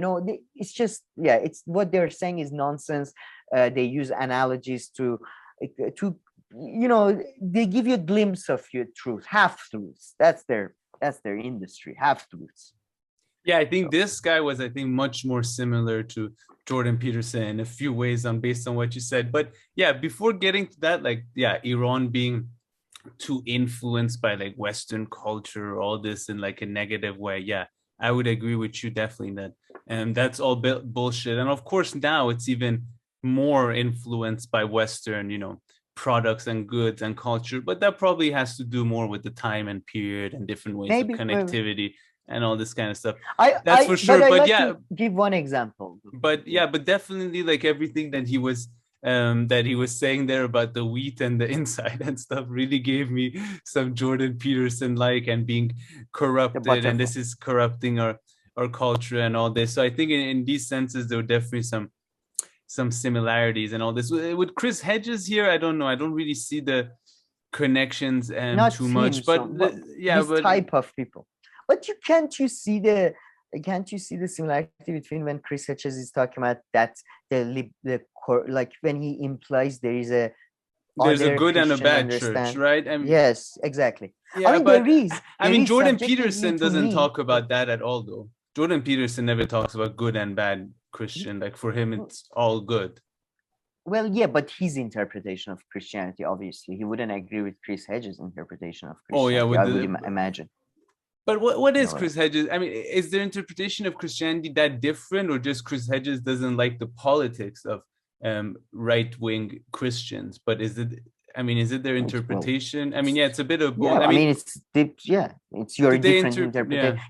it's just, it's what they're saying is nonsense. They use analogies to they give you a glimpse of your truth, half truths. That's their industry, half truths. Yeah, I think this guy was, much more similar to Jordan Peterson in a few ways based on what you said. But yeah, before getting to that, Iran being too influenced by Western culture, all this in a negative way. Yeah, I would agree with you definitely that, and that's all bullshit. And of course now it's even more influenced by Western, products and goods and culture. But that probably has to do more with the time and period and different ways of connectivity and all this kind of stuff. That's for sure. But yeah, give one example. But definitely everything that he was saying there about the wheat and the inside and stuff really gave me some Jordan Peterson and being corrupted, and this is corrupting our culture and all this. So I think in these senses there were definitely some similarities and all this. With Chris Hedges here, I don't know. I don't really see the connections too much, but type of people. But can't you see the similarity between when Chris Hedges is talking about that when he implies there's a good Christian and a bad church, right? Yes, exactly. Yeah, Jordan Peterson doesn't talk about that at all, though. Jordan Peterson never talks about good and bad Christian. For him, it's all good. Well, yeah, but his interpretation of Christianity, obviously, he wouldn't agree with Chris Hedges' interpretation of Christianity. Oh, yeah, I would imagine. But what is Chris Hedges? I mean, is their interpretation of Christianity that different, or just Chris Hedges doesn't like the politics of right-wing Christians? But is it their interpretation? It's a bit of both. It's your different interpretation.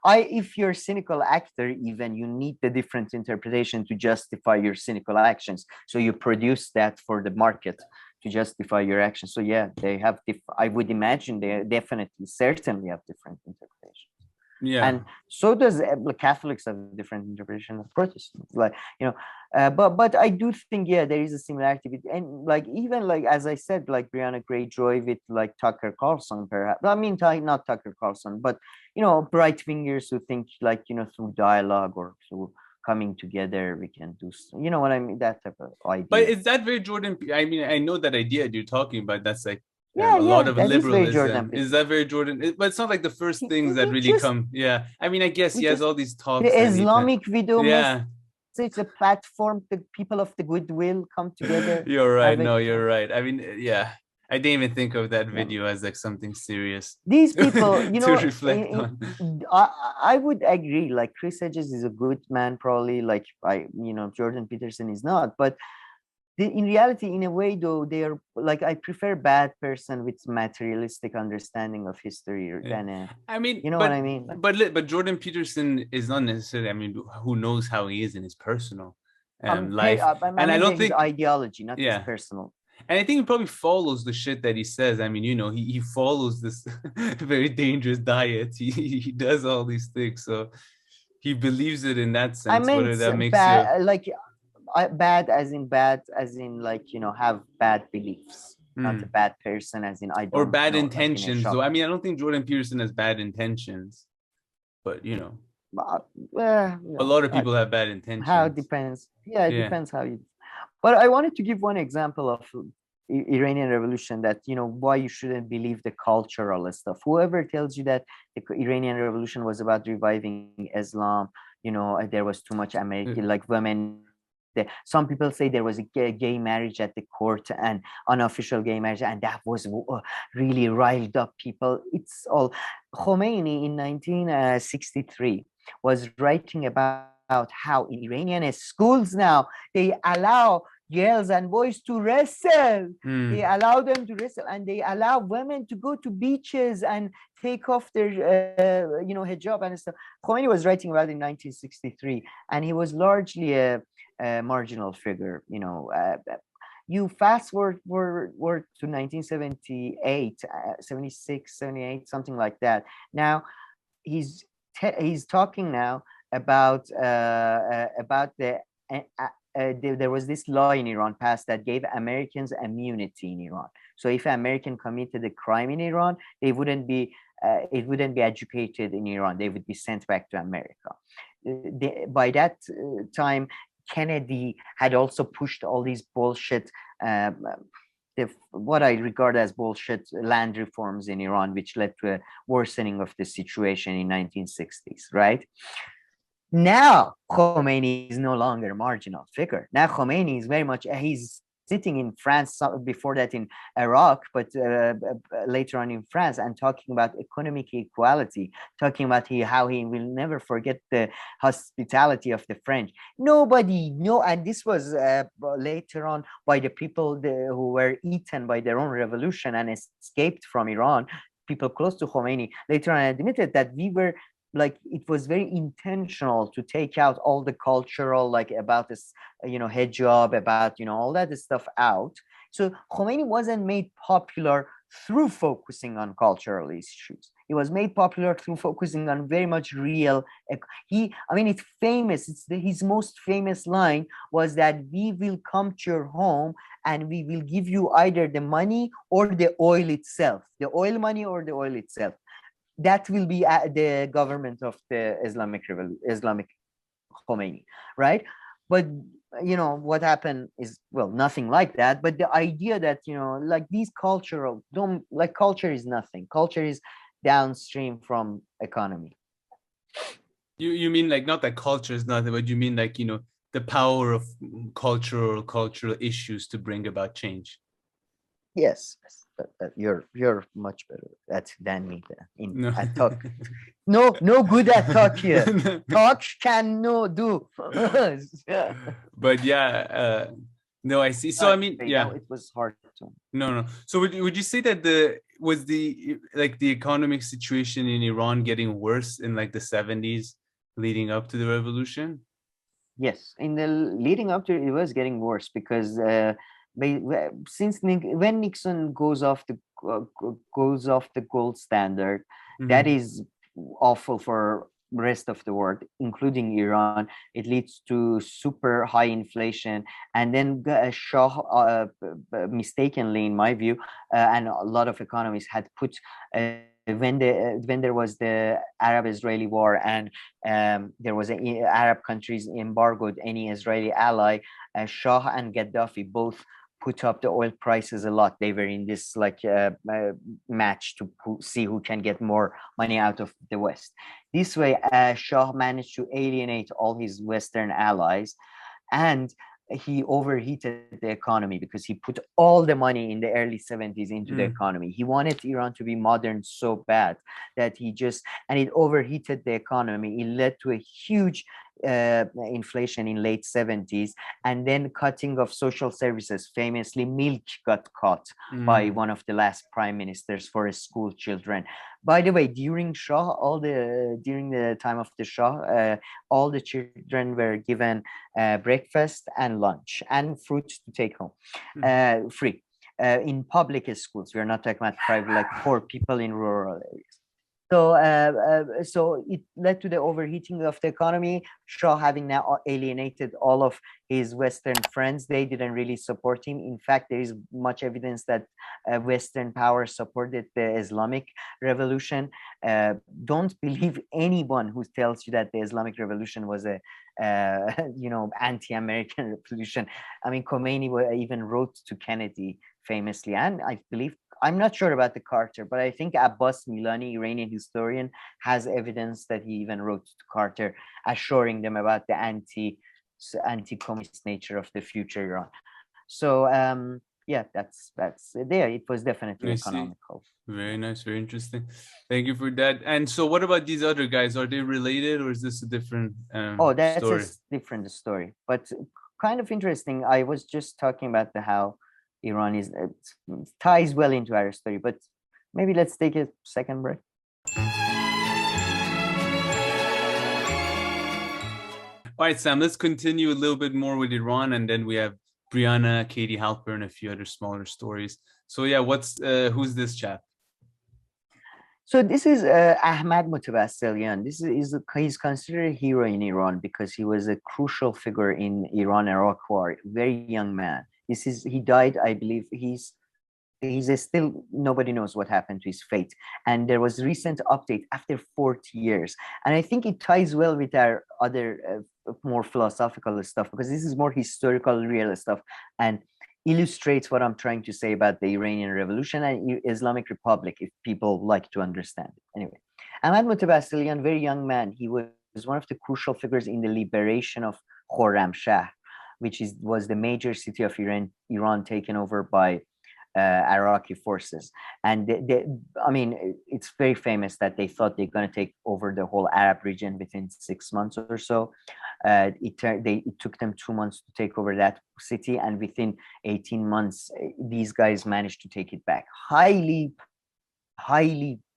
If you're a cynical actor, even you need the different interpretation to justify your cynical actions. So you produce that for the market to justify your actions. So yeah, they have. I would imagine they certainly have different interpretations. Yeah. And so does Catholics have a different interpretation of Protestants, like, you know. But I do think, yeah, there is a similarity and like, even like, as I said, like Briahna Greyjoy with like Tucker Carlson, perhaps. I mean, not Tucker Carlson, but, you know, right wingers who think like, you know, through dialogue or through coming together we can do, you know what I mean, that type of idea. But is that very Jordan? I mean, I know that idea you're talking about. That's like yeah, a lot of that liberalism. Is that very Jordan? But it's not like the first things that really come. Yeah, I mean, I guess he has all these talks. The Islamic video. Yeah. It's a platform. The people of the goodwill come together. You're right. No, you're right. I mean, yeah, I didn't even think of that video as like something serious. These people, you know, to reflect on. I would agree. Like Chris Hedges is a good man, probably. Like you know, Jordan Peterson is not. But in reality, in a way, though, they are like, I prefer bad person with materialistic understanding of history than I mean, you know what I mean. But Jordan Peterson is not necessarily. I mean, who knows how he is in his personal life? And I don't think his ideology, not his personal. And I think he probably follows the shit that he says. I mean, you know, he follows this very dangerous diet. He does all these things, so he believes it in that sense. I mean, whether that makes bad, like bad as in like, you know, have bad beliefs, not a bad person as in I don't, or bad know, intentions. like though I mean, I don't think Jordan Peterson has bad intentions, but you know, a lot of people have bad intentions. How it depends. Yeah, it depends how you. But I wanted to give one example of Iranian Revolution that, you know, why you shouldn't believe the cultural stuff. Whoever tells you that the Iranian Revolution was about reviving Islam, you know, there was too much American, like women. Some people say there was a gay marriage at the court, and unofficial gay marriage, and that was really riled up people. It's all Khomeini in 1963 was writing about how in Iranian schools now they allow girls and boys to wrestle. They allow them to wrestle, and they allow women to go to beaches and take off their you know, hijab and stuff. Khomeini was writing about it in 1963, and he was largely a marginal figure. You know, you fast forward to 1978, 76, 78, something like that. Now he's talking now about there was this law in Iran passed that gave Americans immunity in Iran. So if an American committed a crime in Iran, they wouldn't be it wouldn't be educated in Iran. They would be sent back to America. By that time, Kennedy had also pushed all these bullshit, what I regard as bullshit land reforms in Iran, which led to a worsening of the situation in 1960s, right? Now, Khomeini is no longer a marginal figure. Now, Khomeini is very much, he's sitting in France, before that in Iraq, but later on in France, and talking about economic equality, talking about how he will never forget the hospitality of the French. And this was later on by the people who were eaten by their own revolution and escaped from Iran. People close to Khomeini later on admitted that we were like, it was very intentional to take out all the cultural, like about this, you know, hijab, about, you know, all that stuff out. So Khomeini wasn't made popular through focusing on cultural issues. It was made popular through focusing on very much real. It's famous. His most famous line was that we will come to your home and we will give you either the money or the oil itself, the oil money or the oil itself. That will be the government of the Islamic Khomeini, right? But you know what happened is, well, nothing like that. But the idea that, you know, like these culture is nothing. Culture is downstream from economy. You mean like not that culture is nothing, but you mean like, you know, the power of cultural issues to bring about change. Yes. You're much better than me at talk. No good at talk here. Talk can no do. But yeah, no, I see. So I mean, yeah, it was hard to. No. So would you say that the economic situation in Iran getting worse in like the 70s leading up to the revolution? Yes, in the leading up to it was getting worse because when Nixon goes off the gold standard, that is awful for rest of the world, including Iran. It leads to super high inflation, and then Shah, mistakenly in my view, and a lot of economists had put when there was the Arab-Israeli war, and there was Arab countries embargoed any Israeli ally, Shah and Gaddafi both put up the oil prices a lot. They were in this match to see who can get more money out of the West. This way, Shah managed to alienate all his Western allies, and he overheated the economy because he put all the money in the early 70s into the economy. He wanted Iran to be modern so bad that and it overheated the economy. It led to a huge inflation in late 70s, and then cutting of social services. Famously, milk got cut by one of the last prime ministers for school children. By the way, during during the time of the Shah, all the children were given breakfast and lunch and fruits to take home, free, in public schools. We're not talking about private, like poor people in rural areas. So it led to the overheating of the economy. Shah, having now alienated all of his Western friends, they didn't really support him. In fact, there is much evidence that Western powers supported the Islamic Revolution. Don't believe anyone who tells you that the Islamic Revolution was a anti-American revolution. I mean, Khomeini even wrote to Kennedy famously, and I believe, I'm not sure about the Carter, but I think Abbas Milani, Iranian historian, has evidence that he even wrote to Carter, assuring them about the anti-communist nature of the future Iran. So yeah, that's there. It was definitely economical. Very nice, very interesting. Thank you for that. And so, what about these other guys? Are they related, or is this a different that's story? A different story, but kind of interesting. I was just talking about how Iran ties well into our story, but maybe let's take a second break. All right, Sam, let's continue a little bit more with Iran, and then we have Briahna, Katie Halpern, a few other smaller stories. So yeah, who's this chap? So this is Ahmad Mutawassilian. He's considered a hero in Iran because he was a crucial figure in Iran-Iraq war. Very young man. He died, I believe. He's still, nobody knows what happened to his fate. And there was recent update after 40 years. And I think it ties well with our other more philosophical stuff, because this is more historical, real stuff, and illustrates what I'm trying to say about the Iranian Revolution and Islamic Republic, if people like to understand it. Anyway, Ahmad Mutawassilian, very young man, he was one of the crucial figures in the liberation of Khorramshahr, which was the major city of Iran taken over by Iraqi forces. And I mean, it's very famous that they thought they're going to take over the whole Arab region within 6 months or so. It took them 2 months to take over that city, and within 18 months, these guys managed to take it back. Highly,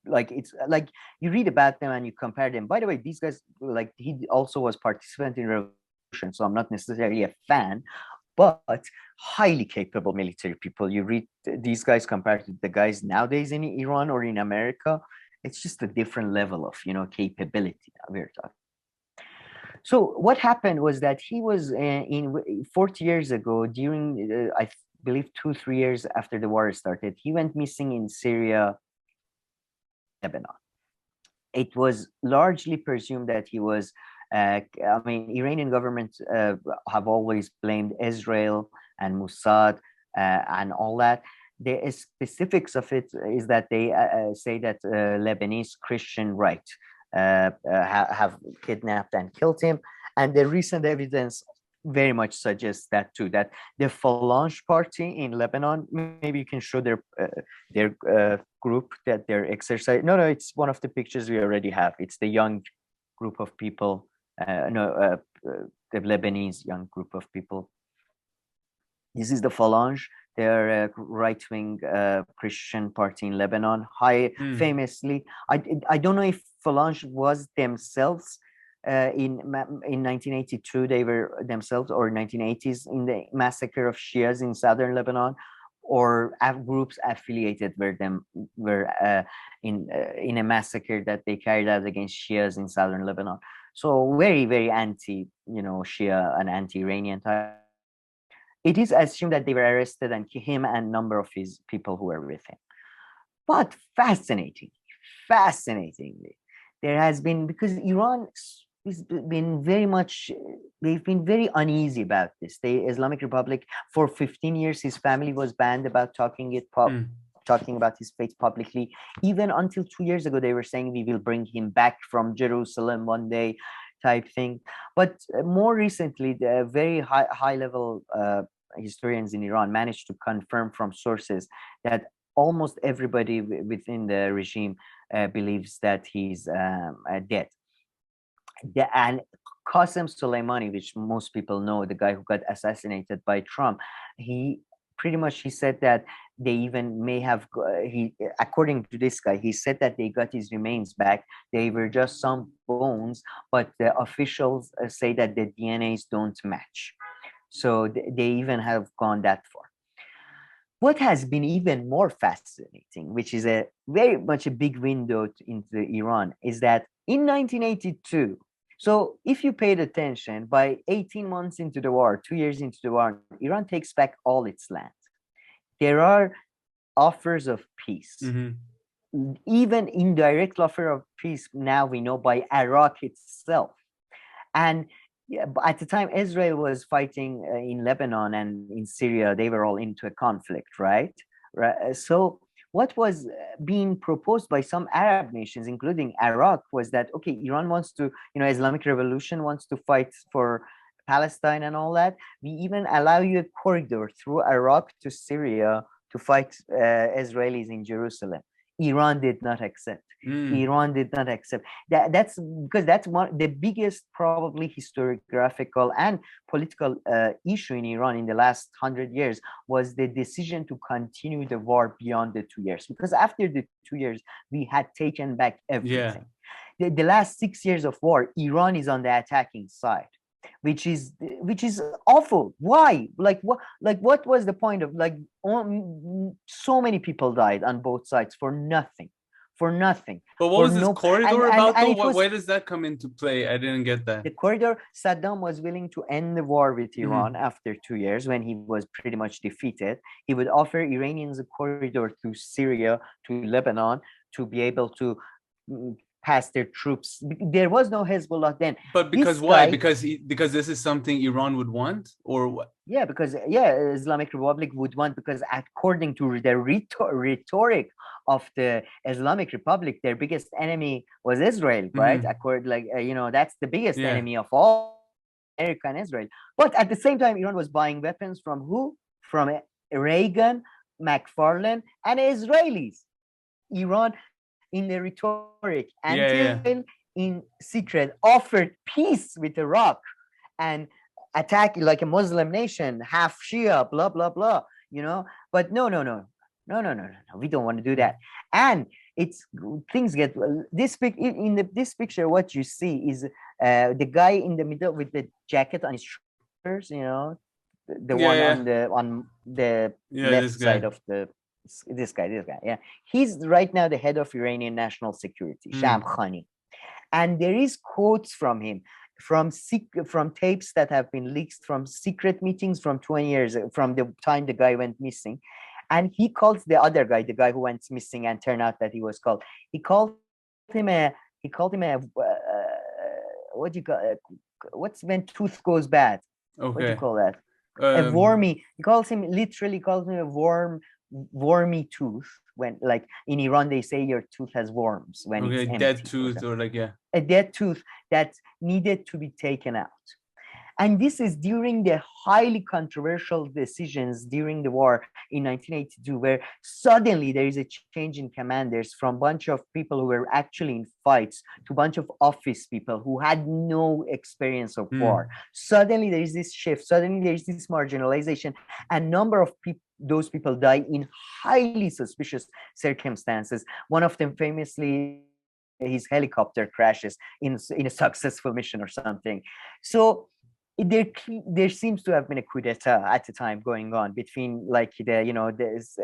like, it's like you read about them and you compare them. By the way, these guys, like, he also was participant in revolution, so I'm not necessarily a fan, but highly capable military people. You read these guys compared to the guys nowadays in Iran or in America, it's just a different level of, capability we're talking. So what happened was that he was in 40 years ago, during, I believe 2-3 years after the war started, he went missing in Syria, Lebanon. It was largely presumed that he was Iranian government have always blamed Israel and Mossad and all that. The specifics of it is that they say that Lebanese Christian right have kidnapped and killed him. And the recent evidence very much suggests that too, that the Phalange party in Lebanon, maybe you can show their group that they're exercising. No, it's one of the pictures we already have. It's the young group of people. The Lebanese young group of people. This is the Phalange. They're a right-wing Christian party in Lebanon. Famously, I don't know if Phalange was themselves in 1982. They were themselves, or 1980s, in the massacre of Shias in southern Lebanon, or groups affiliated with them were in a massacre that they carried out against Shias in southern Lebanon. So very, very anti, Shia and anti-Iranian type. It is assumed that they were arrested, and him and a number of his people who were with him. But fascinatingly, there has been, because Iran has been they've been very uneasy about this. The Islamic Republic, for 15 years, his family was banned about talking about his fate publicly. Even until 2 years ago, they were saying, we will bring him back from Jerusalem one day, type thing. But more recently, the very high level historians in Iran managed to confirm from sources that almost everybody within the regime believes that he's dead. And Qasem Soleimani, which most people know, the guy who got assassinated by Trump, he said that they even may have, according to this guy, he said that they got his remains back. They were just some bones, but the officials say that the DNAs don't match. So they even have gone that far. What has been even more fascinating, which is very much a big window into Iran, is that in 1982, so if you paid attention, by 18 months into the war, 2 years into the war, Iran takes back all its land. There are offers of peace, even indirect offer of peace, now we know, by Iraq itself. And at the time, Israel was fighting in Lebanon and in Syria. They were all into a conflict, right? So what was being proposed by some Arab nations, including Iraq, was that, okay, Iran wants to, Islamic Revolution wants to fight for Palestine and all that. We even allow you a corridor through Iraq to Syria to fight Israelis in Jerusalem. Iran did not accept. Iran did not accept. That's because that's the biggest, probably historiographical and political issue in Iran in the last 100 years was the decision to continue the war beyond the 2 years. Because after the 2 years, we had taken back everything. The last 6 years of war, Iran is on the attacking side, which is awful. Why? What was the point of, so many people died on both sides for nothing. But what was this corridor about, though? Why does that come into play? I didn't get that. The corridor, Saddam was willing to end the war with Iran after 2 years when he was pretty much defeated. He would offer Iranians a corridor through Syria to Lebanon to be able to pass their troops. There was no Hezbollah then. But because why? Because this is something Iran would want, or what? Yeah, because Islamic Republic would want, because according to the rhetoric of the Islamic Republic, their biggest enemy was Israel, right? That's the biggest enemy of all, America and Israel. But at the same time, Iran was buying weapons from who? From Reagan, McFarlane, and Israelis. Iran, in the rhetoric, until in secret, offered peace with Iraq and attack like a Muslim nation, half Shia, blah blah blah. But no, we don't want to do that. And things get this picture. What you see is the guy in the middle with the jacket on his shoulders. The one on the left side of the. This guy, he's right now the head of Iranian national security, Sham Khani, and there is quotes from him from tapes that have been leaked from secret meetings from 20 years from the time the guy went missing, and he calls the other guy, the guy who went missing and turned out that he was called. He called him a what do you call it? What's when tooth goes bad? Okay. What do you call that? A wormy. He calls him a wormy tooth. When, like in Iran, they say your tooth has worms when it's empty, dead tooth, or a dead tooth that needed to be taken out. And this is during the highly controversial decisions during the war in 1982, where suddenly there is a change in commanders from a bunch of people who were actually in fights to a bunch of office people who had no experience of war. Suddenly there is this shift. Suddenly there is this marginalization. A number of those people die in highly suspicious circumstances. One of them famously, his helicopter crashes in a successful mission or something. So there seems to have been a coup d'etat at the time going on between like there's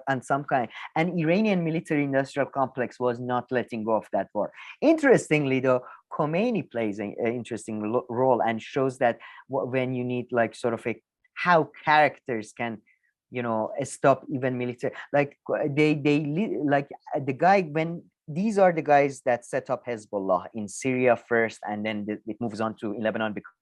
and some kind, and Iranian military industrial complex was not letting go of that war. Interestingly though, Khomeini plays an interesting role and shows that when you need like sort of how characters can stop even military, like like the guy, when these are the guys that set up Hezbollah in Syria first, and then it moves on to Lebanon because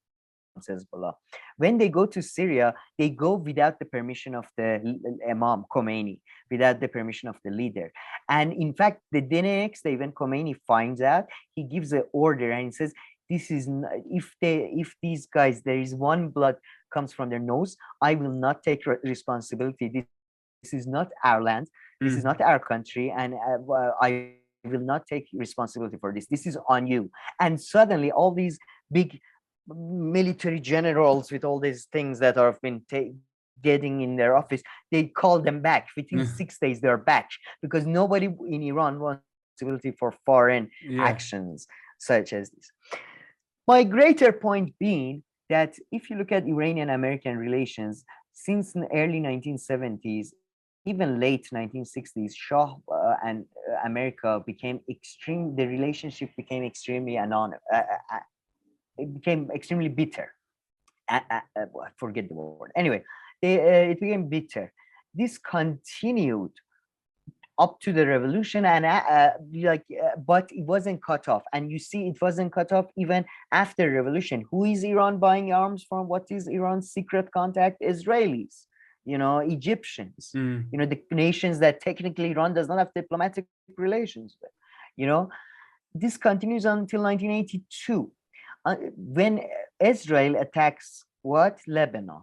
Hezbollah. When they go to Syria, they go without the permission of the Imam Khomeini, without the permission of the leader. And in fact, the next day when Khomeini finds out, he gives an order and he says, "This is if these guys, there is one blood comes from their nose, I will not take responsibility. This is not our land. This is not our country, and I will not take responsibility for this. This is on you." And suddenly, all these big military generals with all these things that have been getting in their office, they call them back. Within 6 days, they're back because nobody in Iran wants responsibility for foreign actions such as this. My greater point being that if you look at Iranian-American relations since the early 1970s, even late 1960s, Shah and America became the relationship became extremely it became extremely bitter. I forget the word. Anyway, it became bitter. This continued up to the revolution, and but it wasn't cut off. And you see, it wasn't cut off even after revolution. Who is Iran buying arms from? What is Iran's secret contact? Israelis, Egyptians, the nations that technically Iran does not have diplomatic relations with. This continues until 1982. When Israel attacks Lebanon.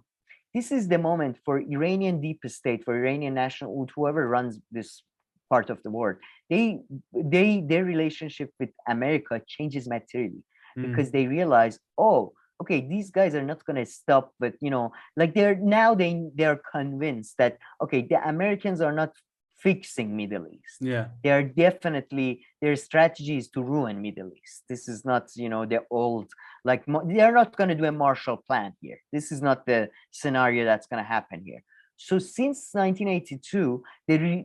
This is the moment for Iranian deep state, for Iranian national, whoever runs this part of the world. Their relationship with America changes materially because they realize, oh, okay, these guys are not going to stop, but they're convinced that okay, the Americans are not fixing Middle East. They are definitely, their strategy is to ruin Middle East. This is not, the old, they are not going to do a Marshall Plan here. This is not the scenario that's going to happen here. So since 1982,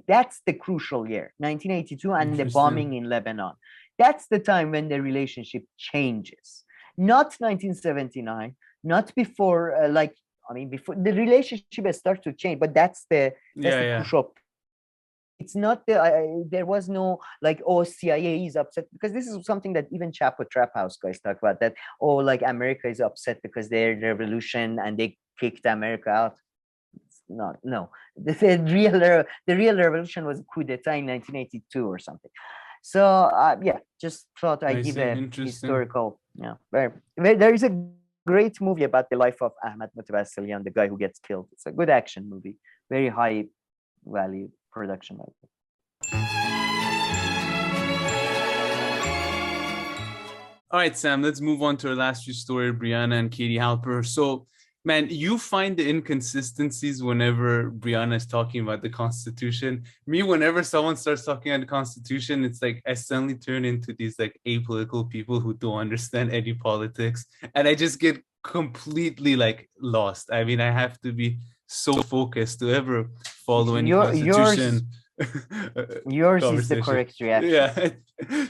that's the crucial year, 1982, and the bombing in Lebanon. That's the time when the relationship changes. Not 1979, not before, before the relationship has started to change, but that's the crucial. It's not there was no CIA is upset, because this is something that even Chapo Trap House guys talk about, that America is upset because they're revolution and they kicked America out. It's not, no. The real revolution was a coup d'etat in 1982 or something. So just thought I'd give a historical. There is a great movie about the life of Ahmad Mutawassilian, the guy who gets killed. It's a good action movie, very high value production. All right, Sam, let's move on to our last few stories, Briahna and Katie Halper. So, man, you find the inconsistencies whenever Briahna is talking about the Constitution. Me, whenever someone starts talking about the Constitution, it's like I suddenly turn into these apolitical people who don't understand any politics, and I just get completely lost. I mean, I have to be so focused to ever follow any Constitution. Yours is the correct reaction. Yeah.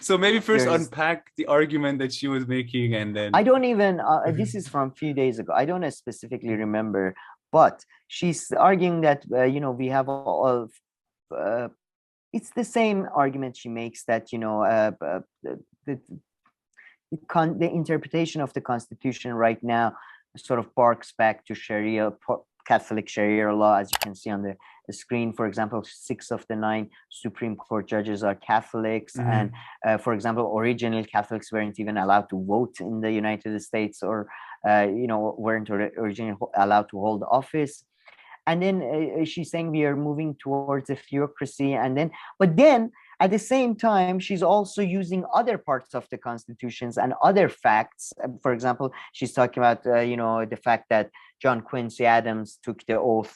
So maybe first unpack the argument that she was making, and then I don't even this is from a few days ago. I don't specifically remember, but she's arguing that we have all it's the same argument she makes, that the interpretation of the Constitution right now sort of barks back to Sharia, Catholic Sharia law, as you can see on the screen. For example, 6 of the 9 Supreme Court judges are Catholics, and for example, original Catholics weren't even allowed to vote in the United States, or weren't originally allowed to hold office. And then she's saying we are moving towards a theocracy, but then at the same time, she's also using other parts of the constitutions and other facts. For example, she's talking about the fact that John Quincy Adams took the oath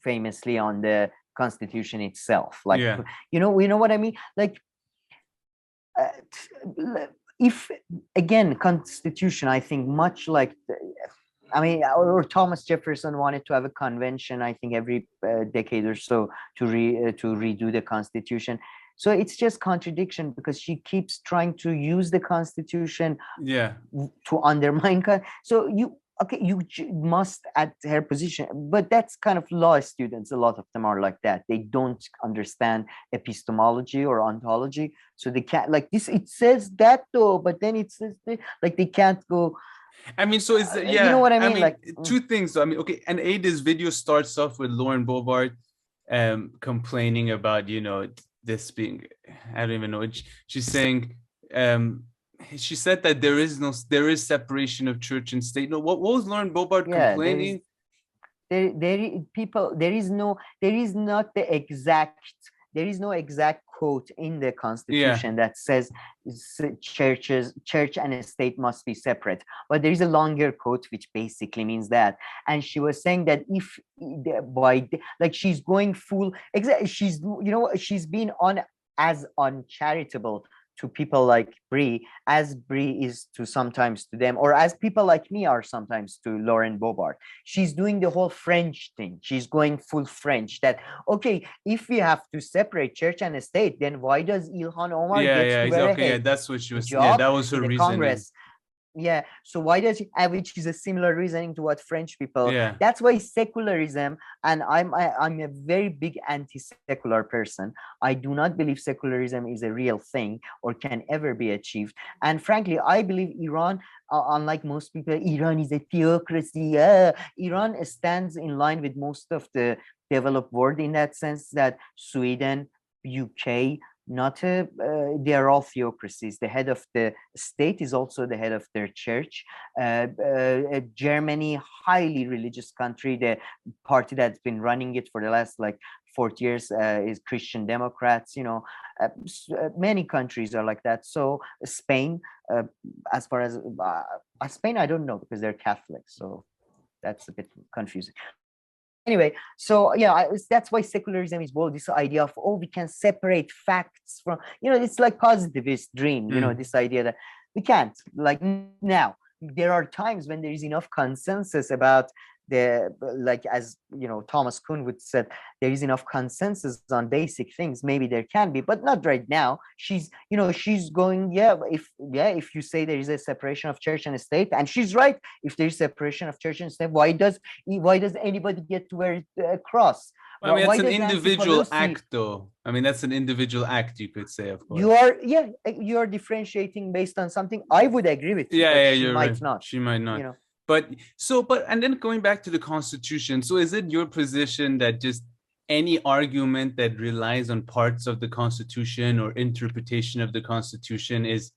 famously on the Constitution itself. You know what I mean? If again, Constitution, I think much like I mean, or Thomas Jefferson wanted to have a convention, I think, every decade or so to redo the Constitution. So it's just contradiction because she keeps trying to use the Constitution to undermine. So you must at her position, but that's kind of law students. A lot of them are like that. They don't understand epistemology or ontology, so they can't like this. It says that though, but then it says like they can't go. I mean, so is you know what I mean? like two things. So, I mean, okay, and this video starts off with Lauren Boebert complaining about, you know, this being, I don't even know. She's saying, she said that there is separation of church and state. No, what was Lauren Boebert complaining? There is no exact quote in the Constitution that says church and state must be separate, but there is a longer quote which basically means that. And she was saying that if she's going full, she's, you know, she's been as uncharitable to people like Brie as Brie is sometimes to them, or as people like me are sometimes to Lauren Boebert. She's doing the whole French thing. She's going full French, that okay, if we have to separate church and state, then why does Ilhan Omar get to wear a head? That's what she was. Yeah, that was her reasoning. Congress. Yeah, so why does she, which is a similar reasoning to what French people, that's why secularism, and I'm a very big anti-secular person. I do not believe secularism is a real thing or can ever be achieved. And frankly, I believe Iran, unlike most people, Iran is a theocracy. Iran stands in line with most of the developed world in that sense, that Sweden, UK, they are all theocracies. The head of the state is also the head of their church. Germany, highly religious country. The party that's been running it for the last 40 years is Christian Democrats. You know, many countries are like that. So Spain, as far as Spain, I don't know because they're Catholic. So that's a bit confusing. Anyway, so yeah, that's why secularism is bold. This idea of, we can separate facts from, you know, it's like positivist dream, you know, this idea that we can't. Like now, there are times when there is enough consensus about as you know, Thomas Kuhn would said, there is enough consensus on basic things. Maybe there can be, but not right now. She's going, if you say there is a separation of church and state, and she's right. If there is separation of church and state, why does anybody get to wear a cross? I mean, that's an individual act, though. I mean, that's an individual act, you could say, of course. You are differentiating based on something. I would agree with you. She might not. She might not. You know. But and then going back to the Constitution, so is it your position that just any argument that relies on parts of the Constitution or interpretation of the Constitution is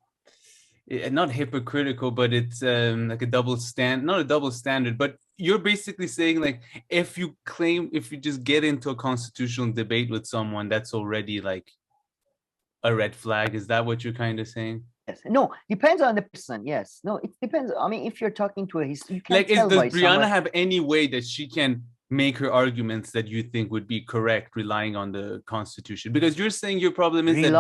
not hypocritical, but it's like not a double standard, but you're basically saying, like, if you just get into a constitutional debate with someone, that's already like a red flag? Is that what you're kind of saying? Yes. No, depends on the person. Yes. No, it depends. I mean, if you're talking to a history, you can't does Briahna have any way that she can make her arguments that you think would be correct relying on the Constitution? Because you're saying your problem is that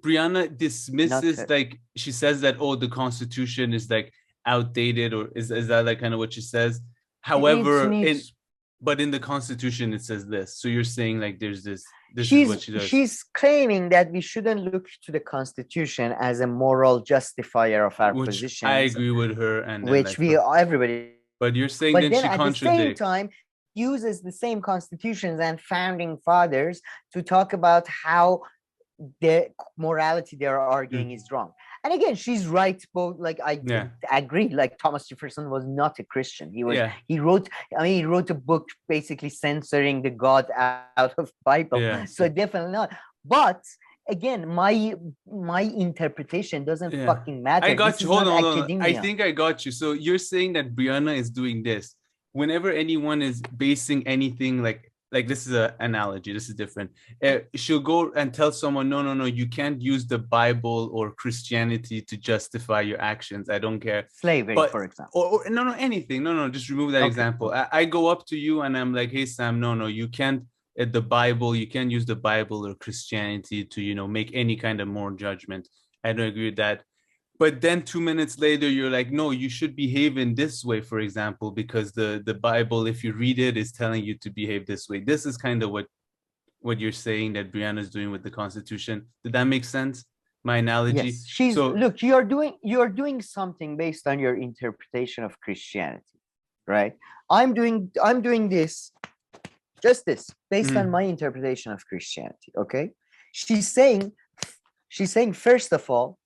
Briahna dismisses, like, she says that, the Constitution is like outdated, or is that like kind of what she says? However, but in the Constitution it says this. So you're saying, like, there's this is what she does. She's claiming that we shouldn't look to the Constitution as a moral justifier of our positions. I agree with her, and everybody. But you're saying that she contradicts. At the same time, uses the same constitutions and founding fathers to talk about how the morality they're arguing is wrong. And again, she's right. Both, like, I agree. Like, Thomas Jefferson was not a Christian. He wrote a book basically censoring the God out of Bible. So definitely not. But again, my interpretation doesn't fucking matter. I got you. Hold on. I think I got you. So you're saying that Briahna is doing this whenever anyone is basing anything like this is an analogy, this is different. She'll go and tell someone, no, you can't use the Bible or Christianity to justify your actions. I don't care. Slavery, for example. Or anything. No, just remove that example. I go up to you and I'm like, hey, Sam, no, you can't, the Bible, you can't use the Bible or Christianity to, make any kind of moral judgment. I don't agree with that. But then 2 minutes later, you're like, no, you should behave in this way, for example, because the Bible, if you read it, is telling you to behave this way. This is kind of what you're saying that Briahna is doing with the Constitution. Did that make sense? My analogy. Yes, she's look. You're doing something based on your interpretation of Christianity, right? I'm doing this, just this, based on my interpretation of Christianity. Okay, she's saying first of all,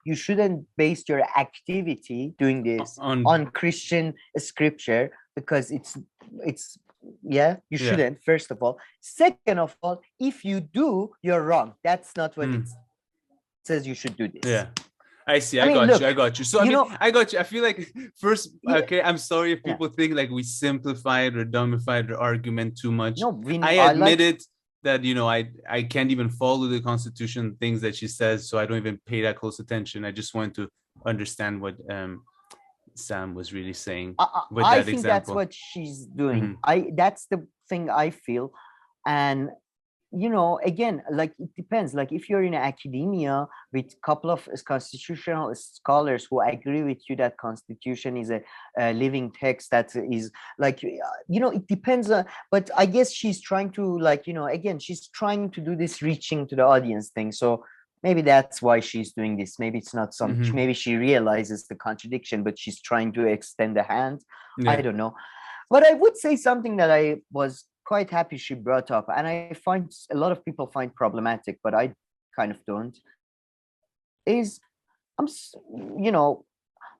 you shouldn't base your activity doing this on Christian scripture, because it's you shouldn't. First of all, second of all, if you do, you're wrong. That's not what it says you should do this. Yeah, I see. I got you. So I got you. I feel like first, okay, I'm sorry if people think like we simplified or dumbified the argument too much. No, I admitted that, I can't even follow the Constitution, things that she says, so I don't even pay that close attention. I just want to understand what Sam was really saying with that I think example. That's what she's doing. That's the thing I feel. And again, like, it depends. Like, if you're in academia with a couple of constitutional scholars who agree with you that Constitution is a living text that is like, it depends. But I guess she's trying to, like, again, she's trying to do this reaching to the audience thing. So maybe that's why she's doing this. Maybe it's not something. Maybe she realizes the contradiction, but she's trying to extend the hand. I don't know. But I would say something that I was quite happy she brought up, and I find a lot of people find problematic, but I kind of don't, is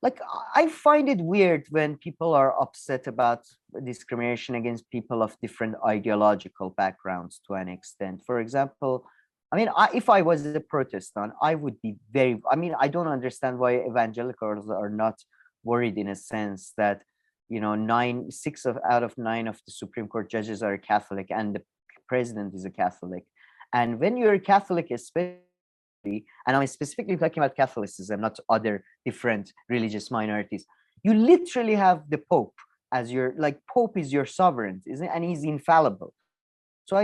like, I find it weird when people are upset about discrimination against people of different ideological backgrounds to an extent. For example, if I was a Protestant, I would be I don't understand why evangelicals are not worried, in a sense that 6 out of 9 of the Supreme Court judges are Catholic, and the president is a Catholic. And when you're a Catholic, especially, and I'm specifically talking about Catholicism, not other different religious minorities, you literally have the Pope as your, like, Pope is your sovereign, isn't it? And he's infallible. So I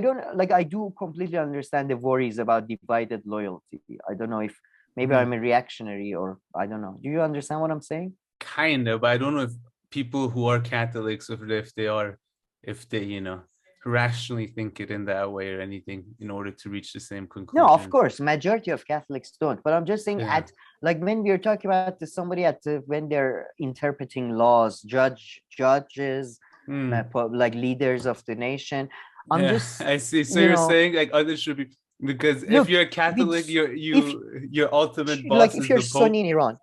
do completely understand the worries about divided loyalty. I don't know if maybe I'm a reactionary, or I don't know. Do you understand what I'm saying? Kind of, but I don't know if people who are Catholics, if they rationally think it in that way or anything in order to reach the same conclusion. No, of course, majority of Catholics don't. But I'm just saying, when we're talking about somebody when they're interpreting laws, judges, like leaders of the nation. I see. So you're saying like others should be, because if you're a Catholic, your ultimate boss like is if you're the Pope. Sunni in Iran.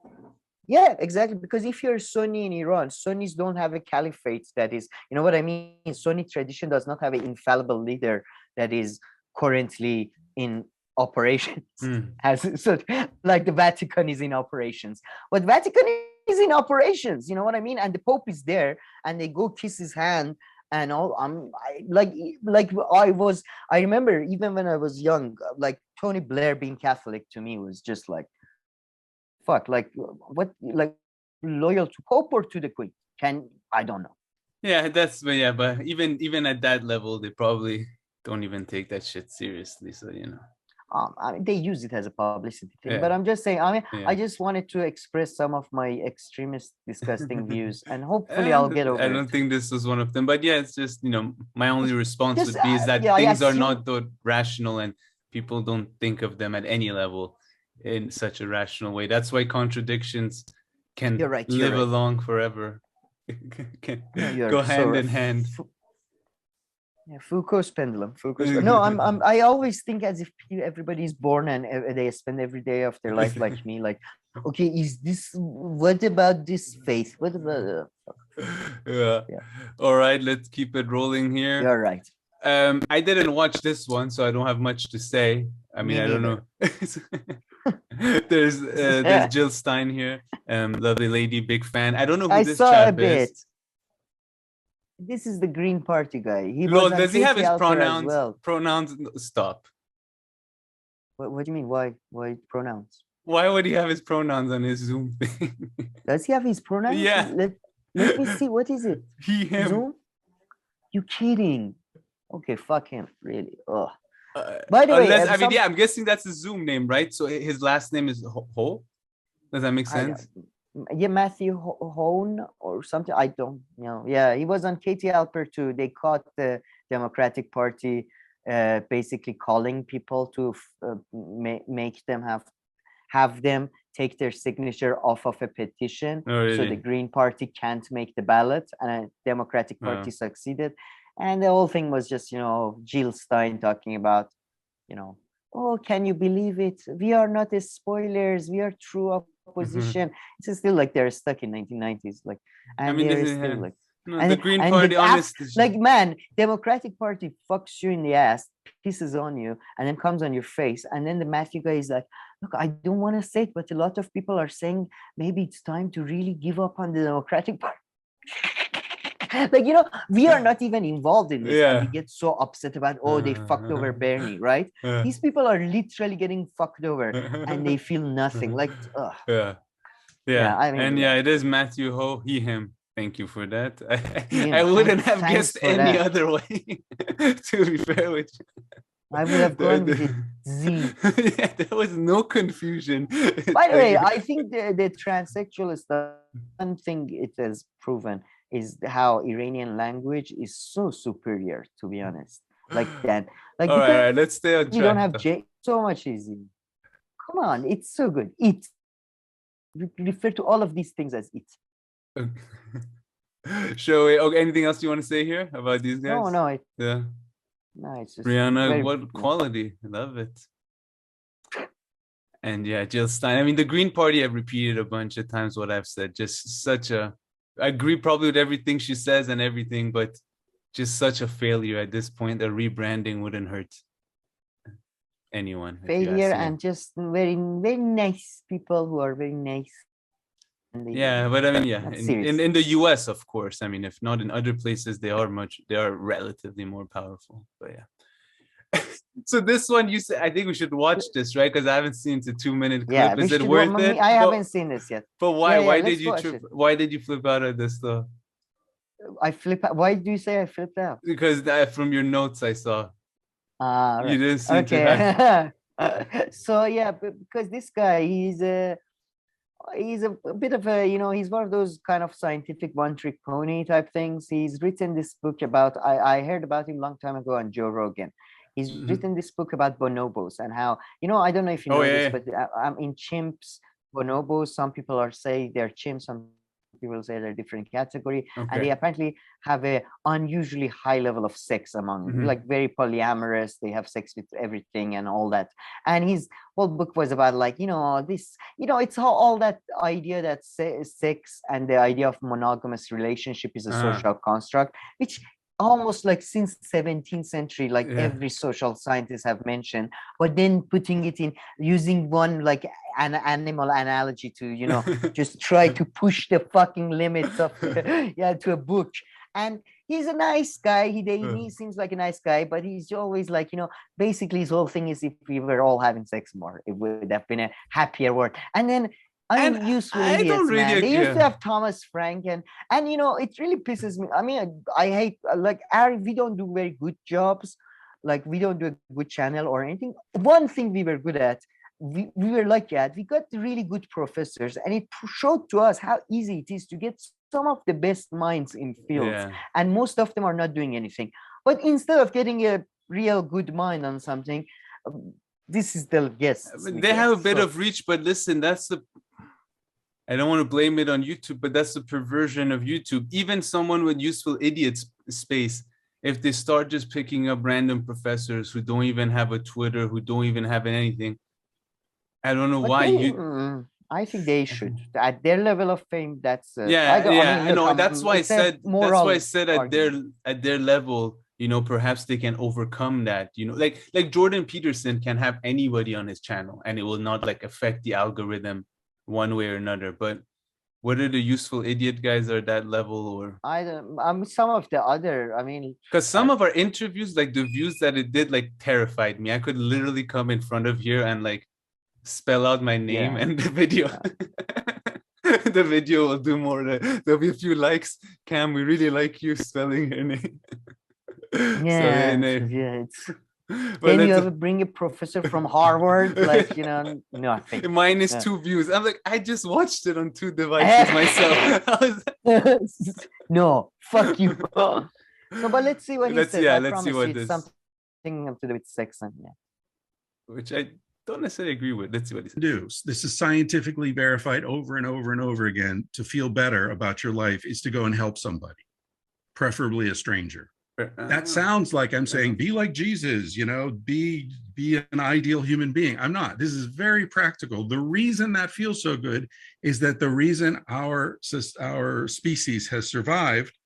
Yeah, exactly. Because if you're Sunni in Iran, Sunnis don't have a caliphate that is, you know what I mean? Sunni tradition does not have an infallible leader that is currently in operations. So, like the Vatican is in operations. But Vatican is in operations, you know what I mean? And the Pope is there, and they go kiss his hand and all. I remember even when I was young, like Tony Blair being Catholic to me was just like, fuck, like what, like loyal to Pope or to the Queen? I don't know. Yeah, but even at that level, they probably don't even take that shit seriously. So they use it as a publicity thing. But I'm just saying, I just wanted to express some of my extremist, disgusting views, and hopefully I'll get over it. I don't think this was one of them, but it's just my only response would be is that things are not that rational, and people don't think of them at any level in such a rational way. That's why contradictions can live along forever. Go hand in hand. Foucault's pendulum. No, I always think as if everybody's born and they spend every day of their life like me. Like, okay, what about this faith? What about? All right, let's keep it rolling here. You're right. I didn't watch this one, so I don't have much to say. I don't know. There's Jill Stein here, lovely lady, big fan. I don't know who this chap is. This is the Green Party guy. Does he have his pronouns? Well. Pronouns? Stop. What do you mean? Why pronouns? Why would he have his pronouns on his Zoom thing? Does he have his pronouns? Yeah. Let me see. What is it? He, him. Zoom? You kidding? Okay, fuck him. Really? Ugh. By the way, I'm guessing that's his Zoom name, right? So his last name is Ho? Does that make sense? Yeah, Matthew Hone or something. I don't know. Yeah, he was on Katie Alper too. They caught the Democratic Party basically calling people to make them have them take their signature off of a petition. Oh, really? So the Green Party can't make the ballot, and a Democratic Party succeeded. And the whole thing was just, Jill Stein talking about, oh, can you believe it? We are not as spoilers. We are true opposition. It's still like they're stuck in 1990s. Like, and I mean, they're still like, no, the Green Party, honestly, like, man, Democratic Party fucks you in the ass, pisses on you, and then comes on your face. And then the Matthew guy is like, look, I don't want to say it, but a lot of people are saying maybe it's time to really give up on the Democratic Party. Like, we are not even involved in this, and we get so upset about, oh, they fucked over Bernie, right? These people are literally getting fucked over, and they feel nothing. Like, ugh. I mean, it is Matthew Ho, he, him. Thank you for that. I wouldn't have guessed any other way. To be fair with you, I would have gone with Z. There was no confusion. By the way, I think the transsexual stuff, one thing it has proven is how Iranian language is so superior, to be honest. Like that. Like, all right, let's stay on track. You don't have so much easy. Come on, it's so good. It. We refer to all of these things as it. Shall we? Okay, anything else you want to say here about these guys? No. No, it's just Briahna, what quality? I love it. And Jill Stein. I mean, the Green Party, I've repeated a bunch of times what I've said. Just such a, I agree probably with everything she says and everything, but just such a failure at this point. The rebranding wouldn't hurt anyone. Failure, and just very, very nice people who are very nice. But I mean, in the US, of course. I mean, if not in other places, they are relatively more powerful. But yeah. So this one, you said, I think we should watch this, right? Because I haven't seen the 2-minute clip. Is it worth it? I haven't seen this yet. But why? Why did you flip out of this though? I flip out. Why do you say I flipped out? Because from your notes I saw. Right. You didn't seem to have. So yeah, because this guy, he's a bit of a, he's one of those kind of scientific one-trick pony type things. He's written this book about, I heard about him a long time ago on Joe Rogan. He's written this book about bonobos and how, I don't know if you know this, but I'm in chimps, bonobos. Some people say they're chimps, some people say they're different category, and they apparently have a unusually high level of sex among like very polyamorous. They have sex with everything and all that. And his whole book was about like, this, it's all that idea that sex and the idea of monogamous relationship is a social construct, which almost like since 17th century, like every social scientist have mentioned, but then putting it in using one like an animal analogy to just try to push the fucking limits of to a book. And he's a nice guy. He seems like a nice guy, but he's always like, basically his whole thing is if we were all having sex more, it would have been a happier world. And then useful idiots, man. They used to have Thomas Frank, and it really pisses me. I mean, I hate like we don't do very good jobs, like we don't do a good channel or anything. One thing we were good at, we were lucky at, we got really good professors, and it showed to us how easy it is to get some of the best minds in fields, and most of them are not doing anything. But instead of getting a real good mind on something, this is the guests. They have a bit of reach, but listen, I don't want to blame it on YouTube, but that's the perversion of YouTube. Even someone with useful idiots space, if they start just picking up random professors who don't even have a Twitter, who don't even have anything, I don't know why I think they should at their level of fame. That's I know. That's why I said. That's why I said at their level, perhaps they can overcome that. Like Jordan Peterson can have anybody on his channel, and it will not like affect the algorithm one way or another. But whether the useful idiot guys are that level or some of the other, because some of our interviews, like the views that it did, like terrified me. I could literally come in front of here and like spell out my name and the video. The video will do more. There'll be a few likes. Kam, we really like you spelling your name. Then you have to bring a professor from Harvard, like, nothing. Minus 2 views. I'm like, I just watched it on 2 devices myself. No, fuck you. No, but let's see what he says. Yeah, I let's see promise what you this. Something to do with sex and Which I don't necessarily agree with. Let's see what he says. This is scientifically verified over and over and over again. To feel better about your life is to go and help somebody, preferably a stranger. That sounds like I'm saying, be like Jesus, be an ideal human being. I'm not. This is very practical. The reason that feels so good is that the reason our species has survived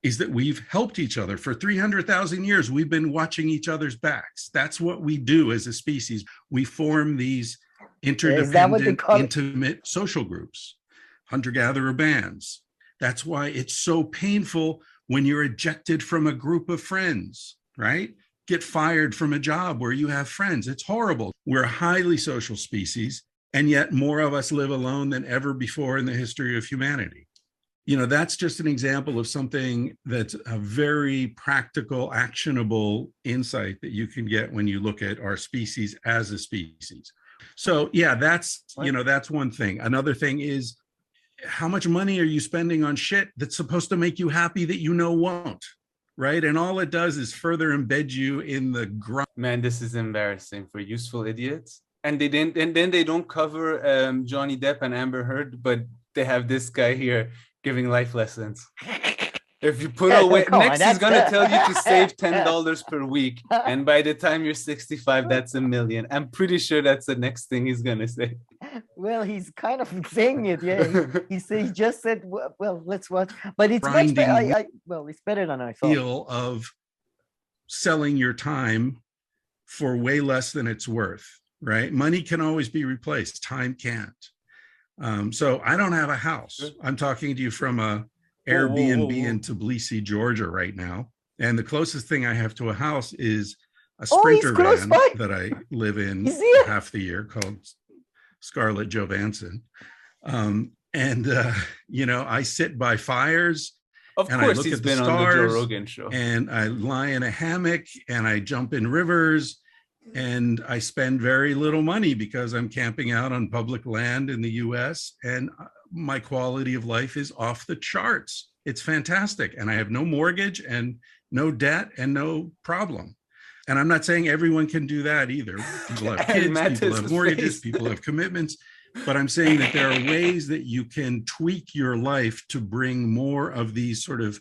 is that we've helped each other. For 300,000 years, we've been watching each other's backs. That's what we do as a species. We form these interdependent, intimate social groups, hunter-gatherer bands. That's why it's so painful when you're ejected from a group of friends, right? Get fired from a job where you have friends. It's horrible. We're a highly social species, and yet more of us live alone than ever before in the history of humanity. That's just an example of something that's a very practical, actionable insight that you can get when you look at our species as a species. So yeah, that's one thing. Another thing is, how much money are you spending on shit that's supposed to make you happy that won't, right? And all it does is further embed you in the grind. Man, this is embarrassing for useful idiots. And then they don't cover Johnny Depp and Amber Heard, but they have this guy here giving life lessons. If you put away, next he's gonna tell you to save $10 per week, and by the time you're 65, that's $1 million. I'm pretty sure that's the next thing he's gonna say. Well, he's kind of saying it, yeah. He just said, well, let's watch. But it's much better. It's better than I thought. Feel of selling your time for way less than it's worth, right? Money can always be replaced. Time can't. So I don't have a house. I'm talking to you from a Airbnb in Tbilisi, Georgia right now. And the closest thing I have to a house is a Sprinter van that I live in half the year called Scarlett Johansson. I sit by fires. Of and course, I look he's at the been stars, on the Joe Rogan show. And I lie in a hammock and I jump in rivers. And I spend very little money because I'm camping out on public land in the US, and my quality of life is off the charts. It's fantastic. And I have no mortgage and no debt and no problem. And I'm not saying everyone can do that either. People have kids, people have mortgages, people have commitments. But I'm saying that there are ways that you can tweak your life to bring more of these sort of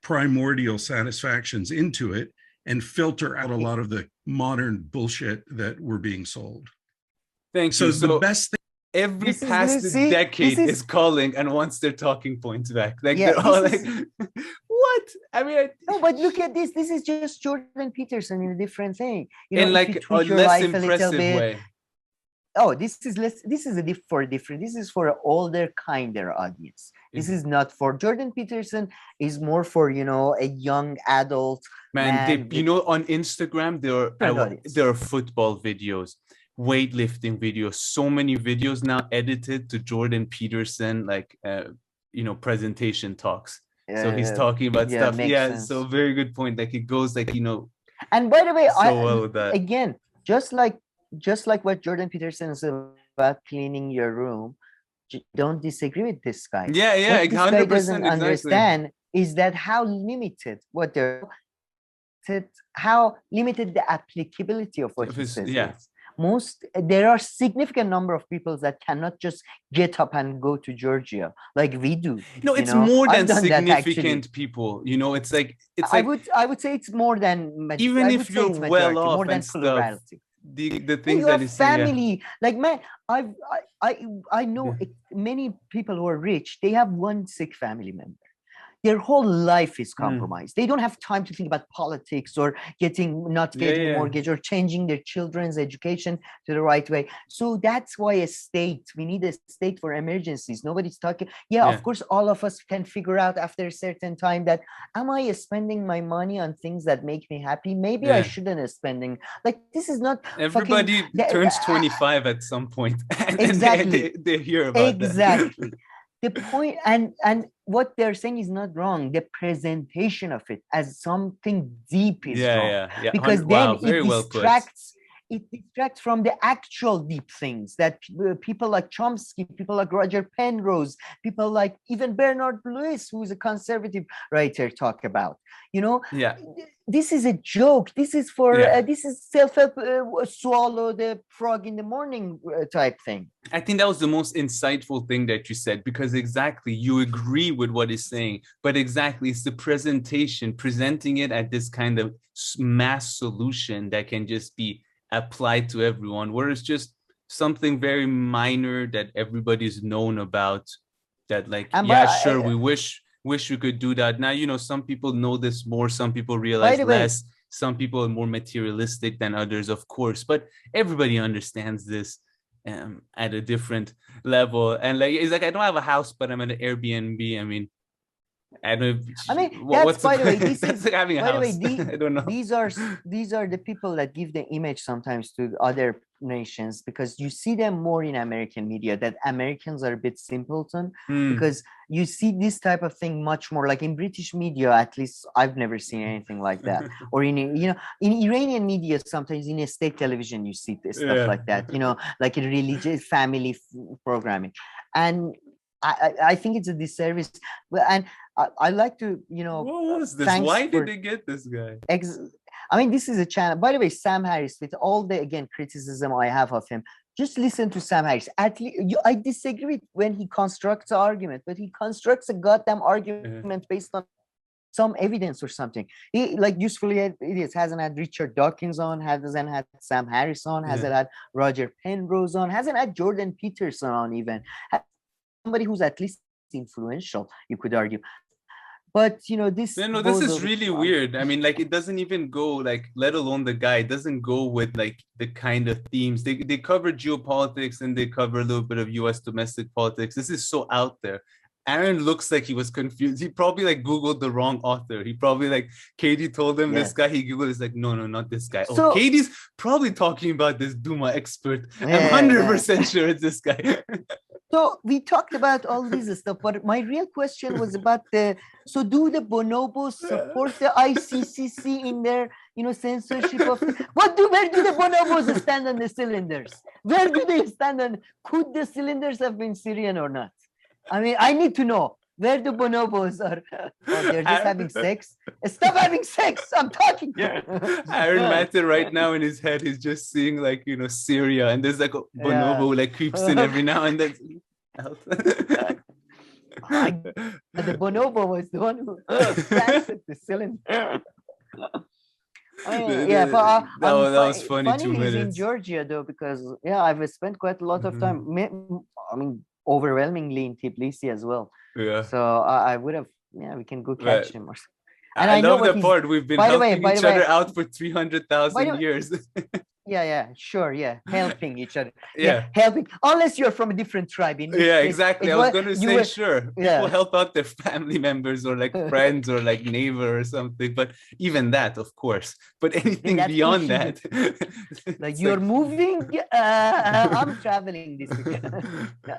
primordial satisfactions into it and filter out a lot of the modern bullshit that we're being sold. Thank you. So the best thing. Every past decade is calling and wants their talking points back. Like they're all like, what? I mean, no, but look at this. This is just Jordan Peterson in a different thing. In like a less impressive way. Oh, this is different. This is for an older, kinder audience. This is not for Jordan Peterson. Is more for a young adult man. On Instagram there are football videos, weightlifting videos, so many videos now edited to Jordan Peterson presentation talks. So he's talking about stuff. Sense. So very good point. Like it goes And by the way, well with that. Again, just like what Jordan Peterson is about cleaning your room, don't disagree with this guy. Yeah, what this guy doesn't understand is that how limited the applicability of what he says is. There are significant number of people that cannot just get up and go to Georgia like we do. No, it's more than significant people. It's like I would say it's more than even if you're well off, more than plurality. The things that is family, like man, I know many people who are rich. They have one sick family member. Their whole life is compromised. They don't have time to think about politics or not getting a mortgage or changing their children's education to the right way. So that's why we need a state for emergencies. Nobody's talking. Of course, all of us can figure out after a certain time that, am I spending my money on things that make me happy? Maybe I shouldn't be spending. Like, this is not. Everybody turns 25 at some point. And exactly. they hear about that. the point, and what they're saying is not wrong. The presentation of it as something deep is wrong. Because then very well distracts. It distracts from the actual deep things that people like Chomsky, people like Roger Penrose, people like even Bernard Lewis, who's a conservative writer, talk about. You know, this is a joke. This is for this is self-help, swallow the frog in the morning type thing. I think that was the most insightful thing that you said, because exactly you agree with what he's saying, but exactly it's the presentation, presenting it at this kind of mass solution that can just be applied to everyone, whereas just something very minor that everybody's known about, that like, we wish we could do that. Now, you know, some people know this more, some people realize less, some people are more materialistic than others, of course, but everybody understands this at a different level. And like, it's like, I don't have a house, but I'm at an Airbnb. I mean, that's by the way, this is having a by the house. way, I don't know. These are the people that give the image sometimes to other nations, because you see them more in American media, that Americans are a bit simpleton, because you see this type of thing much more. Like in British media, at least I've never seen anything like that. Or in Iranian media, sometimes in a state television you see this stuff like that, you know, like a religious family programming. And I think it's a disservice, and I like to, you know, what was this? Why did they get this guy? I mean, this is a channel. By the way, Sam Harris, with all the criticism I have of him, just listen to Sam Harris. At least I disagree with when he constructs an argument, but he constructs a goddamn argument based on some evidence or something. He, like, usefully idiots, hasn't had Richard Dawkins on, hasn't had Sam Harris on, hasn't had Roger Penrose on, hasn't had Jordan Peterson on even. Somebody who's at least influential, you could argue. But you know, this this is really weird. I mean, like, it doesn't even go, like, let alone the guy, it doesn't go with like the kind of themes. They cover geopolitics and they cover a little bit of US domestic politics. This is so out there. Aaron looks like he was confused. He probably like Googled the wrong author. He probably, like, Katie told him this guy. He Googled, it's like, no, not this guy. So, Katie's probably talking about this Duma expert. I'm 100% sure it's this guy. So we talked about all this stuff, but my real question was about so do the bonobos support the ICCC in their, you know, censorship of where do the bonobos stand on the cylinders? Where do they stand on, could the cylinders have been Syrian or not? I mean, I need to know where the bonobos are. Oh, they're just having sex. Stop having sex. I'm talking. Aaron Matter right now in his head, he's just seeing, like, you know, Syria, and there's like a bonobo like creeps in every now and then. The bonobo was the one who planted the cylinder. That was funny. 2 minutes. In Georgia, though, because I've spent quite a lot of time. I mean, overwhelmingly in Tbilisi as well. So I would have. We can go catch him or something. And I love the part we've been helping each other out for 300,000 years. Sure, helping each other. Helping, unless you're from a different tribe. Exactly. I was going to say, sure, people help out their family members or like friends or like neighbor or something, but even that, of course. But anything beyond that, like you're moving, I'm traveling this weekend.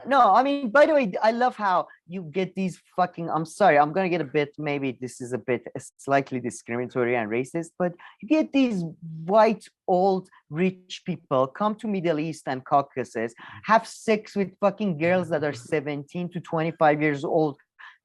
No, I mean, by the way, I love how you get these fucking, I'm sorry, I'm going to get a bit, maybe this is a bit slightly discriminatory and racist, but you get these white, old, rich people come to Middle East and Caucasus, have sex with fucking girls that are 17 to 25 years old.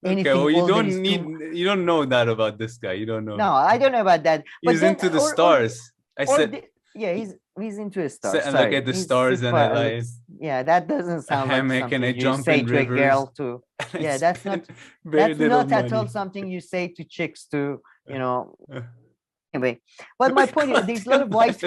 Okay, well, you don't know that about this guy. You don't know. No, I don't know about that. He's into the stars. He's into a star. Look at the stars and I like. Yeah, that doesn't sound like something you say to a girl to. Yeah, that's not. That's not at all something you say to chicks to, you know. Anyway, but my point is, there's a lot of white.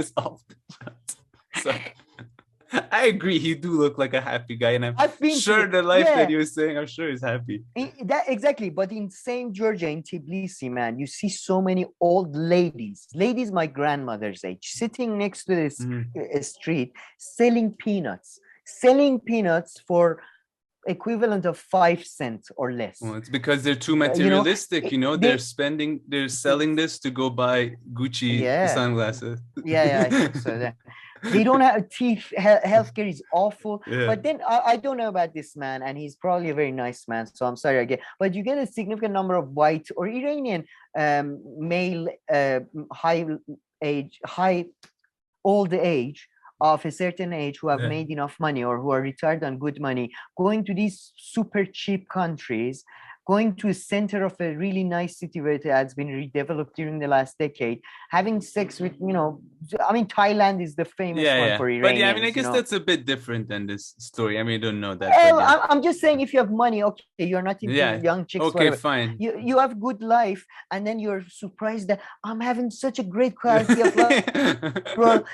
I agree. He do look like a happy guy, and I'm sure the life that you were saying, I'm sure he's happy. Exactly, but in same Georgia, in Tbilisi, man, you see so many old ladies my grandmother's age, sitting next to this street, selling peanuts for equivalent of 5 cents or less. Well, it's because they're too materialistic, they're selling this to go buy Gucci sunglasses. I think so. They don't have teeth. Healthcare is awful. Yeah. But then I don't know about this man, and he's probably a very nice man. So I'm sorry, but you get a significant number of white or Iranian male, old age of a certain age who have made enough money or who are retired on good money, going to these super cheap countries, going to a center of a really nice city where it has been redeveloped during the last decade, having sex with, I mean, Thailand is the famous one for Iranians. But yeah, I mean, I guess that's a bit different than this story. I mean, I don't know that. Well, I'm just saying, if you have money, okay, you're not into young chicks. Okay, whatever. fine. You have good life, and then you're surprised that I'm having such a great quality of life. Bro,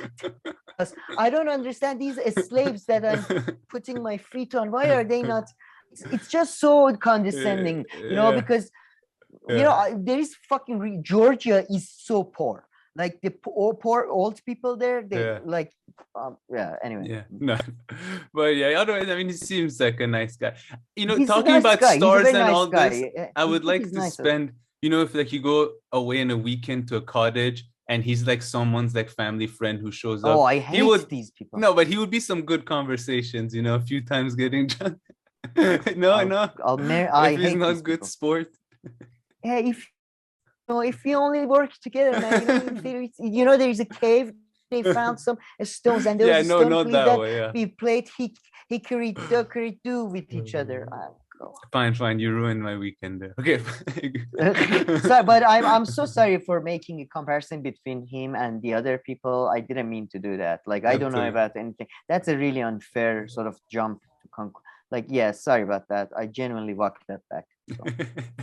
I don't understand these slaves that I'm putting my feet on. Why are they not? It's just so condescending, because there is fucking Georgia is so poor. Like the poor old people there, they anyway. Yeah, no, but otherwise, I mean, he seems like a nice guy. He's talking nice about guy. stars and nice all guy. this, I would like to spend, if like you go away in a weekend to a cottage and he's like someone's like family friend who shows up. Oh, I hate these people. No, but he would be some good conversations, a few times getting drunk. If he's not good sport. Yeah, if we only work together, man. There is a cave. They found some stones, and there was a stone that we played hickory-dickory-do with each other. Fine. You ruined my weekend there. Okay. Sorry, but I'm so sorry for making a comparison between him and the other people. I didn't mean to do that. Like, I don't know about anything. That's a really unfair sort of jump to conclude. Like, sorry about that. I genuinely walked that back. So.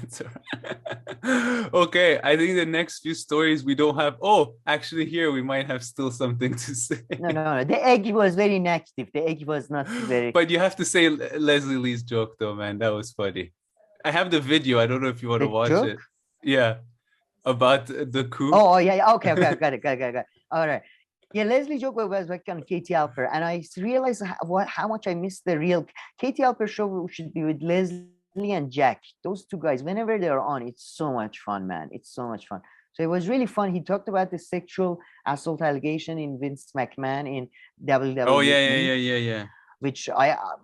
It's all right. Okay, I think the next few stories we don't have. Oh, actually, here we might have still something to say. No. The egg was very negative. The egg was not very. But you have to say Leslie Lee's joke, though, man. That was funny. I have the video. I don't know if you want to watch it. Yeah, about the coup. Oh yeah. Okay. Got it. All right. Yeah, Leslie joke was like on Katie Alper, and I realized how much I missed the real Katie Alper show. Should be with Leslie and Jack. Those two guys, whenever they're on, it's so much fun, man. It's so much fun. So it was really fun. He talked about the sexual assault allegation in Vince McMahon in WWE. Oh yeah. Which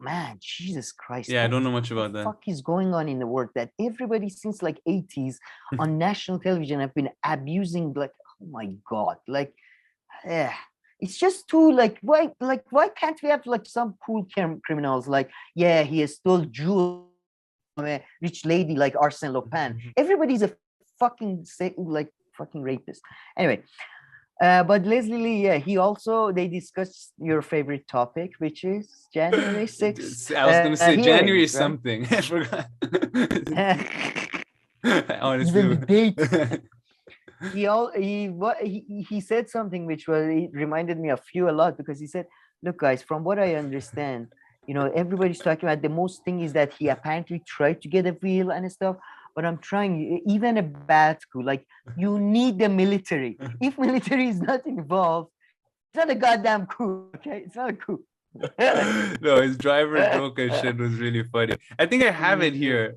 man, Jesus Christ. Yeah, I don't know much about that. What the fuck is going on in the world that everybody since like 80s on national television have been abusing, like, oh my God, like. Yeah, it's just too why can't we have like some cool criminals like he stole jewels from a rich lady like Arsène Lupin. Everybody's a fucking rapist. Anyway, but Leslie Lee, they discussed your favorite topic, which is January 6th. I was gonna say January right? something. I forgot. Honestly. Even the date. He said something which reminded me of you a lot, because he said, look guys, from what I understand, everybody's talking about the most thing is that he apparently tried to get a wheel and stuff, but I'm trying, even a bad coup, like you need the military. If military is not involved, it's not a goddamn coup, okay? It's not a coup. No, his driver joke and shit was really funny. I think I have it here.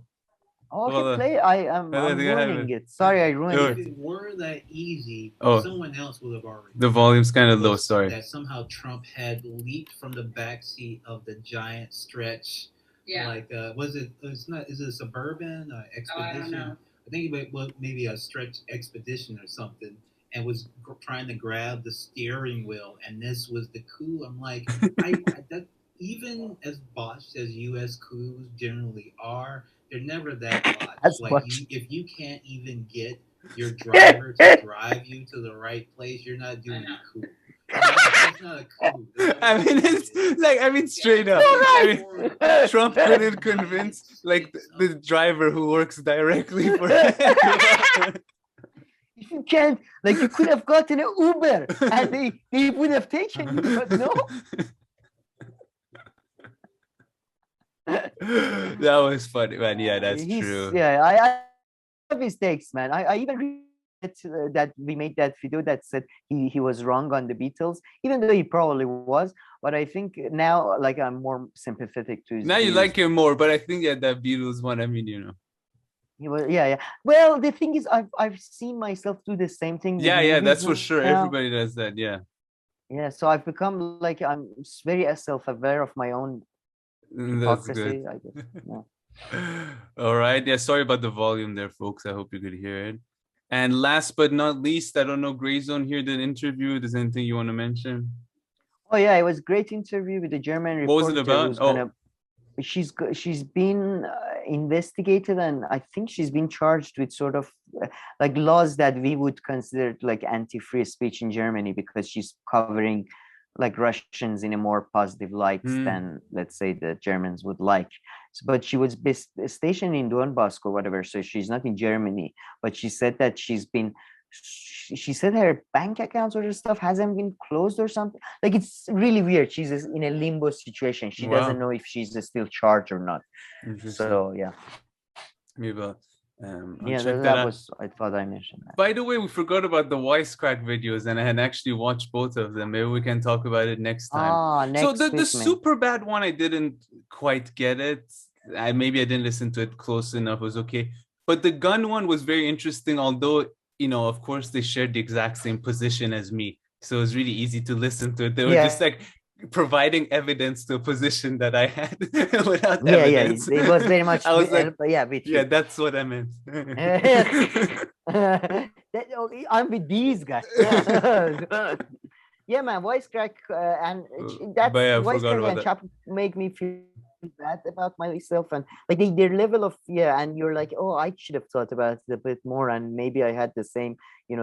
Okay, play. I'm ruining it. Sorry, I ruined it. If it were that easy, someone else would have already. The volume's kind of low. Sorry. That somehow Trump had leaped from the backseat of the giant stretch. Yeah. Like, was it? It's not. Is it a Suburban Expedition? Oh, I don't know. I think it was maybe a stretch expedition or something, and was trying to grab the steering wheel, and this was the coup. I'm like, that even as botched as U.S. coups generally are. They're never that botched. If you can't even get your driver to drive you to the right place, you're not doing a coup. That's not a coup. I mean, straight up. Trump couldn't convince the driver who works directly for him. If you can't, you could have gotten an Uber and they would have taken you, but no. That was funny, man. Yeah, that's true. Yeah, I have mistakes, man. I even read that we made that video that said he was wrong on the Beatles, even though he probably was. But I think now, I'm more sympathetic to his now views. You like him more, but I think that Beatles one. I mean, He was, yeah. Well, the thing is, I've seen myself do the same thing. Yeah, that's for sure. Now. Everybody does that. Yeah. Yeah, so I've become like I'm very self-aware of my own That's hypocrisy, good. I guess. Yeah. All right. Yeah, sorry about the volume there, folks. I hope you could hear it. And last but not least, I don't know, Gray Zone here did an interview. There's anything you want to mention? Oh yeah, it was a great interview with the German What was it reporter about? who's gonna. She's been investigated, and I think she's been charged with sort of like laws that we would consider like anti-free speech in Germany, because she's covering like Russians in a more positive light than, let's say, the Germans would like. But she was stationed in Donbass or whatever, so she's not in Germany. But she said that she said her bank accounts or stuff hasn't been closed or something. Like, it's really weird. She's in a limbo situation. She doesn't know if she's still charged or not. So yeah. Maybe yeah, that was, I thought I mentioned that. By the way, we forgot about the Wisecrack videos, and I had actually watched both of them. Maybe we can talk about it next time. So the super bad one, I didn't quite get it. Maybe I didn't listen to it close enough. It was okay. But the gun one was very interesting, although, you know, of course, they shared the exact same position as me. So it was really easy to listen to it. They were just like providing evidence to a position that I had without evidence. Yeah, it was very much. I was like, yeah, that's what I meant. I'm with these guys. Yeah, man, Wisecrack and that Wisecrack and Chap make me feel bad about myself, and like their level of and you're like, oh, I should have thought about it a bit more, and maybe I had the same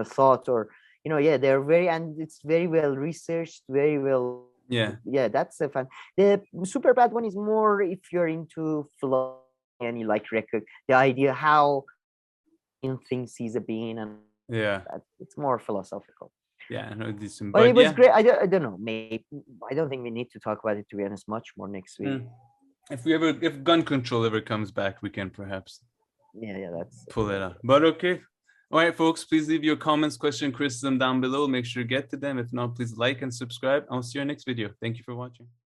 thought, or they're very, and it's very well researched, very well. Yeah, that's a fun. The super bad one is more if you're into philosophy and you like the idea how things sees a being, and it's more philosophical. Yeah, I know this, but it was great. I don't know. Maybe I don't think we need to talk about it, to be honest, much more next week. If gun control ever comes back, we can perhaps that's pull it out. But okay. All right, folks, please leave your comments, question, criticism down below. Make sure to get to them. If not, please like and subscribe. I'll see you in our next video. Thank you for watching.